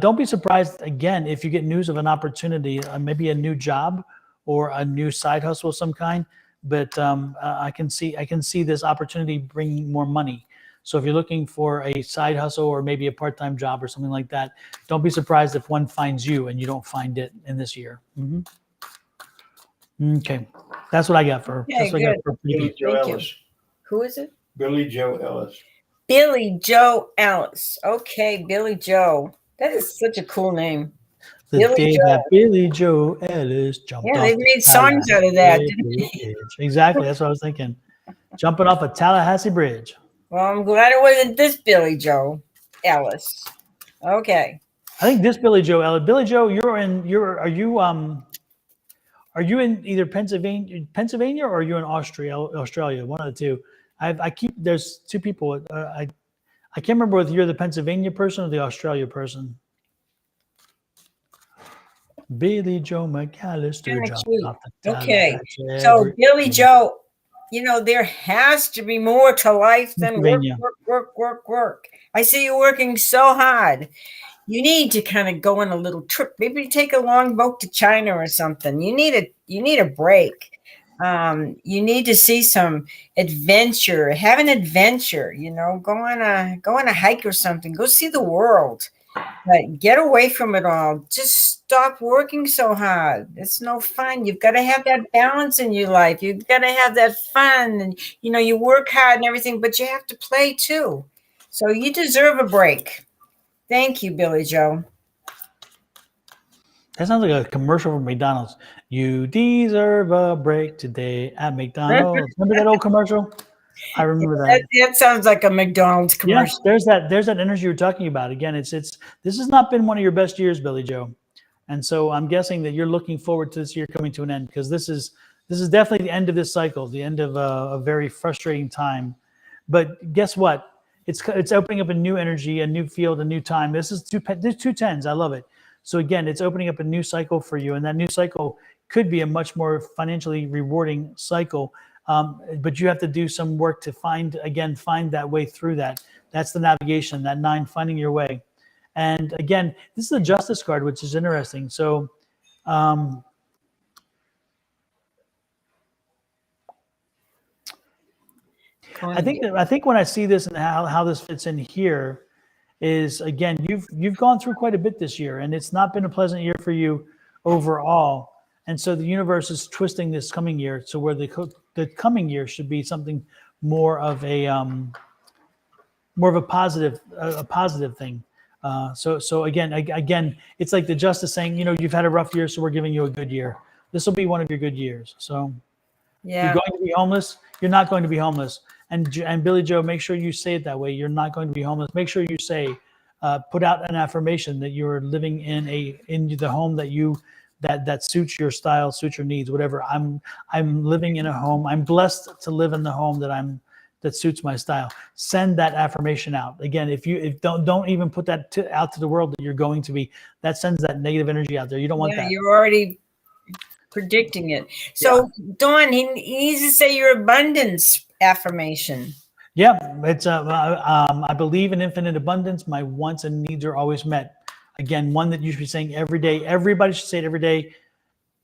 Speaker 1: Don't be surprised, again, if you get news of an opportunity, maybe a new job or a new side hustle of some kind. But I can see this opportunity bringing more money. So if you're looking for a side hustle or maybe a part-time job or something like that, don't be surprised if one finds you and you don't find it in this year. Okay, that's what I got for.
Speaker 2: Okay,
Speaker 1: that's what I got for
Speaker 3: Billy Joe
Speaker 2: Thank you.
Speaker 3: Ellis.
Speaker 2: Who is it?
Speaker 3: Billy Joe Ellis.
Speaker 2: Billy Joe Ellis. Okay, Billy Joe. That is such a cool name.
Speaker 1: The
Speaker 2: Billy
Speaker 1: day
Speaker 2: Joe.
Speaker 1: that Billy Joe Ellis jumped off.
Speaker 2: They've made songs out of that, didn't they?
Speaker 1: Exactly, that's what I was thinking. Jumping off a Tallahassee bridge.
Speaker 2: Well, I'm glad it wasn't this Billy Joe Ellis. Okay.
Speaker 1: I think this Billy Joe Ellis. Billy Joe, are you in either Pennsylvania or are you in Australia? One of the two. There's two people. I can't remember whether you're the Pennsylvania person or the Australia person. Billy Joe McAllister jumped off the
Speaker 2: Okay.
Speaker 1: Tallahassee
Speaker 2: So
Speaker 1: bridge.
Speaker 2: Billy Joe, there has to be more to life than
Speaker 1: Pennsylvania.
Speaker 2: work. I see you working so hard. You need to kind of go on a little trip. Maybe take a long boat to China or something. You need a break. You need to see some adventure. Have an adventure. Go on a hike or something. Go see the world. But get away from it all. Just stop working so hard. It's no fun. You've got to have that balance in your life. You've got to have that fun. And, you work hard and everything, but you have to play too. So you deserve a break. Thank you, Billy Joe.
Speaker 1: That sounds like a commercial from McDonald's. You deserve a break today at McDonald's. Remember that old commercial? I remember that.
Speaker 2: That sounds like a McDonald's commercial.
Speaker 1: Yes, there's that energy you're talking about. Again, this has not been one of your best years, Billy Joe. And so I'm guessing that you're looking forward to this year coming to an end, because this is definitely the end of this cycle, the end of a very frustrating time. But guess what? It's opening up a new energy, a new field, a new time. There's two tens. I love it. So again, it's opening up a new cycle for you, and that new cycle could be a much more financially rewarding cycle. But you have to do some work to find that way through that. That's the navigation, that 9, finding your way. And again, this is a justice card, which is interesting. So I think when I see this and how this fits in here is, again, you've gone through quite a bit this year, and it's not been a pleasant year for you overall. And so the universe is twisting this coming year to where the coming year should be something more of a positive thing. So again, it's like the justice saying, you've had a rough year, so we're giving you a good year. This will be one of your good years. So
Speaker 2: Yeah.
Speaker 1: you're going to be homeless. You're not going to be homeless. And Billy Joe, make sure you say it that way. You're not going to be homeless. Make sure you say, put out an affirmation that you're living in the home that suits your style, suits your needs, whatever. I'm living in a home. I'm blessed to live in the home that suits my style. Send that affirmation out. Again, if don't even put that out to the world that you're going to be. That sends that negative energy out there. You don't want that.
Speaker 2: You're already predicting it. So Dawn, he needs to say your abundance affirmation.
Speaker 1: Yeah, it's I believe in infinite abundance. My wants and needs are always met. Again, one that you should be saying every day. Everybody should say it every day.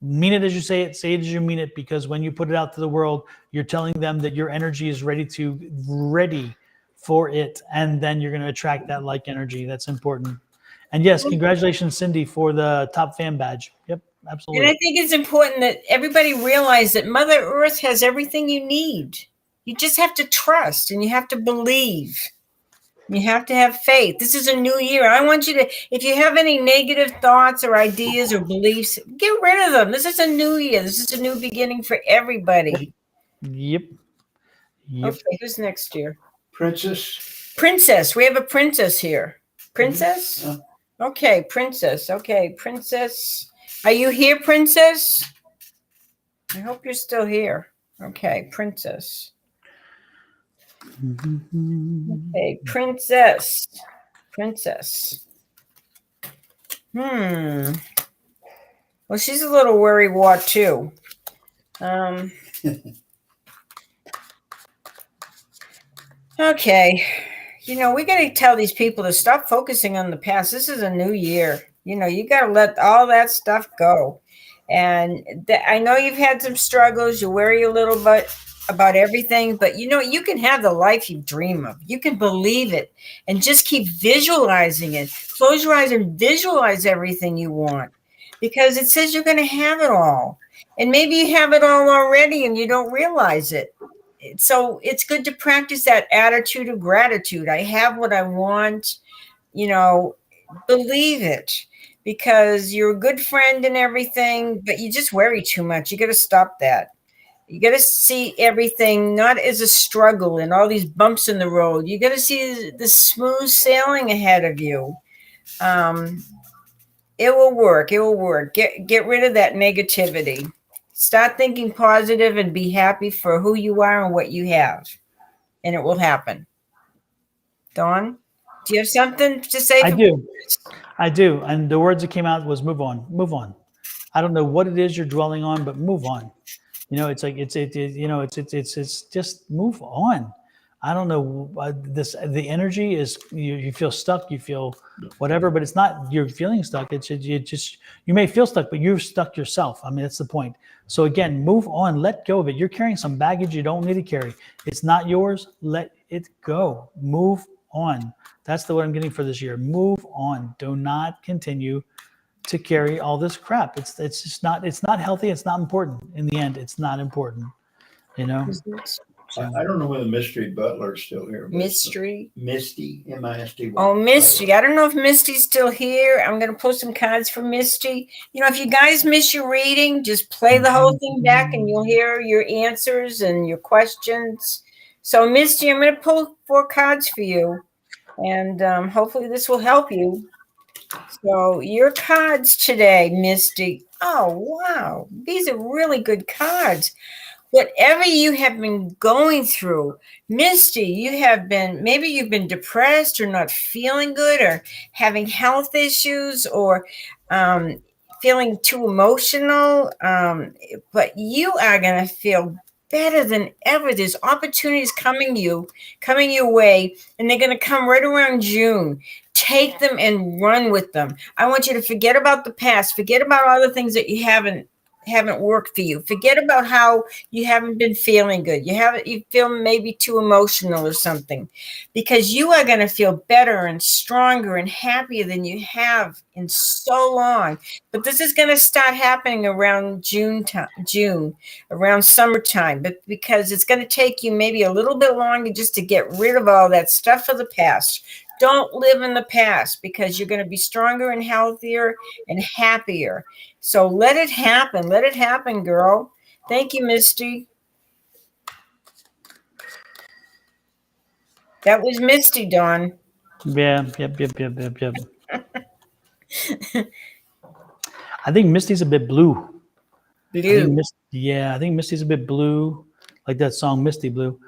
Speaker 1: Mean it as you say it as you mean it, because when you put it out to the world, you're telling them that your energy is ready for it, and then you're going to attract that like energy. That's important. And yes, congratulations, Cindy, for the top fan badge. Yep, absolutely.
Speaker 2: And I think it's important that everybody realize that Mother Earth has everything you need. You just have to trust, and you have to believe. You have to have faith. This is a new year. I want you to, if you have any negative thoughts or ideas or beliefs, get rid of them. This is a new year. This is a new beginning for everybody.
Speaker 1: Yep.
Speaker 2: Okay, who's next year?
Speaker 3: Princess.
Speaker 2: We have a princess here. Princess? Okay, princess. Okay, princess. Are you here, princess? I hope you're still here. Okay, princess. Okay, princess. Well, she's a little worrywart too. Okay, we got to tell these people to stop focusing on the past. This is a new year. You got to let all that stuff go. And I know you've had some struggles. You worry a little bit about everything, but you can have the life you dream of. You can believe it and just keep visualizing it. Close your eyes and visualize everything you want, because it says you're going to have it all. And maybe you have it all already and you don't realize it. So it's good to practice that attitude of gratitude. I have what I want, believe it, because you're a good friend and everything, but you just worry too much. You got to stop that. You got to see everything not as a struggle and all these bumps in the road. You got to see the smooth sailing ahead of you. It will work. It will work. Get rid of that negativity. Start thinking positive and be happy for who you are and what you have. And it will happen. Dawn, do you have something to say?
Speaker 1: I do. And the words that came out was move on. Move on. I don't know what it is you're dwelling on, but move on. It's like it's just move on. I don't know the energy is you feel stuck, you feel whatever, but it's not you're feeling stuck. It's you may feel stuck, but you're stuck yourself. I mean, that's the point. So again, move on, let go of it. You're carrying some baggage you don't need to carry. It's not yours. Let it go. Move on. That's what I'm getting for this year. Move on. Do not continue to carry all this crap. It's just not. It's not healthy. It's not important. In the end, it's not important.
Speaker 3: I don't know whether Mystery Butler's still here.
Speaker 2: Misty,
Speaker 3: M-I-S-T.
Speaker 2: Oh, Misty. I don't know if Misty's still here. I'm going to pull some cards for Misty. If you guys miss your reading, just play the whole thing back and you'll hear your answers and your questions. So, Misty, I'm going to pull 4 cards for you. And hopefully this will help you. So, your cards today, Misty. Oh, wow. These are really good cards. Whatever you have been going through, Misty, you've been depressed or not feeling good or having health issues or feeling too emotional, but you are going to feel better than ever. There's opportunities coming your way, and they're going to come right around June. Take them and run with them. I want you to forget about the past. Forget about all the things that you haven't worked for you. Forget about how you haven't been feeling good. You feel maybe too emotional or something, because you are going to feel better and stronger and happier than you have in so long. But this is going to start happening around June, around summertime, but because it's going to take you maybe a little bit longer just to get rid of all that stuff of the past. Don't live in the past, because you're going to be stronger and healthier and happier. So let it happen. Let it happen, girl. Thank you, Misty. That was Misty, Dawn.
Speaker 1: Yeah. Yep. I think Misty's a bit blue.
Speaker 2: Blue.
Speaker 1: I think Misty's a bit blue, like that song Misty Blue.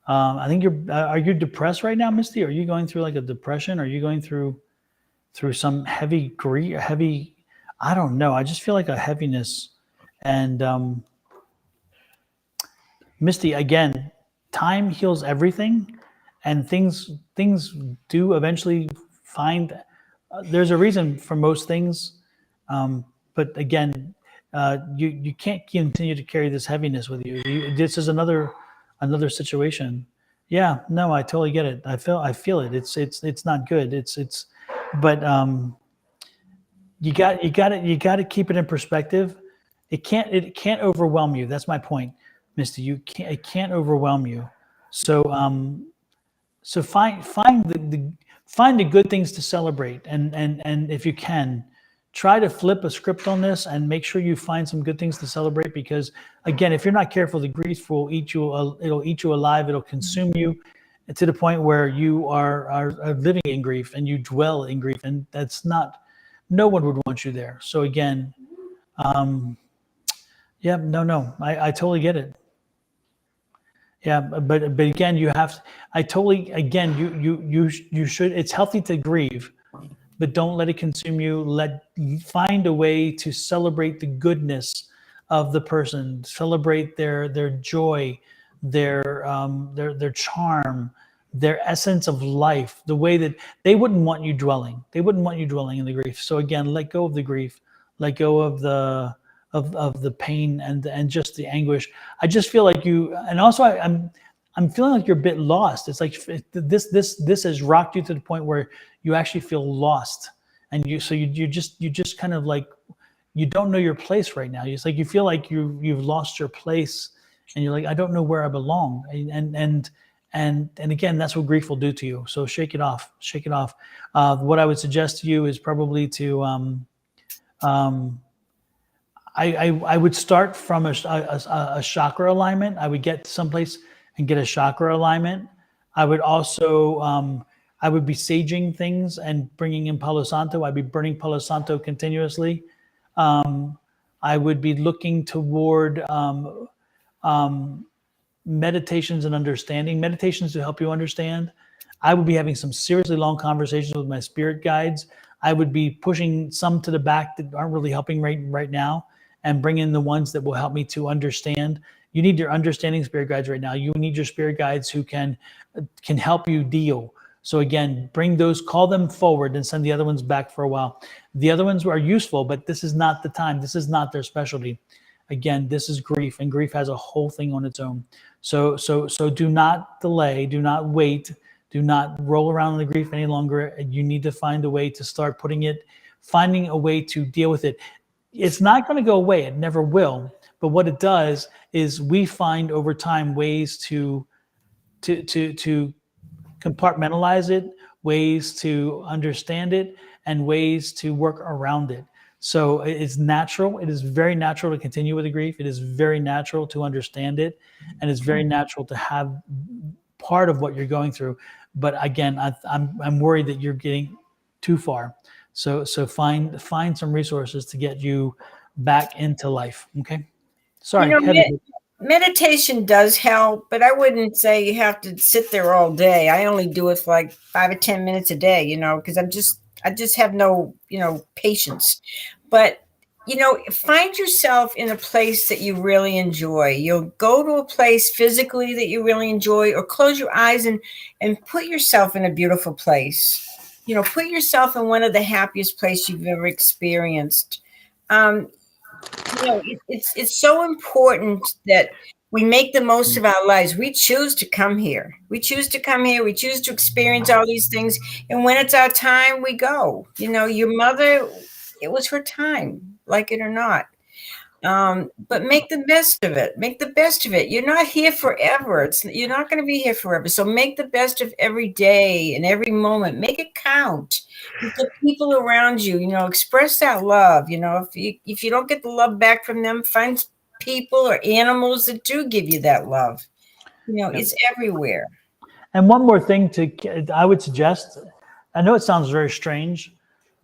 Speaker 1: I think are you depressed right now, Misty? Are you going through like a depression? Are you going through some heavy grief, I don't know. I just feel like a heaviness. And Misty, again, time heals everything, and things do eventually find. There's a reason for most things, but again, you can't continue to carry this heaviness with you. This is another situation. Yeah, no, I totally get it. I feel it. It's not good. But you got to keep it in perspective. It can't overwhelm you. That's my point, Misty. It can't overwhelm you. So so find the good things to celebrate, and if you can, try to flip a script on this and make sure you find some good things to celebrate, because again, if you're not careful, the grief will eat you. It'll eat you alive. It'll consume you to the point where you are living in grief and you dwell in grief, and that's not. No one would want you there. So again, yeah, no, I totally get it. Yeah, but again, you have. I totally again. You should. It's healthy to grieve, but don't let it consume you. Find a way to celebrate the goodness of the person. Celebrate their joy, their charm, their essence of life. The way that they wouldn't want you dwelling. They wouldn't want you dwelling in the grief. So again, let go of the grief. Let go of the pain and just the anguish. I just feel like you, and also I'm feeling like you're a bit lost. It's like this has rocked you to the point where you actually feel lost, and you just kind of like you don't know your place right now. It's like you feel like you've lost your place, and you're like, I don't know where I belong. And again, that's what grief will do to you. So shake it off. What I would suggest to you is probably to I would start from a chakra alignment. I would get someplace and get a chakra alignment. I would also I would be saging things and bringing in Palo Santo. I'd be burning Palo Santo continuously. I would be looking toward meditations and understanding. Meditations to help you understand. I would be having some seriously long conversations with my spirit guides. I would be pushing some to the back that aren't really helping right now, and bring in the ones that will help me to understand. You need your understanding spirit guides right now. You need your spirit guides who can help you deal. So again, bring those, call them forward, and send the other ones back for a while. The other ones are useful, but this is not the time. This is not their specialty. Again, this is grief, and grief has a whole thing on its own. So do not delay, do not wait, do not roll around in the grief any longer. You need to find a way to start finding a way to deal with it. It's not going to go away. It never will. But what it does is we find over time ways to compartmentalize it, ways to understand it, and ways to work around it. So it's natural. It is very natural to continue with the grief. It is very natural to understand it, and it's very natural to have part of what you're going through. But again, I'm worried that you're getting too far. So find some resources to get you back into life. Okay. Sorry.
Speaker 2: Meditation does help, but I wouldn't say you have to sit there all day. I only do it for like 5 or 10 minutes a day, because I just have no, patience. But, find yourself in a place that you really enjoy. You'll go to a place physically that you really enjoy, or close your eyes and put yourself in a beautiful place. Put yourself in one of the happiest places you've ever experienced. Um, it's so important that we make the most of our lives. We choose to come here. We choose to come here. We choose to experience all these things. And when it's our time, we go. Your mother, it was her time, like it or not. But make the best of it. Make the best of it. You're not here forever. You're not going to be here forever. So make the best of every day and every moment. Make it count. You've got people around you. Express that love. If you don't get the love back from them, find people or animals that do give you that love. It's everywhere.
Speaker 1: And one more thing I would suggest, I know it sounds very strange,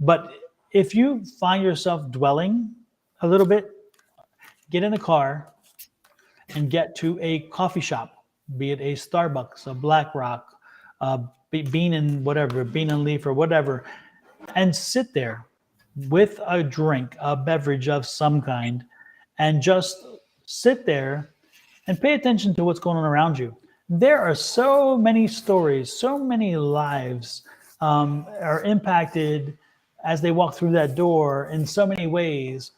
Speaker 1: but if you find yourself dwelling a little bit, get in a car and get to a coffee shop, be it a Starbucks, a Black Rock, Bean and Leaf or whatever, and sit there with a drink, a beverage of some kind, and just sit there and pay attention to what's going on around you. There are so many stories, so many lives are impacted as they walk through that door in so many ways.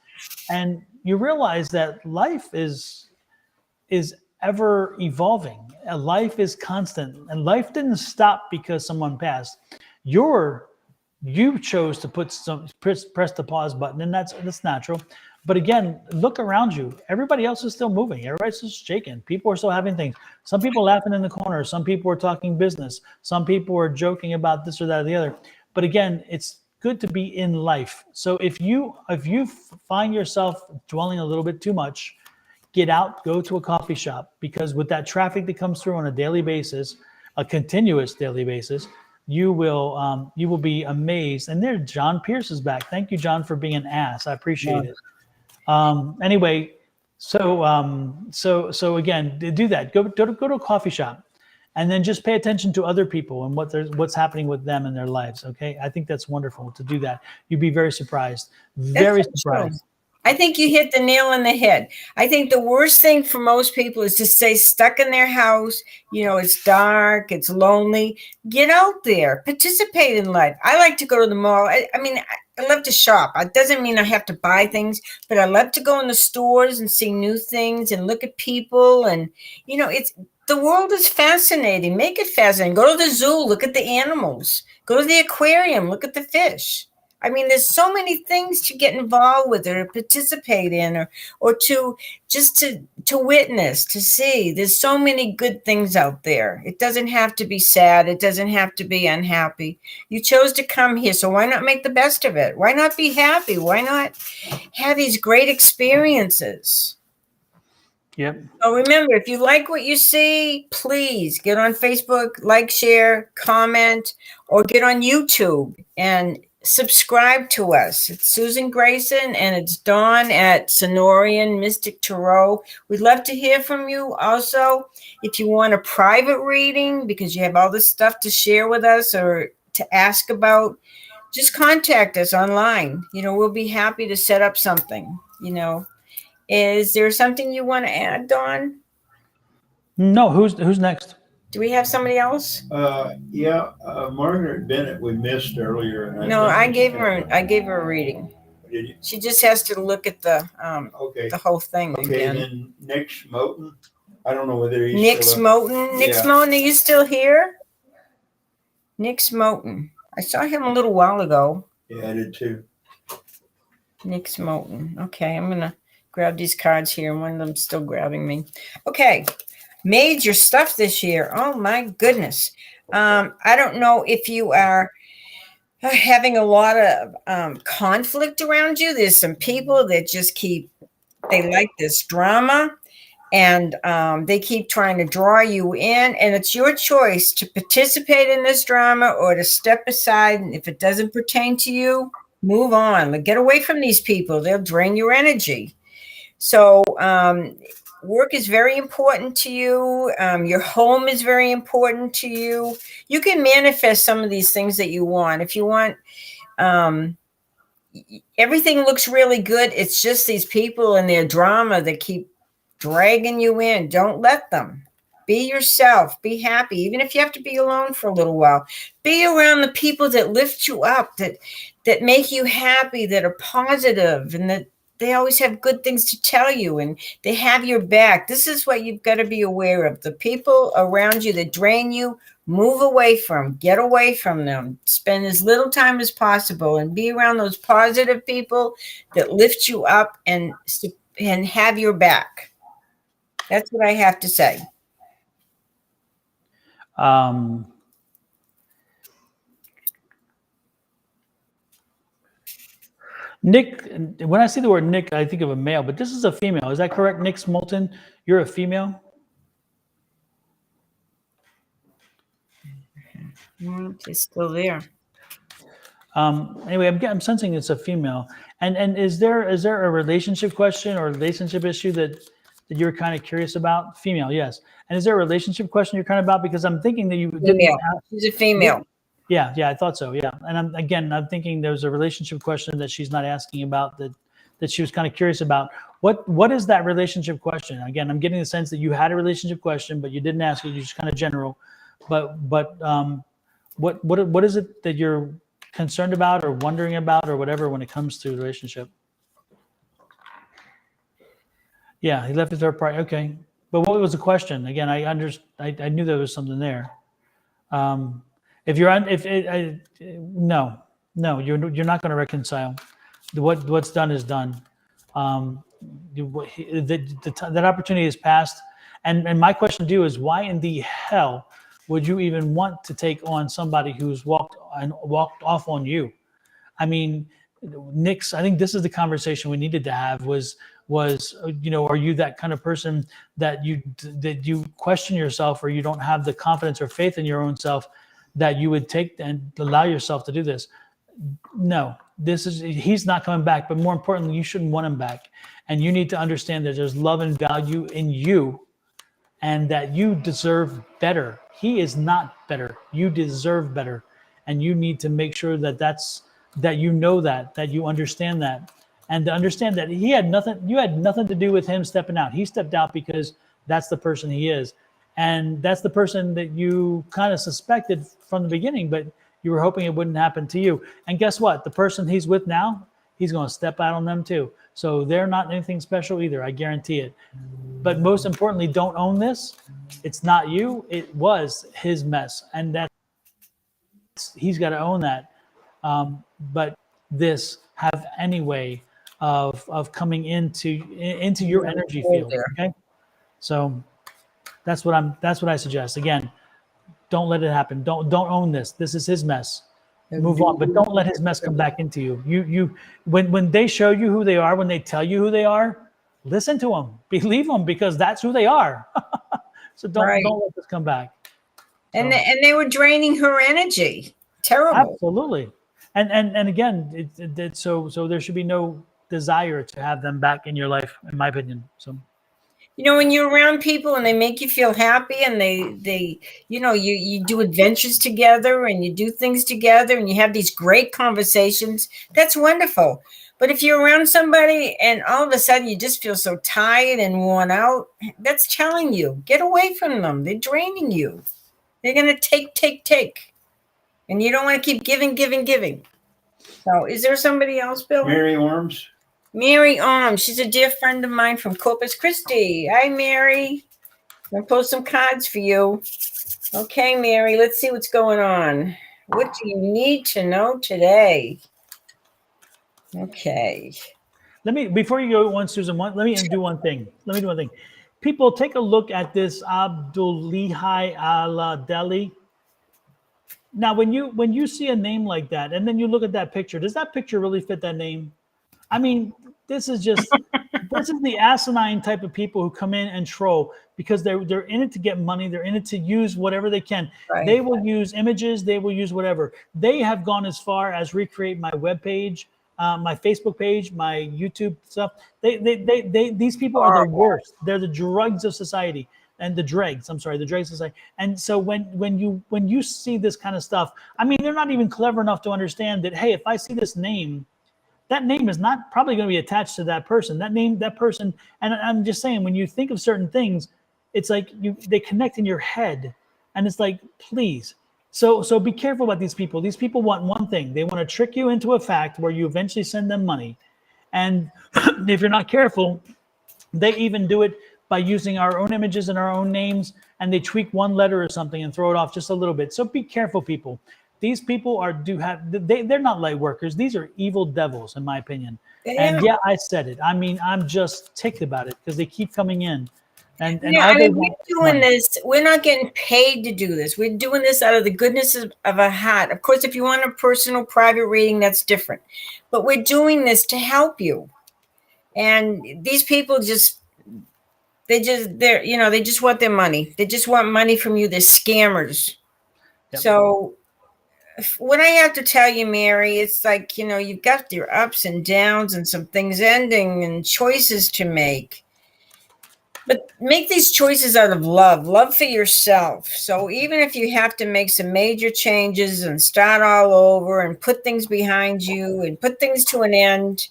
Speaker 1: And you realize that life is ever evolving. Life is constant, and life didn't stop because someone passed. You chose to press the pause button, and that's natural. But again, look around you. Everybody else is still moving. Everybody's still shaking. People are still having things. Some people laughing in the corner. Some people are talking business. Some people are joking about this or that or the other. But again, it's good to be in life. So if you find yourself dwelling a little bit too much, get out, go to a coffee shop, because with that traffic that comes through on a daily basis, a continuous daily basis, you will be amazed. And there, John Pierce is back. Thank you, John, for being an ass. I appreciate it. Anyway, so again, do that. Go to a coffee shop, and then just pay attention to other people and what's happening with them in their lives. Okay, I think that's wonderful to do that. You'd be very surprised. Very surprised.
Speaker 2: I think you hit the nail on the head. I think the worst thing for most people is to stay stuck in their house. It's dark, it's lonely. Get out there, participate in life. I like to go to the mall. I love to shop. It doesn't mean I have to buy things, but I love to go in the stores and see new things and look at people. And, the world is fascinating. Make it fascinating. Go to the zoo, look at the animals. Go to the aquarium, look at the fish. There's so many things to get involved with or participate in or to witness, to see. There's so many good things out there. It doesn't have to be sad. It doesn't have to be unhappy. You chose to come here, so why not make the best of it? Why not be happy? Why not have these great experiences?
Speaker 1: Yep.
Speaker 2: So remember, if you like what you see, please get on Facebook, like, share, comment, or get on YouTube and subscribe to us. It's Sussan Grayson, and it's Dawn at Sonorian Mystic Tarot. We'd love to hear from you. Also, if you want a private reading because you have all this stuff to share with us or to ask about, just contact us online. We'll be happy to set up something. Is there something you want to add, Dawn?
Speaker 1: No, who's next?
Speaker 2: Do we have somebody else?
Speaker 3: Margaret Bennett we missed earlier. And
Speaker 2: No, I gave her a reading.
Speaker 3: Did you?
Speaker 2: She just has to look at the
Speaker 3: Okay.
Speaker 2: the whole thing
Speaker 3: Okay,
Speaker 2: again.
Speaker 3: then Nick Smoten. I don't know whether he's
Speaker 2: Nick
Speaker 3: still
Speaker 2: Smoten. Nick
Speaker 3: Yeah.
Speaker 2: Smoten, are you still here? Nick Smoten. I saw him a little while ago.
Speaker 3: Yeah, I did too.
Speaker 2: Nick Smoten. Okay, I'm gonna grab these cards here. One of them's still grabbing me. Okay. Major stuff this year. Oh my goodness. I don't know if you are having a lot of conflict around you. There's some people that just they like this drama, and they keep trying to draw you in, and it's your choice to participate in this drama or to step aside. And if it doesn't pertain to you, move on. Get away from these people. They'll drain your energy. So work is very important to you. Your home is very important to you. You can manifest some of these things that you want. If you want Um, everything looks really good. It's just these people and their drama that keep dragging you in. Don't let them. Be yourself. Be happy. Even if you have to be alone for a little while, be around the people that lift you up, that make you happy, that are positive, and that they always have good things to tell you, and they have your back. This is what you've got to be aware of. The people around you that drain you, move away from, get away from them. Spend as little time as possible and be around those positive people that lift you up and have your back. That's what I have to say.
Speaker 1: Nick, when I see the word Nick, I think of a male, but this is a female. Is that correct, Nick Smolton? You're a female?
Speaker 2: It's still there.
Speaker 1: Anyway, I'm sensing it's a female. And is there a relationship question or relationship issue that you're kind of curious about? Female, yes. And is there a relationship question you're kind of about? Because I'm thinking that you didn't ask.
Speaker 2: She's a female.
Speaker 1: Yeah, I thought so. Yeah, and I'm thinking there's a relationship question that she's not asking about that she was kind of curious about. What is that relationship question? Again, I'm getting the sense that you had a relationship question, but you didn't ask it. You just kind of general. But what is it that you're concerned about or wondering about or whatever when it comes to relationship? Yeah, he left the third party. Okay, but what was the question? Again, I knew there was something there. You're not going to reconcile. What's done is done. That opportunity is passed. And my question to you is, why in the hell would you even want to take on somebody who's walked off on you? I mean, Nick's, I think this is the conversation we needed to have was, are you that kind of person that you question yourself, or you don't have the confidence or faith in your own self that you would take and allow yourself to do this? No, he's not coming back, but more importantly, you shouldn't want him back. And you need to understand that there's love and value in you and that you deserve better. He is not better. You deserve better. And you need to make sure that you know that you understand that, and to understand that you had nothing to do with him stepping out. He stepped out because that's the person he is. And that's the person that you kind of suspected from the beginning, but you were hoping it wouldn't happen to you. And guess what? The person he's with now, he's going to step out on them too. So they're not anything special either. I guarantee it. But most importantly, don't own this. It's not you. It was his mess. And he's got to own that. But this have any way of coming into your energy field. Okay. So that's what I suggest. Again, don't let it happen. Don't own this. This is his mess. Move on, but don't let his mess come back into you. When they show you who they are, when they tell you who they are, listen to them, believe them, because that's who they are. So don't let this come back.
Speaker 2: And they were draining her energy. Terrible.
Speaker 1: Absolutely. And again, so there should be no desire to have them back in your life, in my opinion. So.
Speaker 2: When you're around people and they make you feel happy, and they you do adventures together and you do things together and you have these great conversations, that's wonderful. But if you're around somebody and all of a sudden you just feel so tired and worn out, that's telling you, get away from them. They're draining you. They're going to take. And you don't want to keep giving. So is there somebody else, Bill?
Speaker 3: Mary Arms.
Speaker 2: Mary Arms. She's a dear friend of mine from Corpus Christi. Hi, Mary. I'm going to post some cards for you. Okay, Mary, let's see what's going on. What do you need to know today? Okay.
Speaker 1: Before you go on, Susan, let me do one thing. People, take a look at this Abdullahi Al-Deli. Now, when you see a name like that, and then you look at that picture, does that picture really fit that name? I mean, this is the asinine type of people who come in and troll because they're in it to get money. They're in it to use whatever they can. Right. They will use images. They will use whatever. They have gone as far as recreate my webpage, my Facebook page, my YouTube stuff. These people are the worst. They're the drugs of society. and the dregs. I'm sorry, the dregs society. And so when you see this kind of stuff, I mean, they're not even clever enough to understand that. Hey, if I see this name, that name is not probably going to be attached to that person. That person. And I'm just saying, when you think of certain things, it's like they connect in your head, and it's like, please. So be careful about these people. These people want one thing. They want to trick you into a fact where you eventually send them money. And if you're not careful, they even do it by using our own images and our own names, and they tweak one letter or something and throw it off just a little bit. So be careful, people. These people they're not light workers. These are evil devils, in my opinion. And yeah, I said it. I mean, I'm just ticked about it because they keep coming in. And
Speaker 2: I mean, we're doing this. We're not getting paid to do this. We're doing this out of the goodness of our heart. Of course, if you want a personal private reading, that's different. But we're doing this to help you. And these people they just want their money. They just want money from you. They're scammers. Yep. So what I have to tell you, Mary, it's like, you've got your ups and downs and some things ending and choices to make. But make these choices out of love for yourself. So even if you have to make some major changes and start all over and put things behind you and put things to an end,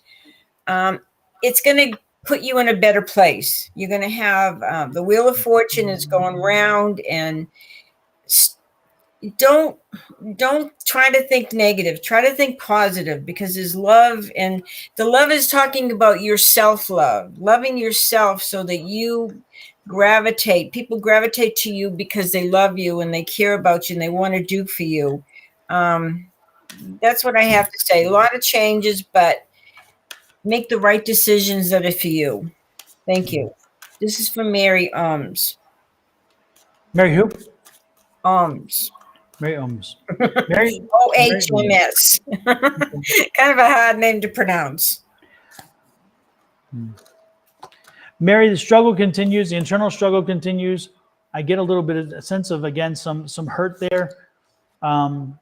Speaker 2: it's going to put you in a better place. You're going to have the Wheel of Fortune is going round, and don't try to think negative. Try to think positive, because there's love, and the love is talking about your self-love, loving yourself so that you people gravitate to you because they love you and they care about you and they want to do for you. That's what I have to say. A lot of changes, but make the right decisions that are for you. Thank you. This is from Mary Ohms.
Speaker 1: Mary who?
Speaker 2: Ohms.
Speaker 1: Mary Ohms. Mary
Speaker 2: OHMS. Kind of a hard name to pronounce.
Speaker 1: Mary, the struggle continues. The internal struggle continues. I get a little bit of a sense of, again, some hurt there. And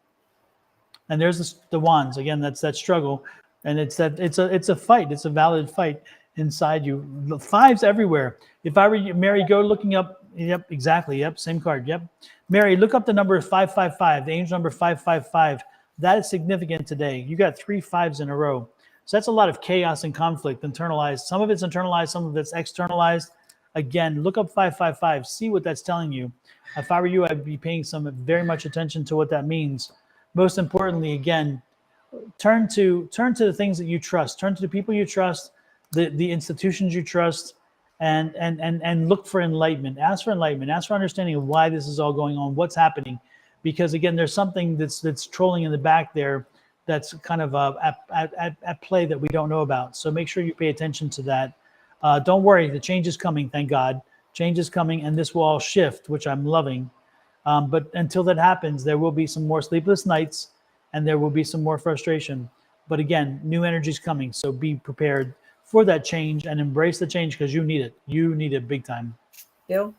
Speaker 1: there's the wands. Again, that's that struggle. And it's a fight. It's a valid fight inside you. The fives everywhere. If I were you, Mary, go looking up. Yep, exactly. Yep, same card. Yep. Mary, look up the number 555, the angel number 555. That is significant today. You got 3 5s in a row. So that's a lot of chaos and conflict internalized. Some of it's internalized, some of it's externalized. Again, look up 555. See what that's telling you. If I were you, I'd be paying some very much attention to what that means. Most importantly, again, turn to the things that you trust. Turn to the people you trust, the institutions you trust, and look for enlightenment. Ask for enlightenment. Ask for understanding of why this is all going on, what's happening. Because again, there's something that's trolling in the back there that's kind of at play that we don't know about. So make sure you pay attention to that. Don't worry, the change is coming, thank God. Change is coming, and this will all shift, which I'm loving. But until that happens, there will be some more sleepless nights, and there will be some more frustration. But again, new energy is coming, so be prepared for that change and embrace the change, because you need it. You need it big time.
Speaker 2: Bill?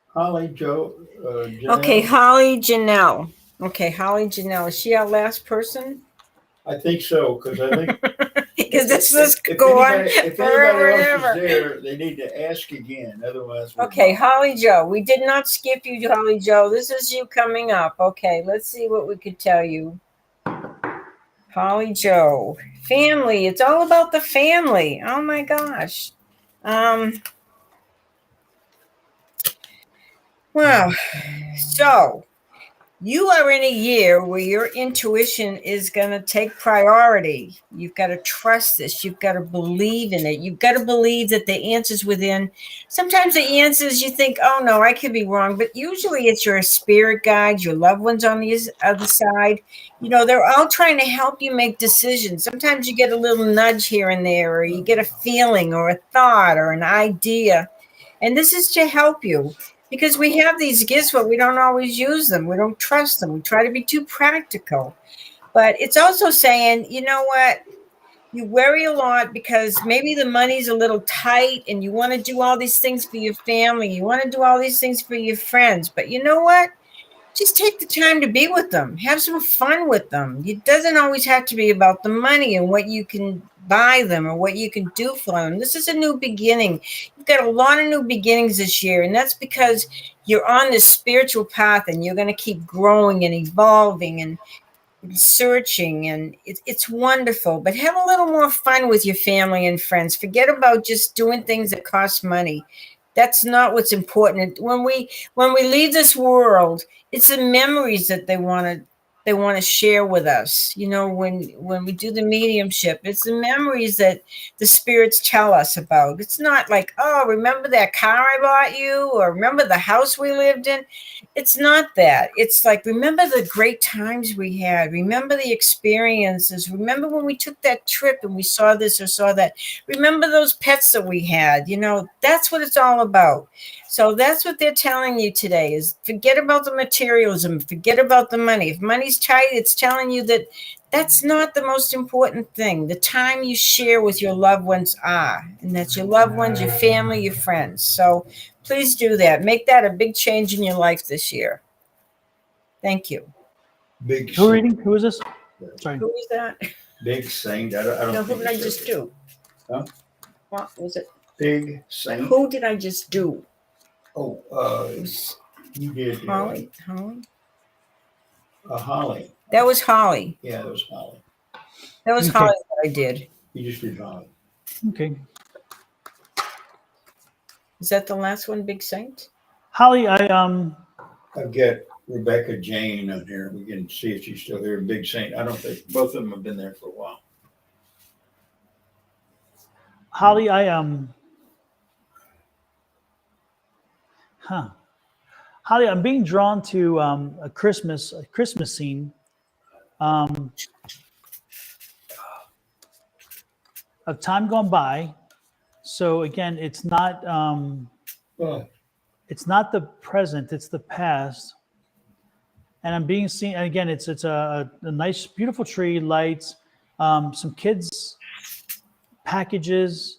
Speaker 3: Holly, Joe, Janelle.
Speaker 2: Okay, Holly Janelle. Okay, Holly Janelle. Is she our last person?
Speaker 3: I think so, because I think
Speaker 2: because this is going
Speaker 3: if
Speaker 2: forever
Speaker 3: anybody
Speaker 2: and
Speaker 3: else
Speaker 2: ever.
Speaker 3: is there, they need to ask again. Otherwise,
Speaker 2: Okay, Holly Joe. We did not skip you, Holly Joe. This is you coming up. Okay, let's see what we could tell you. Holly Joe. Family. It's all about the family. Oh my gosh. Wow. So you are in a year where your intuition is going to take priority. You've got to trust this. You've got to believe in it. You've got to believe that the answer's within. Sometimes the answers you think, oh no, I could be wrong. But usually it's your spirit guides, your loved ones on the other side. They're all trying to help you make decisions. Sometimes you get a little nudge here and there, or you get a feeling or a thought or an idea. And this is to help you. Because we have these gifts, but we don't always use them. We don't trust them. We try to be too practical. But it's also saying, you know what? You worry a lot because maybe the money's a little tight and you want to do all these things for your family. You want to do all these things for your friends. But you know what? Just take the time to be with them. Have some fun with them. It doesn't always have to be about the money and what you can buy them or what you can do for them. This is a new beginning. You've got a lot of new beginnings this year, and that's because you're on this spiritual path and you're going to keep growing and evolving and searching, and it's wonderful. But have a little more fun with your family and friends. Forget about just doing things that cost money. That's not what's important. When we leave this world, it's the memories that they want to share with us. You know, when we do the mediumship, it's the memories that the spirits tell us about. It's not like, oh, remember that car I bought you, or remember the house we lived in. It's not that. It's like, remember the great times we had. Remember the experiences. Remember when we took that trip and we saw this or saw that. Remember those pets that we had. You know, that's what it's all about. So that's what they're telling you today is forget about the materialism. Forget about the money. If money's tight, it's telling you that that's not the most important thing. The time you share with your loved ones are, and that's your loved ones, your family, your friends. So please do that. Make that a big change in your life this year. Thank you.
Speaker 3: Big
Speaker 1: Who
Speaker 3: Saint.
Speaker 1: reading? Who is this? Sorry.
Speaker 2: Who is that?
Speaker 3: Big Saint. I don't
Speaker 2: No, who
Speaker 3: think
Speaker 2: did I
Speaker 3: it's
Speaker 2: just
Speaker 3: okay.
Speaker 2: do?
Speaker 3: Huh?
Speaker 2: What was it?
Speaker 3: Big Saint.
Speaker 2: Who did I just do?
Speaker 3: Oh,
Speaker 2: It was
Speaker 3: you did
Speaker 2: Holly.
Speaker 3: Holly.
Speaker 2: That was Holly.
Speaker 3: Yeah, that was Holly.
Speaker 2: That was
Speaker 1: Okay.
Speaker 2: Holly that I did.
Speaker 3: You just did Holly.
Speaker 1: Okay.
Speaker 2: Is that the last one, Big Saint?
Speaker 1: Holly,
Speaker 3: I've got Rebecca Jane on here. We can see if she's still here. Big Saint. I don't think both of them have been there for a while.
Speaker 1: Holly, Holly, I'm being drawn to a Christmas scene of time gone by. So again, it's not the present; it's the past. And I'm being seen. And again, it's a nice, beautiful tree, lights, some kids' packages,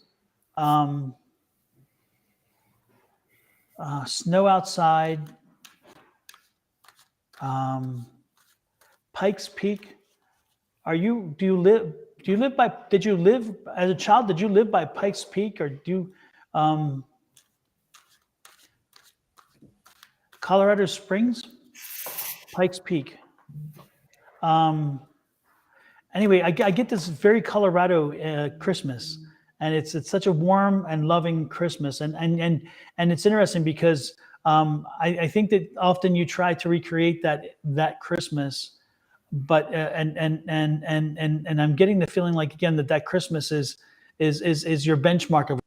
Speaker 1: snow outside. Pikes Peak. Do you live by, did you live as a child? Did you live by Pikes Peak, or do you, Colorado Springs? Pikes Peak. Anyway, I get this very Colorado Christmas, and it's such a warm and loving Christmas, and it's interesting because I think that often you try to recreate that Christmas, but and I'm getting the feeling like again that Christmas is your benchmark of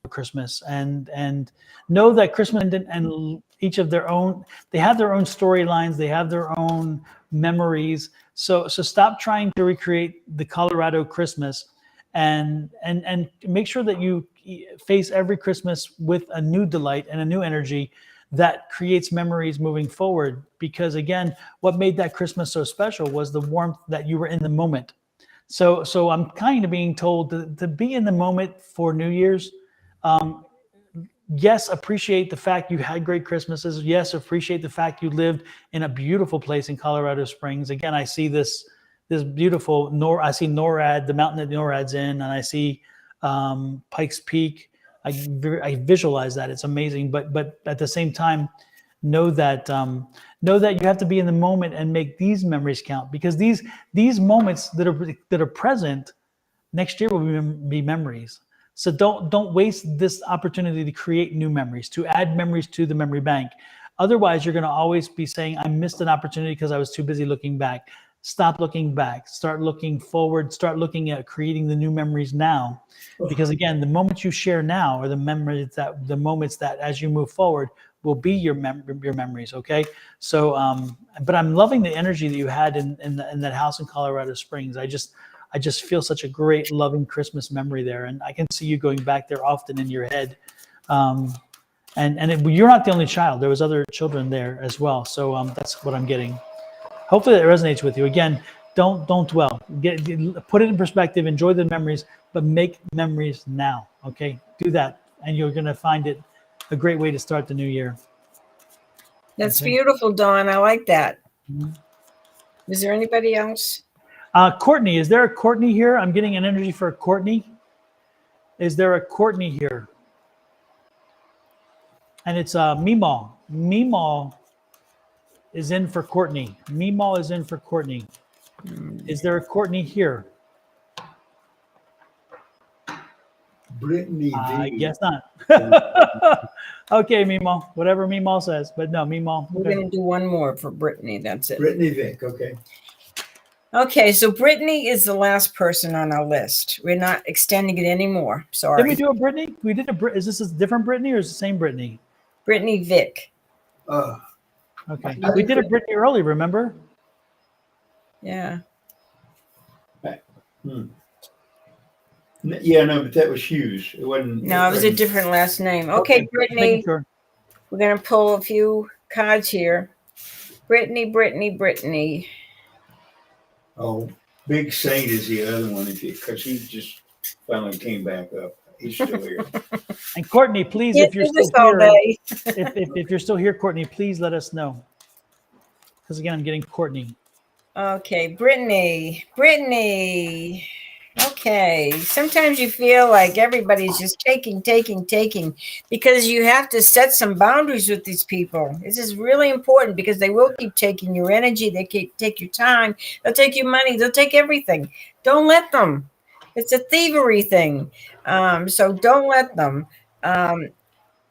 Speaker 1: Christmas, and know that Christmas and each of their own, they have their own storylines, they have their own memories. So stop trying to recreate the Colorado Christmas, and make sure that you face every Christmas with a new delight and a new energy that creates memories moving forward. Because again, what made that Christmas so special was the warmth that you were in the moment. So I'm kind of being told to be in the moment for New Year's. Yes, appreciate the fact you had great Christmases. Yes, appreciate the fact you lived in a beautiful place in Colorado Springs. Again, I see this beautiful I see NORAD, the mountain that NORAD's in, and I see Pikes Peak. I visualize that. It's amazing. But at the same time, know that you have to be in the moment and make these memories count, because these moments that are present next year will be memories. So don't waste this opportunity to create new memories, to add memories to the memory bank. Otherwise, you're going to always be saying, I missed an opportunity because I was too busy looking back. Stop looking back. Start looking forward. Start looking at creating the new memories now. Because again, the moments you share now are the moments that as you move forward will be your memories. Okay. So, but I'm loving the energy that you had in that house in Colorado Springs. I just feel such a great, loving Christmas memory there, and I can see you going back there often in your head. You're not the only child; there was other children there as well. So that's what I'm getting. Hopefully, that resonates with you. Again, don't dwell. Put it in perspective. Enjoy the memories, but make memories now. Okay, do that, and you're going to find it a great way to start the new year.
Speaker 2: That's
Speaker 1: Okay.
Speaker 2: beautiful, Dawn. I like that.
Speaker 1: Mm-hmm.
Speaker 2: Is there anybody else?
Speaker 1: Courtney, is there a Courtney here? I'm getting an energy for a Courtney. Is there a Courtney here? And it's Meemaw. Meemaw is in for Courtney. Meemaw is in for Courtney. Is there a Courtney here?
Speaker 3: Brittany
Speaker 1: I
Speaker 3: V.
Speaker 1: guess not. Okay, Meemaw. Whatever Meemaw says. But no, Meemaw.
Speaker 2: We're
Speaker 1: Okay.
Speaker 2: going to do one more for Brittany. That's it.
Speaker 3: Brittany Vick, okay.
Speaker 2: Okay, so Brittany is the last person on our list. We're not extending it anymore. Sorry.
Speaker 1: Did we do a Brittany? We did a Brit. Is this a different Brittany or is it the same Brittany?
Speaker 2: Brittany Vick.
Speaker 1: Okay. We did a Brittany early, remember?
Speaker 2: Yeah.
Speaker 3: Yeah, no, but that was Hughes. It wasn't.
Speaker 2: No, it was a different last name. Okay,
Speaker 1: Just
Speaker 2: Brittany,
Speaker 1: making sure.
Speaker 2: we're going to pull a few cards here. Brittany.
Speaker 3: Oh, Big Saint is the other one, because he just finally came back up. He's still here.
Speaker 1: And Courtney, please,
Speaker 2: Can't
Speaker 1: if you're
Speaker 2: do this
Speaker 1: still
Speaker 2: all
Speaker 1: here,
Speaker 2: day.
Speaker 1: if you're still here, Courtney, please let us know. Because again, I'm getting Courtney.
Speaker 2: Okay, Brittany. Okay, sometimes you feel like everybody's just taking, because you have to set some boundaries with these people. This is really important because they will keep taking your energy. They keep take your time. They'll take your money. They'll take everything. Don't let them. It's a thievery thing. So don't let them.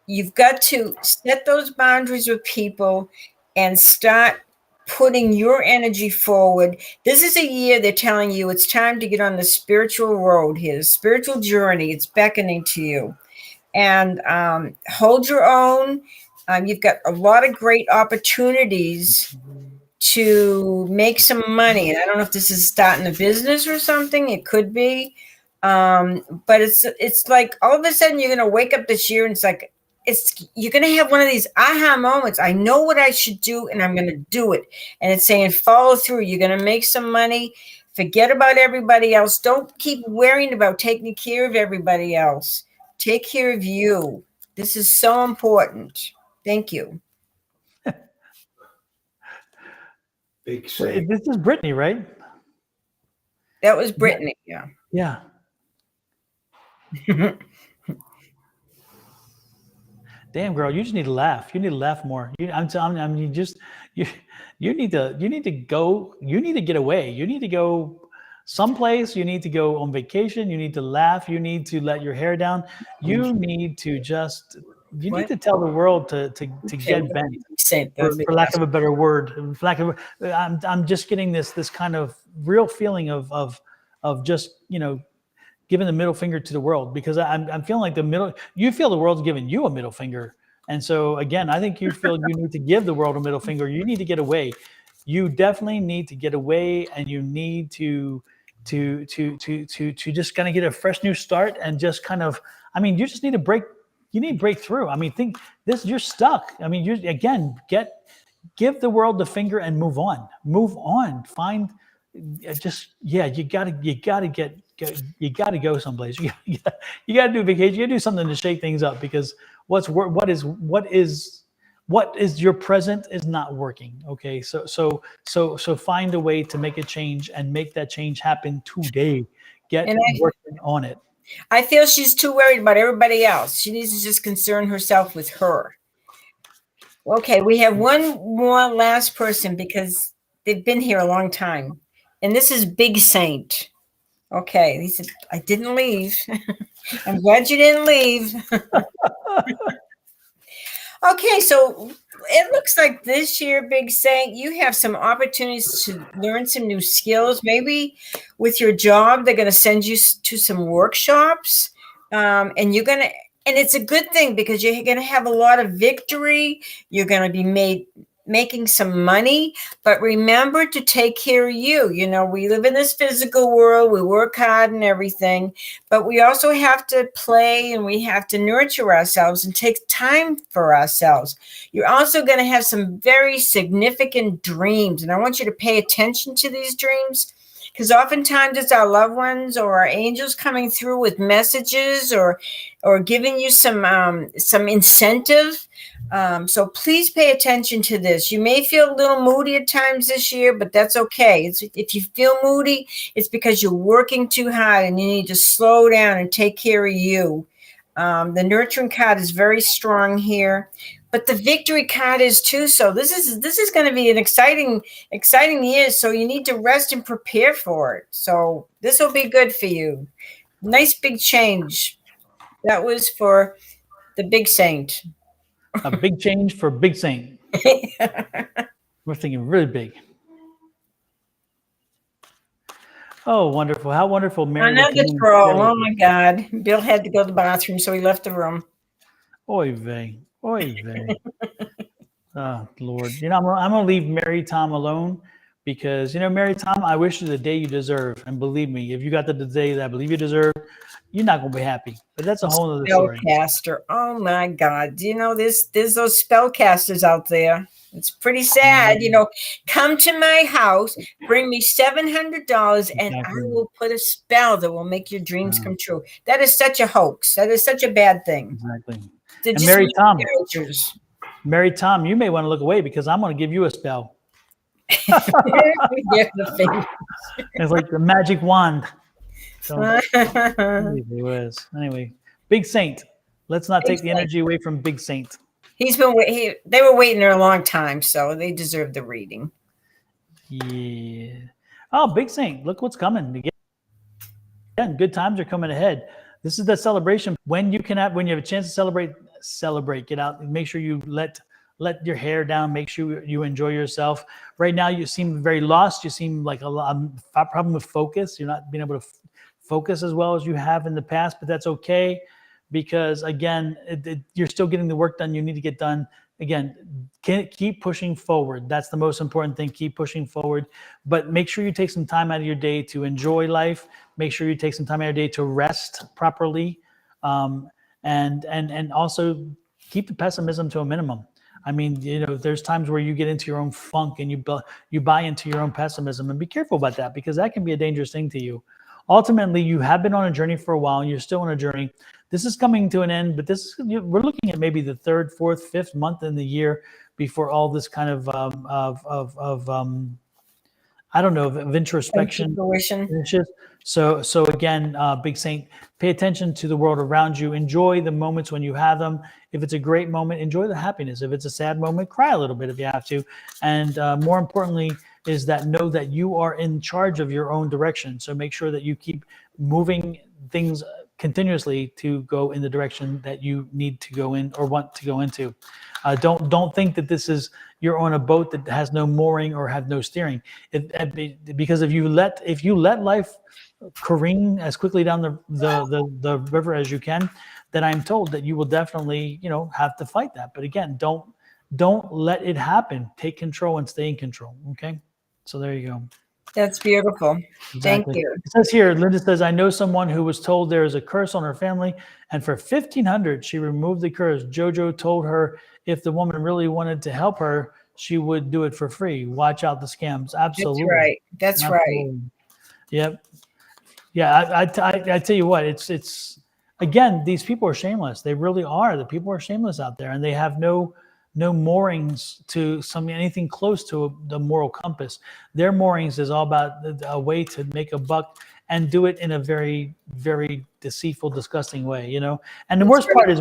Speaker 2: You've got to set those boundaries with people and start putting your energy forward. This is a year they're telling you it's time to get on the spiritual road here, the spiritual journey. It's beckoning to you. And hold your own. You've got a lot of great opportunities to make some money. And I don't know if this is starting a business or something. It could be. But it's like all of a sudden you're going to wake up this year and it's like, you're going to have one of these aha moments. I know what I should do and I'm going to do it. And it's saying follow through. You're going to make some money. Forget about everybody else. Don't keep worrying about taking care of everybody else. Take care of you. This is so important. Thank you.
Speaker 3: Big Saint.
Speaker 1: This is Brittany, right?
Speaker 2: That was Brittany. Yeah.
Speaker 1: Yeah. Damn, girl, you just need to laugh. You need to laugh more. You need to go. You need to get away. You need to go someplace. You need to go on vacation. You need to laugh. You need to let your hair down. You need to just. You need to tell the world to get bent. For lack of a better word, I'm just getting this kind of real feeling of just giving the middle finger to the world, because I'm feeling like you feel the world's giving you a middle finger. And so again, I think you feel you need to give the world a middle finger. You need to get away. You definitely need to get away, and you need to just kind of get a fresh new start and just kind of, you just need to break. You need to break through. You're stuck. Give the world the finger and move on. Find you gotta go someplace. You gotta do vacation. You gotta do something to shake things up, because what is your present is not working. Okay, so find a way to make a change and make that change happen today. Get working on it.
Speaker 2: I feel she's too worried about everybody else. She needs to just concern herself with her. Okay, we have one more last person because they've been here a long time. And this is Big Saint. Okay, he said, I didn't leave. I'm glad you didn't leave. Okay, so it looks like this year, Big Saint, you have some opportunities to learn some new skills. Maybe with your job, they're going to send you to some workshops, and it's a good thing because you're going to have a lot of victory. You're going to be making some money, but remember to take care of you. We live in this physical world. We work hard and everything, but we also have to play and we have to nurture ourselves and take time for ourselves. You're also going to have some very significant dreams, and I want you to pay attention to these dreams, because oftentimes it's our loved ones or our angels coming through with messages or giving you some incentive. So please pay attention to this. You may feel a little moody at times this year, but that's okay. If you feel moody, it's because you're working too hard and you need to slow down and take care of you. The nurturing card is very strong here, but the victory card is too. So this is going to be an exciting year. So you need to rest and prepare for it. So this will be good for you. Nice big change. That was for the big saint.
Speaker 1: A big change for Big Saint. We're thinking really big. Oh, wonderful. How wonderful.
Speaker 2: Another troll. Oh my God. Bill had to go to the bathroom, so he left the room.
Speaker 1: Oy vey. Oy vey. Oh, Lord. You know, I'm going to leave Mary Tom alone because, you know, Mary Tom, I wish you the day you deserve. And believe me, if you got the day that I believe you deserve, you're not going to be happy. But that's a whole other story.
Speaker 2: Spellcaster. Oh my God. Do you know there's those spellcasters out there? It's pretty sad. You know, come to my house, bring me $700, and I will put a spell that will make your dreams come true. That is such a hoax. That is such a bad thing.
Speaker 1: Exactly.
Speaker 2: They're
Speaker 1: And Mary Tom,
Speaker 2: managers.
Speaker 1: Mary Tom, you may want to look away because I'm going to give you a spell.
Speaker 2: It's
Speaker 1: like the magic wand. So, anyway, Big Saint. Let's not take the energy away from Big Saint.
Speaker 2: They were waiting there a long time, so they deserve the reading.
Speaker 1: Yeah. Oh, Big Saint, look what's coming. Again, good times are coming ahead. This is the celebration. When you have a chance to celebrate. Get out and make sure you let your hair down. Make sure you enjoy yourself. Right now, you seem very lost. You seem like a problem with focus. You're not being able to focus as well as you have in the past, but that's okay. Because again, you're still getting the work done you need to get done. Again, keep pushing forward. That's the most important thing. Keep pushing forward, but make sure you take some time out of your day to enjoy life. Make sure you take some time out of your day to rest properly, and also keep the pessimism to a minimum. I mean, you know, there's times where you get into your own funk and you buy into your own pessimism, and be careful about that because that can be a dangerous thing to you. Ultimately, you have been on a journey for a while. And you're still on a journey. This is coming to an end, but we're looking at maybe the third, fourth, fifth month in the year before all this kind of I don't know, of introspection finishes. So again, Big Saint, pay attention to the world around you. Enjoy the moments when you have them. If it's a great moment, enjoy the happiness. If it's a sad moment, cry a little bit if you have to. And more importantly, is that know that you are in charge of your own direction. So make sure that you keep moving things continuously to go in the direction that you need to go in or want to go into. Don't think that this is you're on a boat that has no mooring or have no steering. Because if you let life careen as quickly down the river as you can, then I'm told that you will definitely have to fight that. But again, don't let it happen. Take control and stay in control. Okay, so there you go.
Speaker 2: That's beautiful.
Speaker 1: Exactly.
Speaker 2: Thank you.
Speaker 1: It says here, Linda says, I know someone who was told there is a curse on her family, and for $1,500, she removed the curse. Jojo told her if the woman really wanted to help her, she would do it for free. Watch out the scams. Absolutely.
Speaker 2: That's right. That's
Speaker 1: Absolutely.
Speaker 2: right.
Speaker 1: Yep. Yeah, I tell you what, it's again, these people are shameless. They really are. The people are shameless out there, and they have no moorings to anything close to the moral compass. Their moorings is all about a way to make a buck and do it in a very, very deceitful, disgusting way, And the worst part is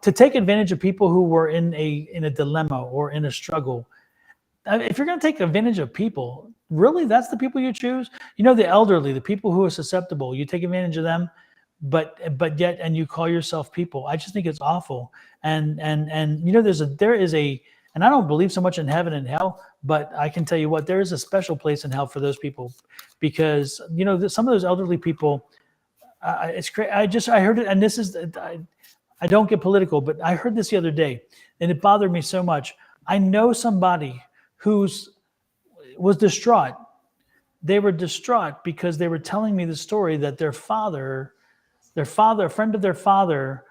Speaker 1: to take advantage of people who were in a dilemma or in a struggle. If you're going to take advantage of people, really, that's the people you choose. The elderly, the people who are susceptible, you take advantage of them. But yet, and you call yourself people. I just think it's awful. And there is a, and I don't believe so much in heaven and hell, but I can tell you what, there is a special place in hell for those people, because some of those elderly people, it's great. I heard it, and this is, I don't get political, but I heard this the other day, and it bothered me so much. I know somebody was distraught. They were distraught because they were telling me the story that their father, a friend of their father,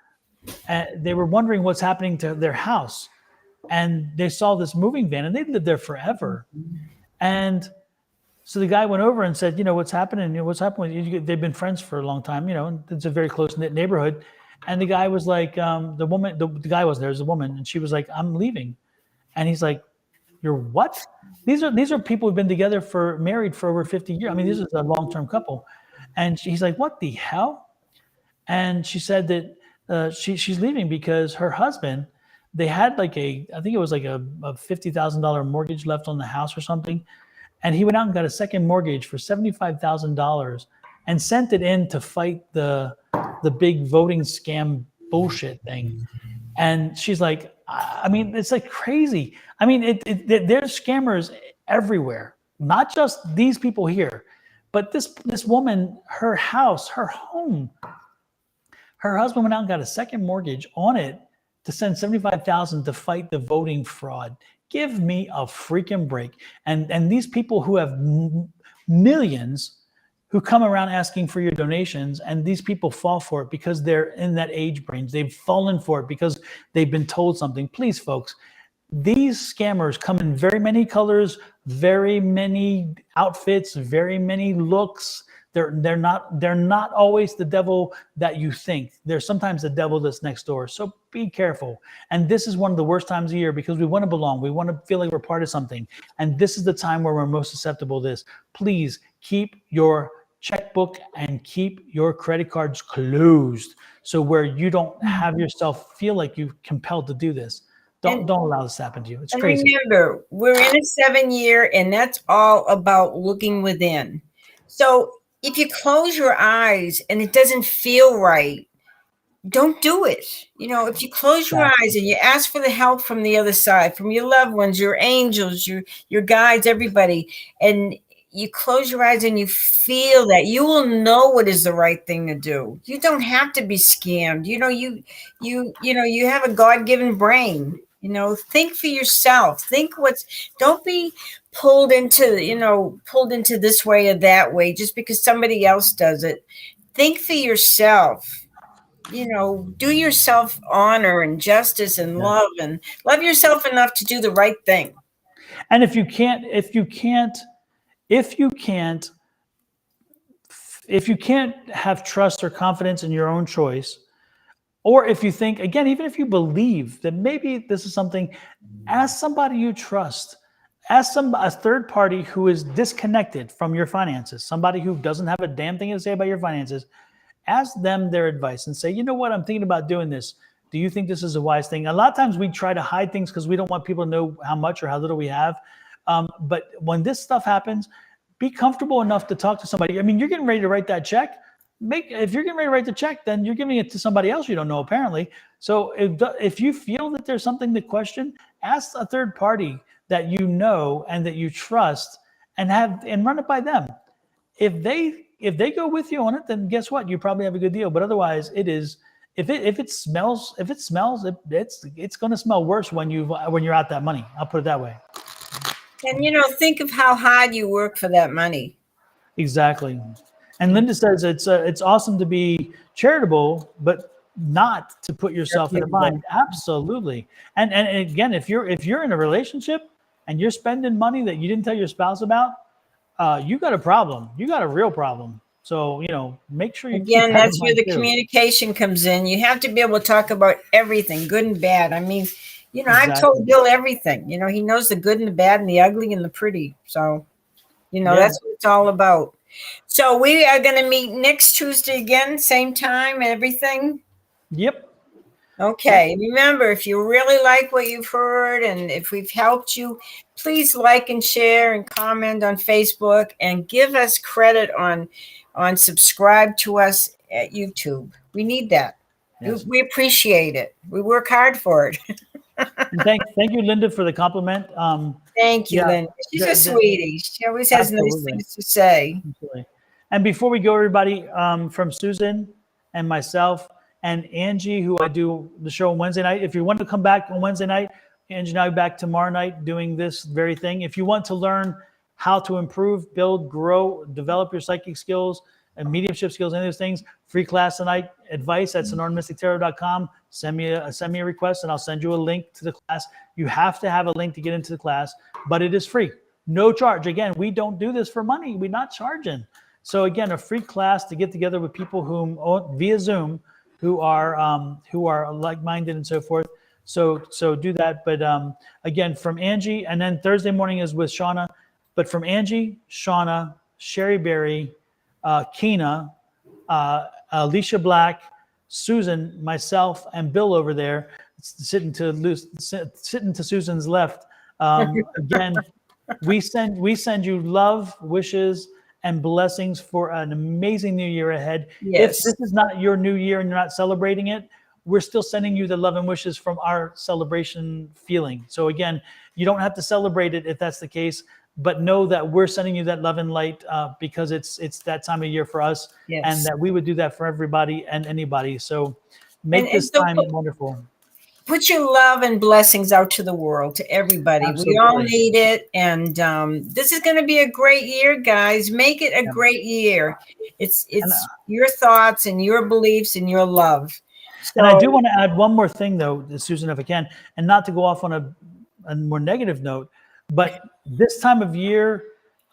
Speaker 1: they were wondering what's happening to their house. And they saw this moving van, and they'd lived there forever. And so the guy went over and said, what's happening? What's happening? They've been friends for a long time, and it's a very close-knit neighborhood. And the guy was like, the guy wasn't there, was a woman, and she was like, I'm leaving. And he's like, you're what? These are people who've been together married for over 50 years. I mean, this is a long-term couple. And he's like, what the hell? And she said that she's leaving because her husband, they had like I think it was like a $50,000 mortgage left on the house or something. And he went out and got a second mortgage for $75,000 and sent it in to fight the big voting scam bullshit thing. And she's like, I mean, it's like crazy. I mean, there's scammers everywhere, not just these people here, but this woman, her house, her home, her husband went out and got a second mortgage on it to send $75,000 to fight the voting fraud. Give me a freaking break. And these people who have millions who come around asking for your donations, and these people fall for it because they're in that age range. They've fallen for it because they've been told something. Please, folks, these scammers come in very many colors, very many outfits, very many looks. They're not always the devil that you think. They're sometimes the devil that's next door. So be careful. And this is one of the worst times of year because we want to belong. We want to feel like we're part of something. And this is the time where we're most susceptible to this. Please keep your checkbook and keep your credit cards closed, so where you don't have yourself feel like you're compelled to do this. Don't allow this to happen to you. It's crazy.
Speaker 2: Remember, we're in a 7-year, and that's all about looking within. So if you close your eyes and it doesn't feel right, don't do it. You know, if you close your eyes and you ask for the help from the other side, from your loved ones, your angels, your guides, everybody, and you close your eyes and you feel that, you will know what is the right thing to do. You don't have to be scammed. You know, you have a God-given brain. You know, think for yourself. Don't be pulled into this way or that way just because somebody else does it. Think for yourself. You know, do yourself honor and justice and love, and love yourself enough to do the right thing.
Speaker 1: And if you can't have trust or confidence in your own choice, or if you think, again, even if you believe that maybe this is something, ask somebody you trust. Ask a third party who is disconnected from your finances, somebody who doesn't have a damn thing to say about your finances. Ask them their advice and say, you know what, I'm thinking about doing this. Do you think this is a wise thing? A lot of times we try to hide things because we don't want people to know how much or how little we have. But when this stuff happens, be comfortable enough to talk to somebody. I mean, you're getting ready to write that check. If you're getting ready to write the check, then you're giving it to somebody else you don't know, apparently. So if you feel that there's something to question, ask a third party that you know and that you trust, and run it by them. If they go with you on it, then guess what? You probably have a good deal. But otherwise, if it smells, it's going to smell worse when you're out that money. I'll put it that way.
Speaker 2: And think of how hard you work for that money.
Speaker 1: Exactly. And Linda says it's awesome to be charitable, but not to put yourself in a bind. Absolutely. And again, if you're in a relationship and you're spending money that you didn't tell your spouse about, you got a problem. You got a real problem. So, make sure you
Speaker 2: again, that's where the communication comes in. You have to be able to talk about everything, good and bad. I mean, exactly. I've told Bill everything. He knows the good and the bad and the ugly and the pretty. So, that's what it's all about. So we are going to meet next Tuesday again, same time, everything.
Speaker 1: Yep.
Speaker 2: Okay. Remember, if you really like what you've heard and if we've helped you, please like and share and comment on Facebook and give us credit on subscribe to us at YouTube. We need that. Yes. We appreciate it. We work hard for it.
Speaker 1: Thank you, Linda, for the compliment.
Speaker 2: Thank you, Linda. She's a sweetie. She always has nice things to say.
Speaker 1: Absolutely. And before we go, everybody, from Sussan and myself and Angie, who I do the show on Wednesday night, if you want to come back on Wednesday night, Angie and I will be back tomorrow night doing this very thing. If you want to learn how to improve, build, grow, develop your psychic skills and mediumship skills, any of those things, free class tonight, advice at sonoramystictarot.com. Send me a request and I'll send you a link to the class. You have to have a link to get into the class, but it is free. No charge. Again, we don't do this for money. We're not charging. So again, a free class to get together with people via Zoom who are like-minded and so forth. So do that. But again, from Angie, and then Thursday morning is with Shauna. But from Angie, Shauna, Sherry Berry, Keena, Alicia Black, Susan, myself, and Bill over there, sitting to Susan's left. Again, we send you love, wishes, and blessings for an amazing new year ahead.
Speaker 2: Yes.
Speaker 1: If this is not your new year and you're not celebrating it, we're still sending you the love and wishes from our celebration feeling. So again, you don't have to celebrate it if that's the case, but know that we're sending you that love and light because it's that time of year for us,
Speaker 2: Yes.
Speaker 1: and that we would do that for everybody and anybody. So make this
Speaker 2: so
Speaker 1: time wonderful.
Speaker 2: Put your love and blessings out to the world, to everybody.
Speaker 1: Absolutely.
Speaker 2: We all need it. And this is going to be a great year, guys. Make it a great year. It's your thoughts and your beliefs and your love. So,
Speaker 1: and I do want to add one more thing, though, Susan, if I can, and not to go off on a more negative note, but this time of year,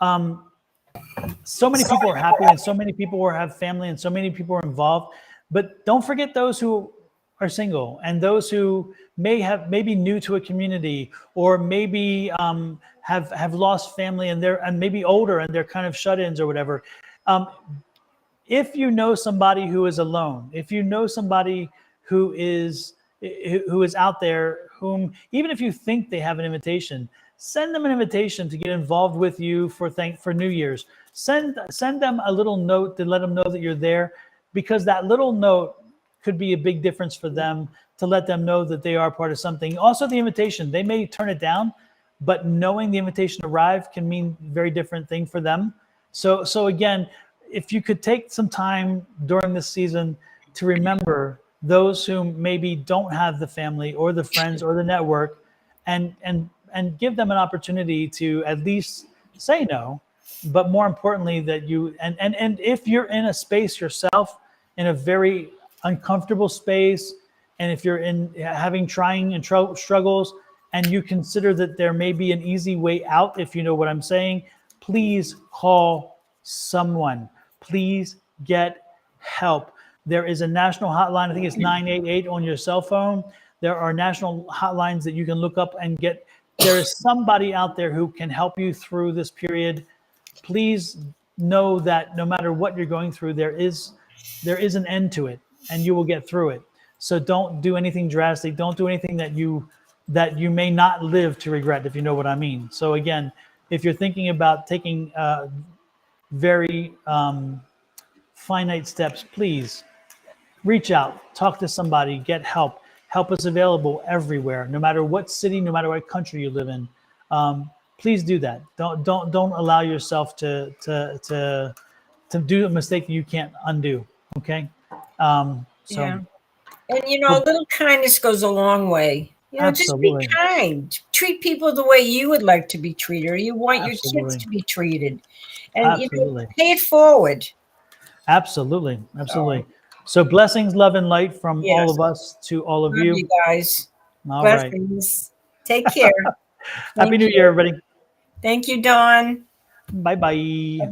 Speaker 1: so many people are happy and so many people have family and so many people are involved. But don't forget those who are single and those who may be new to a community, or maybe have lost family and maybe older and they're kind of shut-ins or whatever. If you know somebody who is alone, if you know somebody who is out there, whom even if you think they have an invitation, send them an invitation to get involved with you for New Year's. Send them a little note to let them know that you're there, because that little note could be a big difference for them, to let them know that they are part of something. Also, the invitation, they may turn it down, but knowing the invitation arrived can mean a very different thing for them. So again, if you could take some time during this season to remember those who maybe don't have the family or the friends or the network, and give them an opportunity to at least say no, but more importantly that you, and if you're in a space yourself, in a very uncomfortable space, and if you're trying and struggles, and you consider that there may be an easy way out, if you know what I'm saying, please call someone. Please get help. There is a national hotline. I think it's 988 on your cell phone. There are national hotlines that you can look up and get. There is somebody out there who can help you through this period. Please know that no matter what you're going through, there is an end to it, and you will get through it. So don't do anything drastic. Don't do anything that you may not live to regret, if you know what I mean. So again, if you're thinking about taking very finite steps, please reach out, talk to somebody, get help. Help is available everywhere, no matter what city, no matter what country you live in. Please do that. Don't allow yourself to do a mistake that you can't undo. Okay.
Speaker 2: yeah. And a little kindness goes a long way.
Speaker 1: Absolutely.
Speaker 2: Just be kind. Treat people the way you would like to be treated, or you want your kids to be treated. And
Speaker 1: Absolutely.
Speaker 2: Pay it forward.
Speaker 1: Absolutely. So blessings, love, and light from all of us to all of
Speaker 2: Love
Speaker 1: you.
Speaker 2: guys.
Speaker 1: All right.
Speaker 2: Blessings. Take care.
Speaker 1: Happy New Year, everybody.
Speaker 2: Thank you, Dawn.
Speaker 1: Bye-bye.
Speaker 2: Bye-bye.